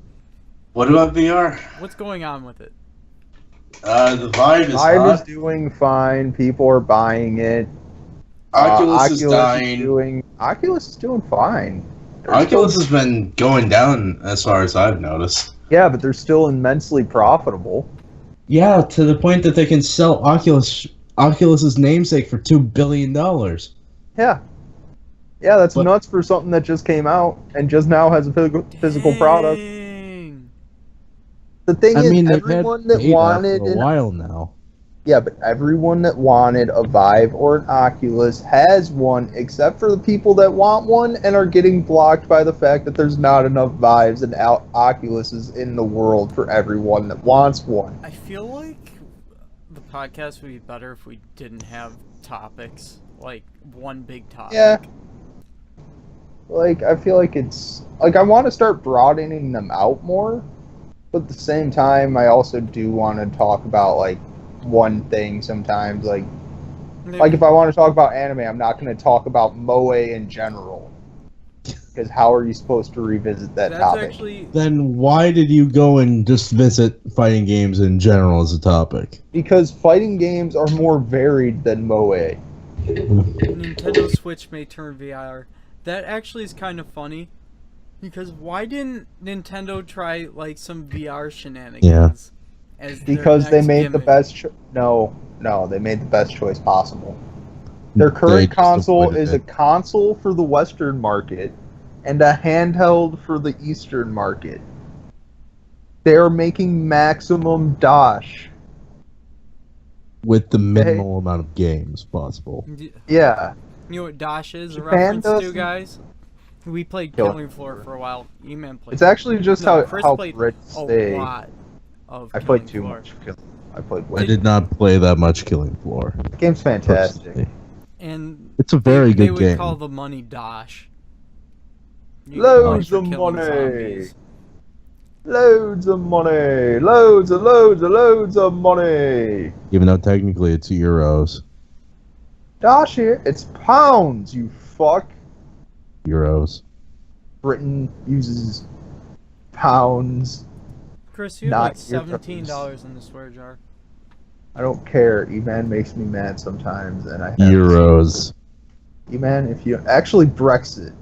What about VR? What's going on with it? The Vive is Vive is hot. doing fine. People are buying it. Oculus is dying. Oculus is doing fine. They're Oculus still- has been going down as far as I've noticed. Yeah, but they're still immensely profitable. Yeah, to the point that they can sell Oculus's namesake for $2 billion. Yeah. Yeah, that's But- nuts for something that just came out and just now has a physical product. Dang. The thing I is, mean, they've had everyone that beta wanted for a while now. yeah, but everyone that wanted a Vive or an Oculus has one, except for the people that want one and are getting blocked by the fact that there's not enough Vives and Oculuses in the world for everyone that wants one. I feel like the podcast would be better if we didn't have topics, like one big topic. Yeah. Like, I feel like it's like I want to start broadening them out more, but at the same time, I also do want to talk about like one thing sometimes. Like if I want to talk about anime, I'm not going to talk about moe in general, because how are you supposed to revisit that that's topic? actually Then why did you go and just visit fighting games in general as a topic? Because fighting games are more varied than moe. Nintendo Switch may turn VR. That actually is kind of funny, because why didn't Nintendo try like some VR shenanigans? As their Because they next made the gimmick? best. No, they made the best choice possible. Their They current just console avoided is a it. console for the Western market and a handheld for the Eastern market. They are making maximum dosh. With the minimal amount of games possible. Yeah. You know what Dash is a Japan reference to, doesn't- guys? We played Killing Killing Floor for a while. E-Man played. It's actually just No, how Chris how played Brits a stay. lot of I Killing played too Floor. much. I played I way. did not play that much Killing Floor. The game's fantastic. Personally. And It's a very they good would game. call the money Dash. You get Loads money for of killing money. zombies. Loads of money. Loads of money. Even though technically it's euros. Dosh here. It's pounds, you fuck. Euros. Britain uses pounds. Chris, you Not have your like $17 in the swear jar. I don't care. E-Man makes me mad sometimes, and I have Euros. E-Man, if you actually Brexit.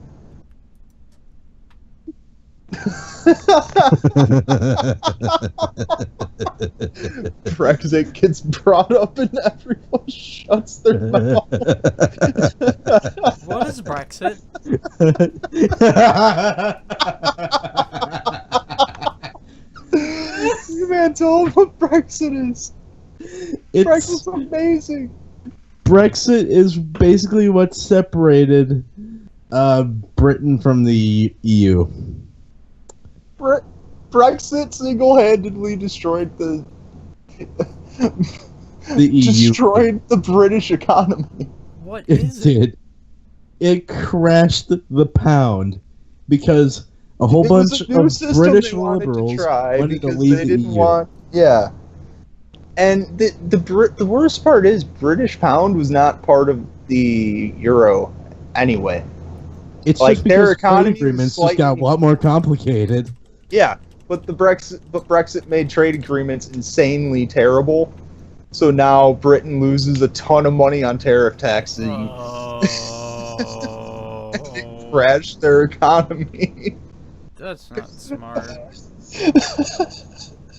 Brexit gets brought up and everyone shuts their mouth. What is Brexit? E-Man, tell them what Brexit is. Brexit's amazing. Brexit is basically what separated Britain from the EU. Brexit single-handedly destroyed the The EU. destroyed the British economy. What It is it? did. It crashed the pound because a whole It was bunch a new of system British they wanted liberals to try wanted to because leave they the didn't EU. want. Yeah, and the worst part is British pound was not part of the euro anyway. It's like, just their because economy trade was agreements just got a slightly- lot more complicated. Yeah, but Brexit made trade agreements insanely terrible. So now Britain loses a ton of money on tariff taxes. Oh, It crashed their economy. that's not smart.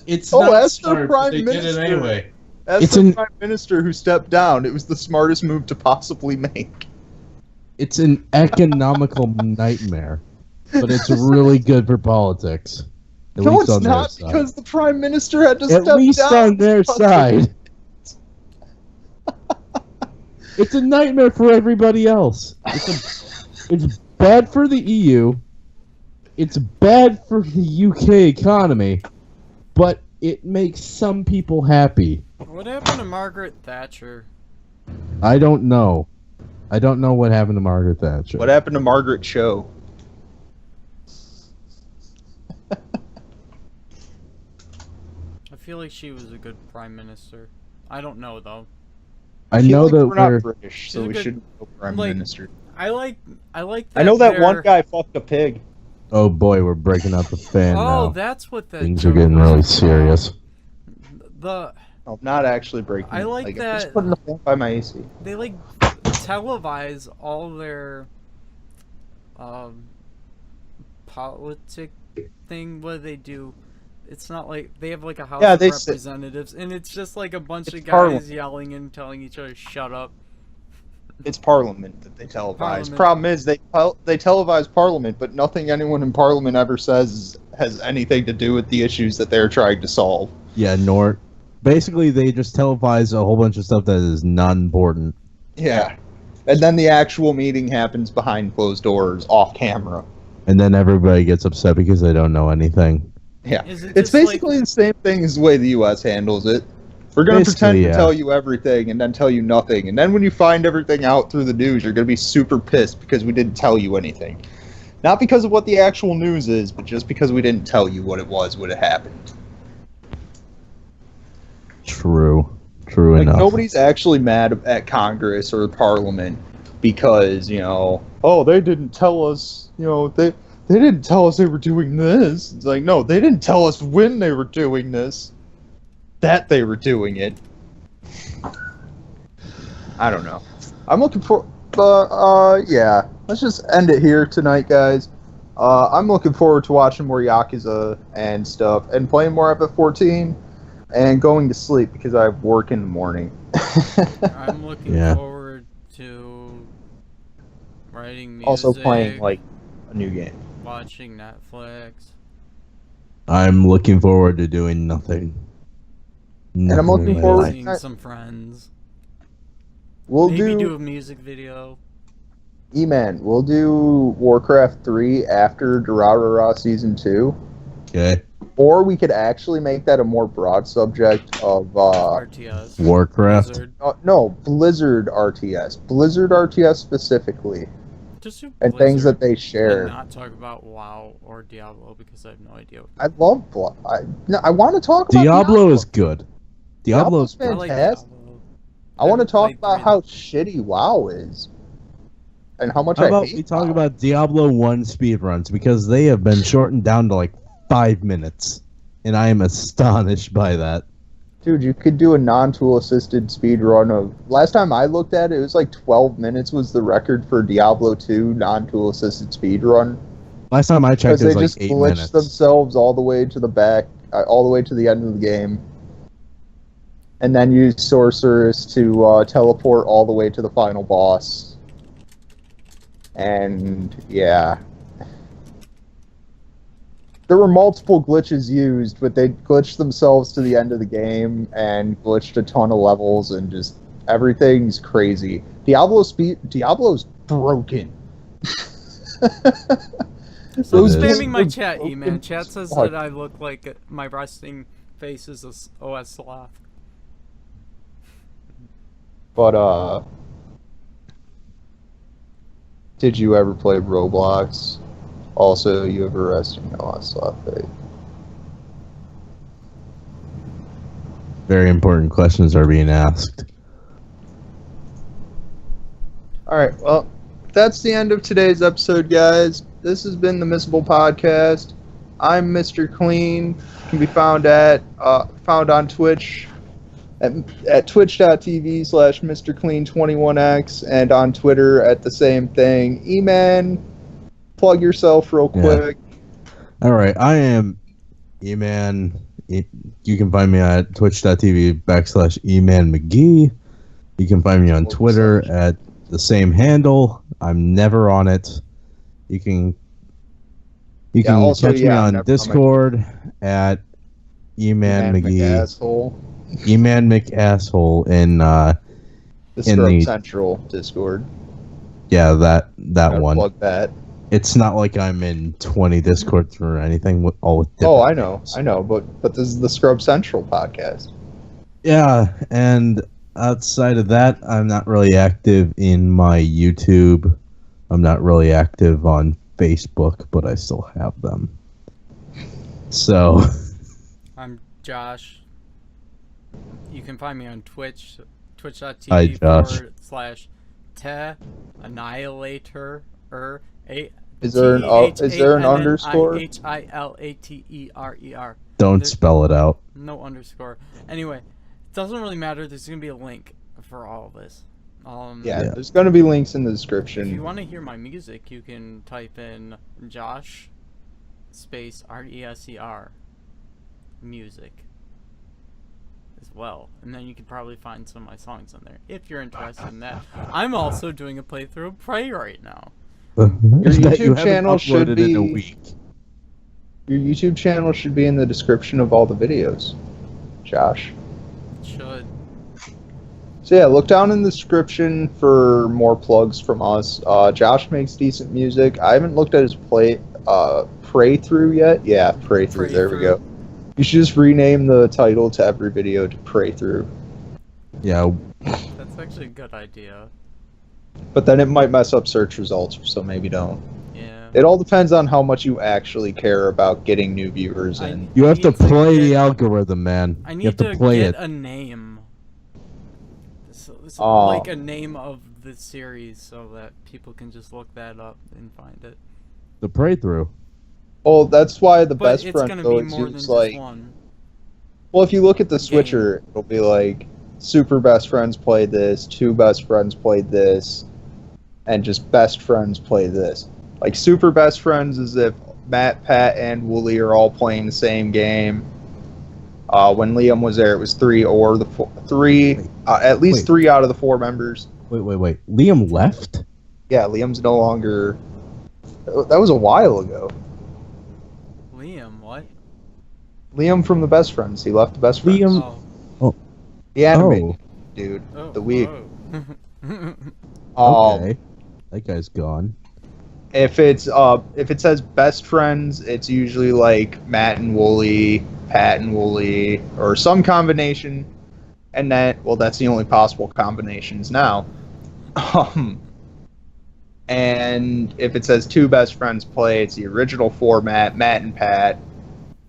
It's Oh, not that's the smart, but Prime they did it Minister. anyway. As It's the an- prime minister who stepped down, it was the smartest move to possibly make. It's an economical nightmare, but it's really good for politics. At No, least it's on their not, side. because the prime minister had to At step least down. on their side. It's a nightmare for everybody else. It's bad for the EU. It's bad for the UK economy, but it makes some people happy. What happened to Margaret Thatcher? I don't know. I don't know what happened to Margaret Thatcher. What happened to Margaret Cho? I feel like she was a good prime minister. I don't know though. I feel know like that we're not we're British, She's so a we good- shouldn't know prime like, minister. I like I know that one they're- guy fucked a pig. Oh boy, we're breaking up the fan Oh, now. that's what that. Things are joke getting was really about. serious. The No, not actually breaking. I like I'm that- just putting the fan by my AC. they like televise all their politic thing. What do they do? It's not like they have like a House Yeah, of they say- Representatives, and it's just like a bunch It's of guys Parliament. yelling and telling each other shut up. It's Parliament that they televise. Parliament. Problem is they televise Parliament, but nothing anyone in Parliament ever says has anything to do with the issues that they're trying to solve. Yeah, nor basically they just televise a whole bunch of stuff that is not important. Yeah. And then the actual meeting happens behind closed doors, off camera. And then everybody gets upset because they don't know anything. Yeah. Is it It's just basically the same thing as the way the U.S. handles it. We're going to Basically, pretend yeah. to tell you everything and then tell you nothing. And then when you find everything out through the news, you're going to be super pissed because we didn't tell you anything. Not because of what the actual news is, but just because we didn't tell you what it was when it happened. True. True Like, enough. nobody's actually mad at Congress or Parliament because, oh, they didn't tell us, they didn't tell us they were doing this. It's like, no, they didn't tell us when they were doing this. That they were doing it. I don't know. I'm looking for, yeah. Let's just end it here tonight, guys. I'm looking forward to watching more Yakuza and stuff, and playing more FF14, and going to sleep because I have work in the morning. I'm looking Yeah. forward to Writing music. Also playing like a new game. Watching Netflix. I'm looking forward to doing nothing. And I'm looking in my forward- life. Seeing some friends. We'll Maybe do do a music video. E-Man. We'll do Warcraft 3 after Durarara Season 2. Okay. Or we could actually make that a more broad subject of RTS. Warcraft. Blizzard. no, Blizzard RTS. Blizzard RTS specifically. Just do And things Blizzard that they and share. not talk about WoW or Diablo because I have no idea. I love I want to talk about Diablo is good. Diablo's Diablo's I like fantastic. Diablo. I want to haven't talk played about three, how though. shitty WoW is. And how much How I about hate we talk WoW. about Diablo 1 speedruns because they have been shortened down to like 5 minutes. And I am astonished by that. Dude, you could do a non-tool assisted speed run of... Last time I looked at it, it was like 12 minutes was the record for Diablo 2 non-tool assisted speed run. Last time I checked, Because it they was just like 8 glitched minutes. themselves all the way to the back, all the way to the end of the game. And then use Sorceress to teleport all the way to the final boss. And, yeah. There were multiple glitches used, but they glitched themselves to the end of the game and glitched a ton of levels and just everything's crazy. Diablo's broken. So Those I'm games spamming my are chat, broken E-Man. Chat says fuck. that I look like my resting face is a OS sloth. But did you ever play Roblox? Also, you have a resting OS slot face. Very important questions are being asked. Alright, well, that's the end of today's episode, guys. This has been the Missable Podcast. I'm Mr. Clean. Can be found on Twitch at twitch.tv/MrClean21x and on Twitter at the same thing. E-Man, plug yourself real quick. All right, I am E-Man. You can find me at twitch.tv/emanmcgee. You can find me on Twitter at the same handle. I'm never on it. You can also, catch me I'm on never- Discord at emanmcgee. Asshole. Eman McAsshole in The In Scrub the- Central Discord. yeah, that Gotta one. Plug that. It's not like I'm in 20 Discords or anything. All with Oh, different I know, but this is the Scrub Central podcast. Yeah, and outside of that, I'm not really active in my YouTube. I'm not really active on Facebook, but I still have them. So, I'm Josh. You can find me on Twitch, Hi, twitch.tv Josh. /te annihilator Is there an underscore? HILATERER. don't There- spell it out. No underscore. Anyway, it doesn't really matter. There's gonna be a link for all of this. Yeah, Yeah. there's going to be links in the If you description. want to hear my music, you can type in Josh space RESER music as well, and then you can probably find some of my songs on there if you're interested in that. I'm also doing a playthrough of Prey right now. Your That you YouTube haven't channel should uploaded in a be- week. Your YouTube channel should be in the description of all the videos, Josh. It should. So yeah, look down in the description for more plugs from us. Josh makes decent music. I haven't looked at his pray through yet. Yeah, pray through. Pray There we Through. go. You should just rename the title to every video to pray through. Yeah, That's actually a good idea. But then it might mess up search results, so maybe don't. Yeah. It all depends on how much you actually care about getting new viewers in. you have to need to play the get- algorithm, man. I You need have to to play get it. a name. So Oh. like a name of the series so that people can just look that up and find it. The pray through. Well, that's why the But best it's friend gonna be always more than use just like. one. Well, if you look at the switcher, it'll be like super best friends played this, two best friends played this, and just best friends play this. Like super best friends is if Matt, Pat, and Wooly are all playing the same game. When Liam was there, it was three or at least Wait. 3 out of the 4 members. Wait. Liam left? Yeah, Liam's no longer. That was a while ago. Liam, what? Liam from the Best Friends. He left the Best Friends. Liam- Oh. The animated dude. Oh. The week. Okay. That guy's gone. If it says Best Friends, it's usually like Matt and Wooly, Pat and Wooly, or some combination. And that's the only possible combinations now. And if it says two best friends play, it's the original format, Matt and Pat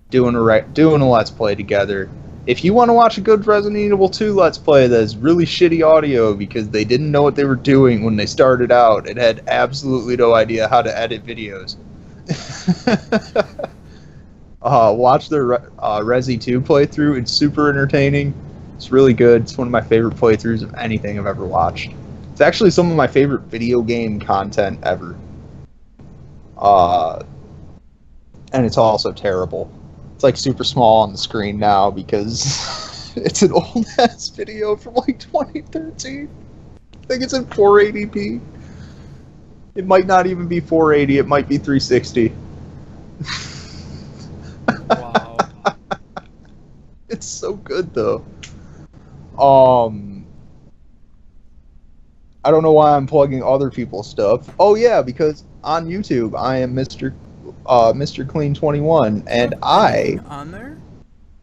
doing a Let's Play together. If you want to watch a good Resident Evil 2 Let's Play that's really shitty audio because they didn't know what they were doing when they started out, it had absolutely no idea how to edit videos. Watch their Resi 2 playthrough. It's super entertaining. It's really good. It's one of my favorite playthroughs of anything I've ever watched. It's actually some of my favorite video game content ever. And it's also terrible. It's like super small on the screen now because it's an old ass video from like 2013. I think it's in 480p. It might not even be 480, it might be 360. Wow. It's so good though. I don't know why I'm plugging other people's stuff. Oh yeah, because on YouTube I am Mr. Clean 21, and on there?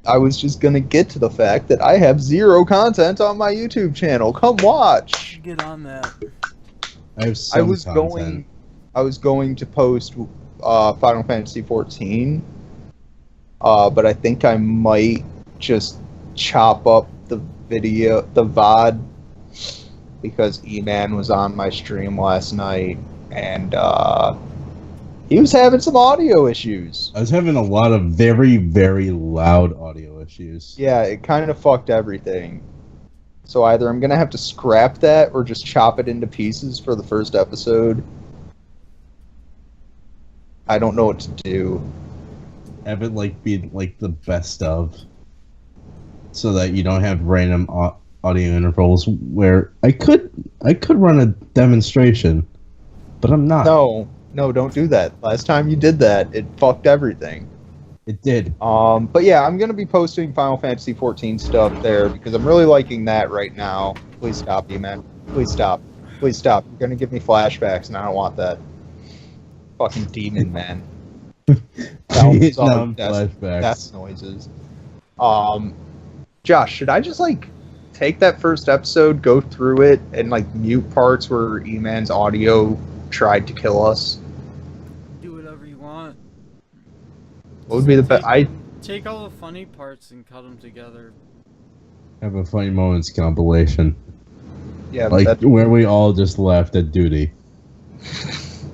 I was just gonna get to the fact that I have zero content on my YouTube channel. Come watch. Get on that. I have some content. I was going to post Final Fantasy 14, but I think I might just chop up the VOD, because E-Man was on my stream last night, and he was having some audio issues. I was having a lot of very, very loud audio issues. Yeah, it kind of fucked everything. So either I'm going to have to scrap that or just chop it into pieces for the first episode. I don't know what to do. Have it be like the best of, so that you don't have random audio intervals where I could run a demonstration, but I'm not. No, don't do that. Last time you did that, it fucked everything. It did. But yeah, I'm gonna be posting Final Fantasy 14 stuff there because I'm really liking that right now. Please stop, man. Please stop. Please stop. You're gonna give me flashbacks, and I don't want that. Fucking demon, man. Vietnam flashbacks. Death noises. Josh, should I just take that first episode, go through it, and mute parts where E-Man's audio tried to kill us? Do whatever you want. What would be the best? Take all the funny parts and cut them together. Have a funny moments compilation. Yeah, where we all just laughed at duty.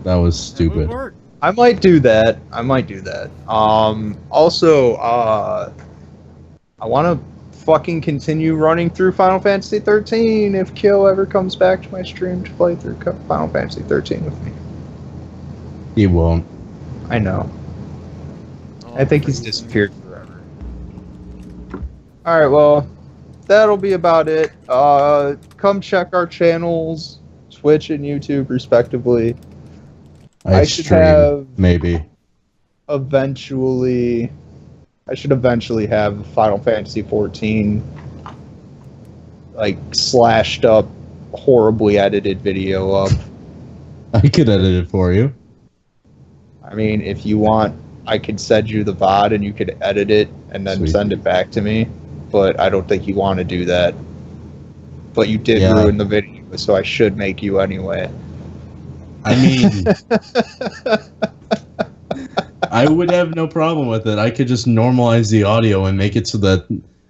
That was stupid. That would work. I might do that. Also, I want to fucking continue running through Final Fantasy 13 if Kyo ever comes back to my stream to play through Final Fantasy 13 with me. He won't. I know. I think he's disappeared forever. Alright, well, that'll be about it. Come check our channels, Twitch and YouTube, respectively. I should have maybe eventually have Final Fantasy 14 slashed up, horribly edited video up. I could edit it for you. I mean, if you want, I could send you the VOD and you could edit it and then send it back to me. But I don't think you want to do that. But you did ruin the video, so I should make you anyway. I mean, I would have no problem with it. I could just normalize the audio and make it so that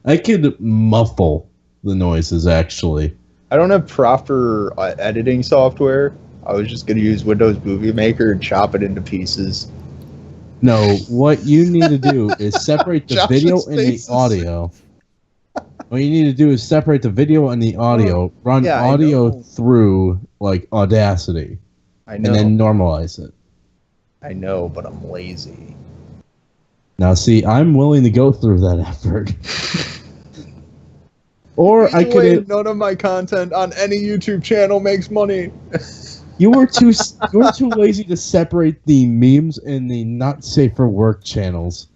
I could muffle the noises, actually. I don't have proper editing software. I was just going to use Windows Movie Maker and chop it into pieces. No, what you need to do is separate the video and the audio. What you need to do is separate the video and the audio, run audio through, Audacity. I know. And then normalize it. I know, but I'm lazy. Now, see, I'm willing to go through that effort. Or I could. None of my content on any YouTube channel makes money. You were too lazy to separate the memes and the not safe for work channels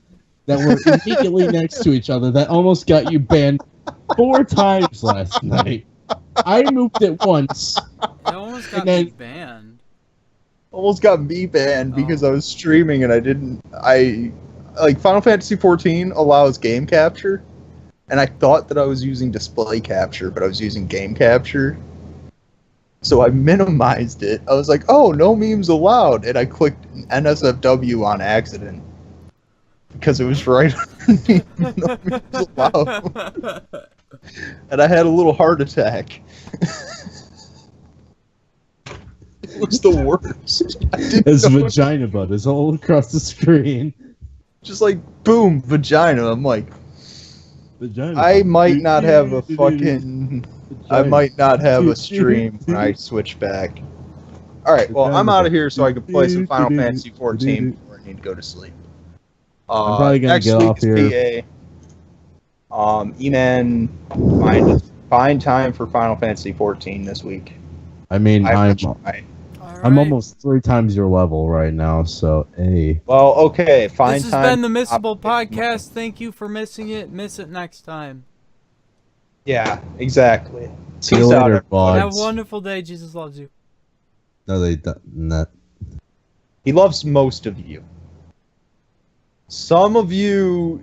that were immediately next to each other. That almost got you banned 4 times last night. I moved it once. It almost got then- me banned. Almost got me banned because Oh. I was streaming and Final Fantasy 14 allows game capture, and I thought that I was using display capture, but I was using game capture. So I minimized it. I was like, oh, no memes allowed, and I clicked NSFW on accident because it was right underneath no memes allowed. And I had a little heart attack. It was the worst. I didn't His know- vagina butt is all across the screen. Just like, boom, vagina. I'm like, Vagina. I might not have a fucking... I might not have a stream when I switch back. Alright, well, I'm out of here so I can play some Final Fantasy 14 before I need to go to sleep. I'm probably gonna next get week off is here. PA. E-Man, find time for Final Fantasy 14 this week. I mean, I'm Alright. almost 3 times your level right now, so hey. Well, okay, find This has time. been the Missable Podcast. Thank you for missing it. Miss it next time. Yeah, exactly. See you Peace out, later, everybody. Have a bods. wonderful day. Jesus loves you. No, they don't. Not. He loves most of you. Some of you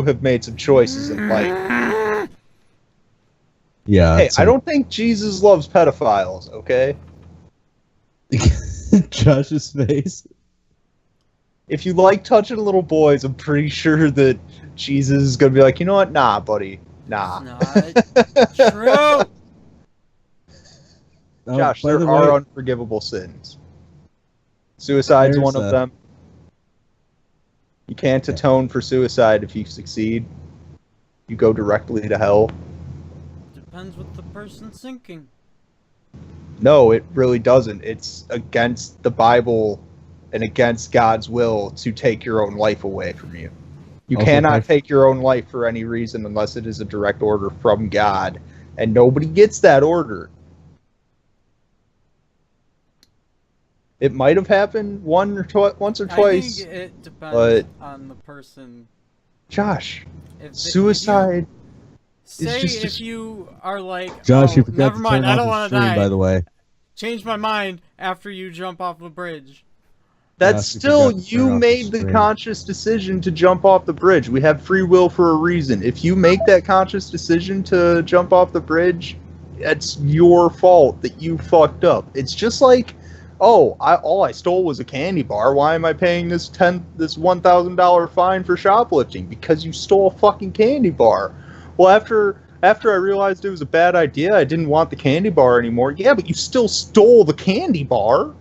have made some choices in life. Yeah. Hey, it's I don't think Jesus loves pedophiles, okay? Josh's face. If you like touching little boys, I'm pretty sure that Jesus is gonna be like, you know what? Nah, buddy. Nah. Not true. Oh, Josh, by there the are way, unforgivable sins. Suicide's There's one of them. You can't atone for suicide if you succeed. You go directly to hell. Depends what the person's thinking. No, it really doesn't. It's against the Bible and against God's will to take your own life away from you. You Also, cannot my- take your own life for any reason unless it is a direct order from God. And nobody gets that order. It might have happened once or twice. I think it depends but- on the person. Josh, If suicide. Say just a if you are like, Josh, oh, you forgot never to mind, turn I off don't the want to stream, die. by the way. Change my mind after you jump off the bridge. That's Josh, you still, forgot to you turn off the made the stream. conscious decision to jump off the bridge. We have free will for a reason. If you make that conscious decision to jump off the bridge, it's your fault that you fucked up. It's just like, oh, all I stole was a candy bar. Why am I paying this $1,000 fine for shoplifting? Because you stole a fucking candy bar. Well, after I realized it was a bad idea, I didn't want the candy bar anymore. Yeah, but you still stole the candy bar.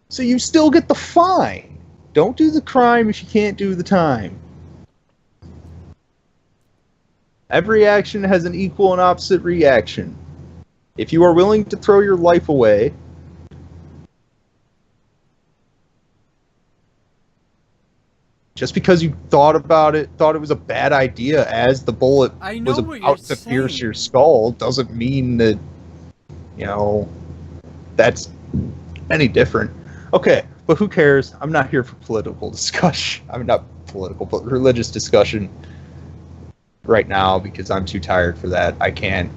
So you still get the fine. Don't do the crime if you can't do the time. Every action has an equal and opposite reaction. If you are willing to throw your life away, just because you thought it was a bad idea as the bullet I know was what about you're to pierce saying. your skull, doesn't mean that, that's any different. Okay, but who cares? I'm not here for political discussion. I'm not political, but religious discussion right now because I'm too tired for that. I can't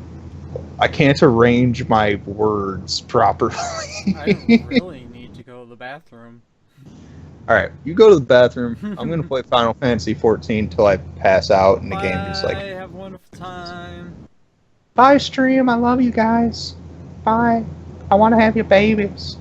arrange my words properly. I really need to go to the bathroom. All right, you go to the bathroom. I'm gonna play Final Fantasy 14 till I pass out, and the game is like, Have a wonderful time. bye, stream. I love you guys. Bye. I want to have your babies.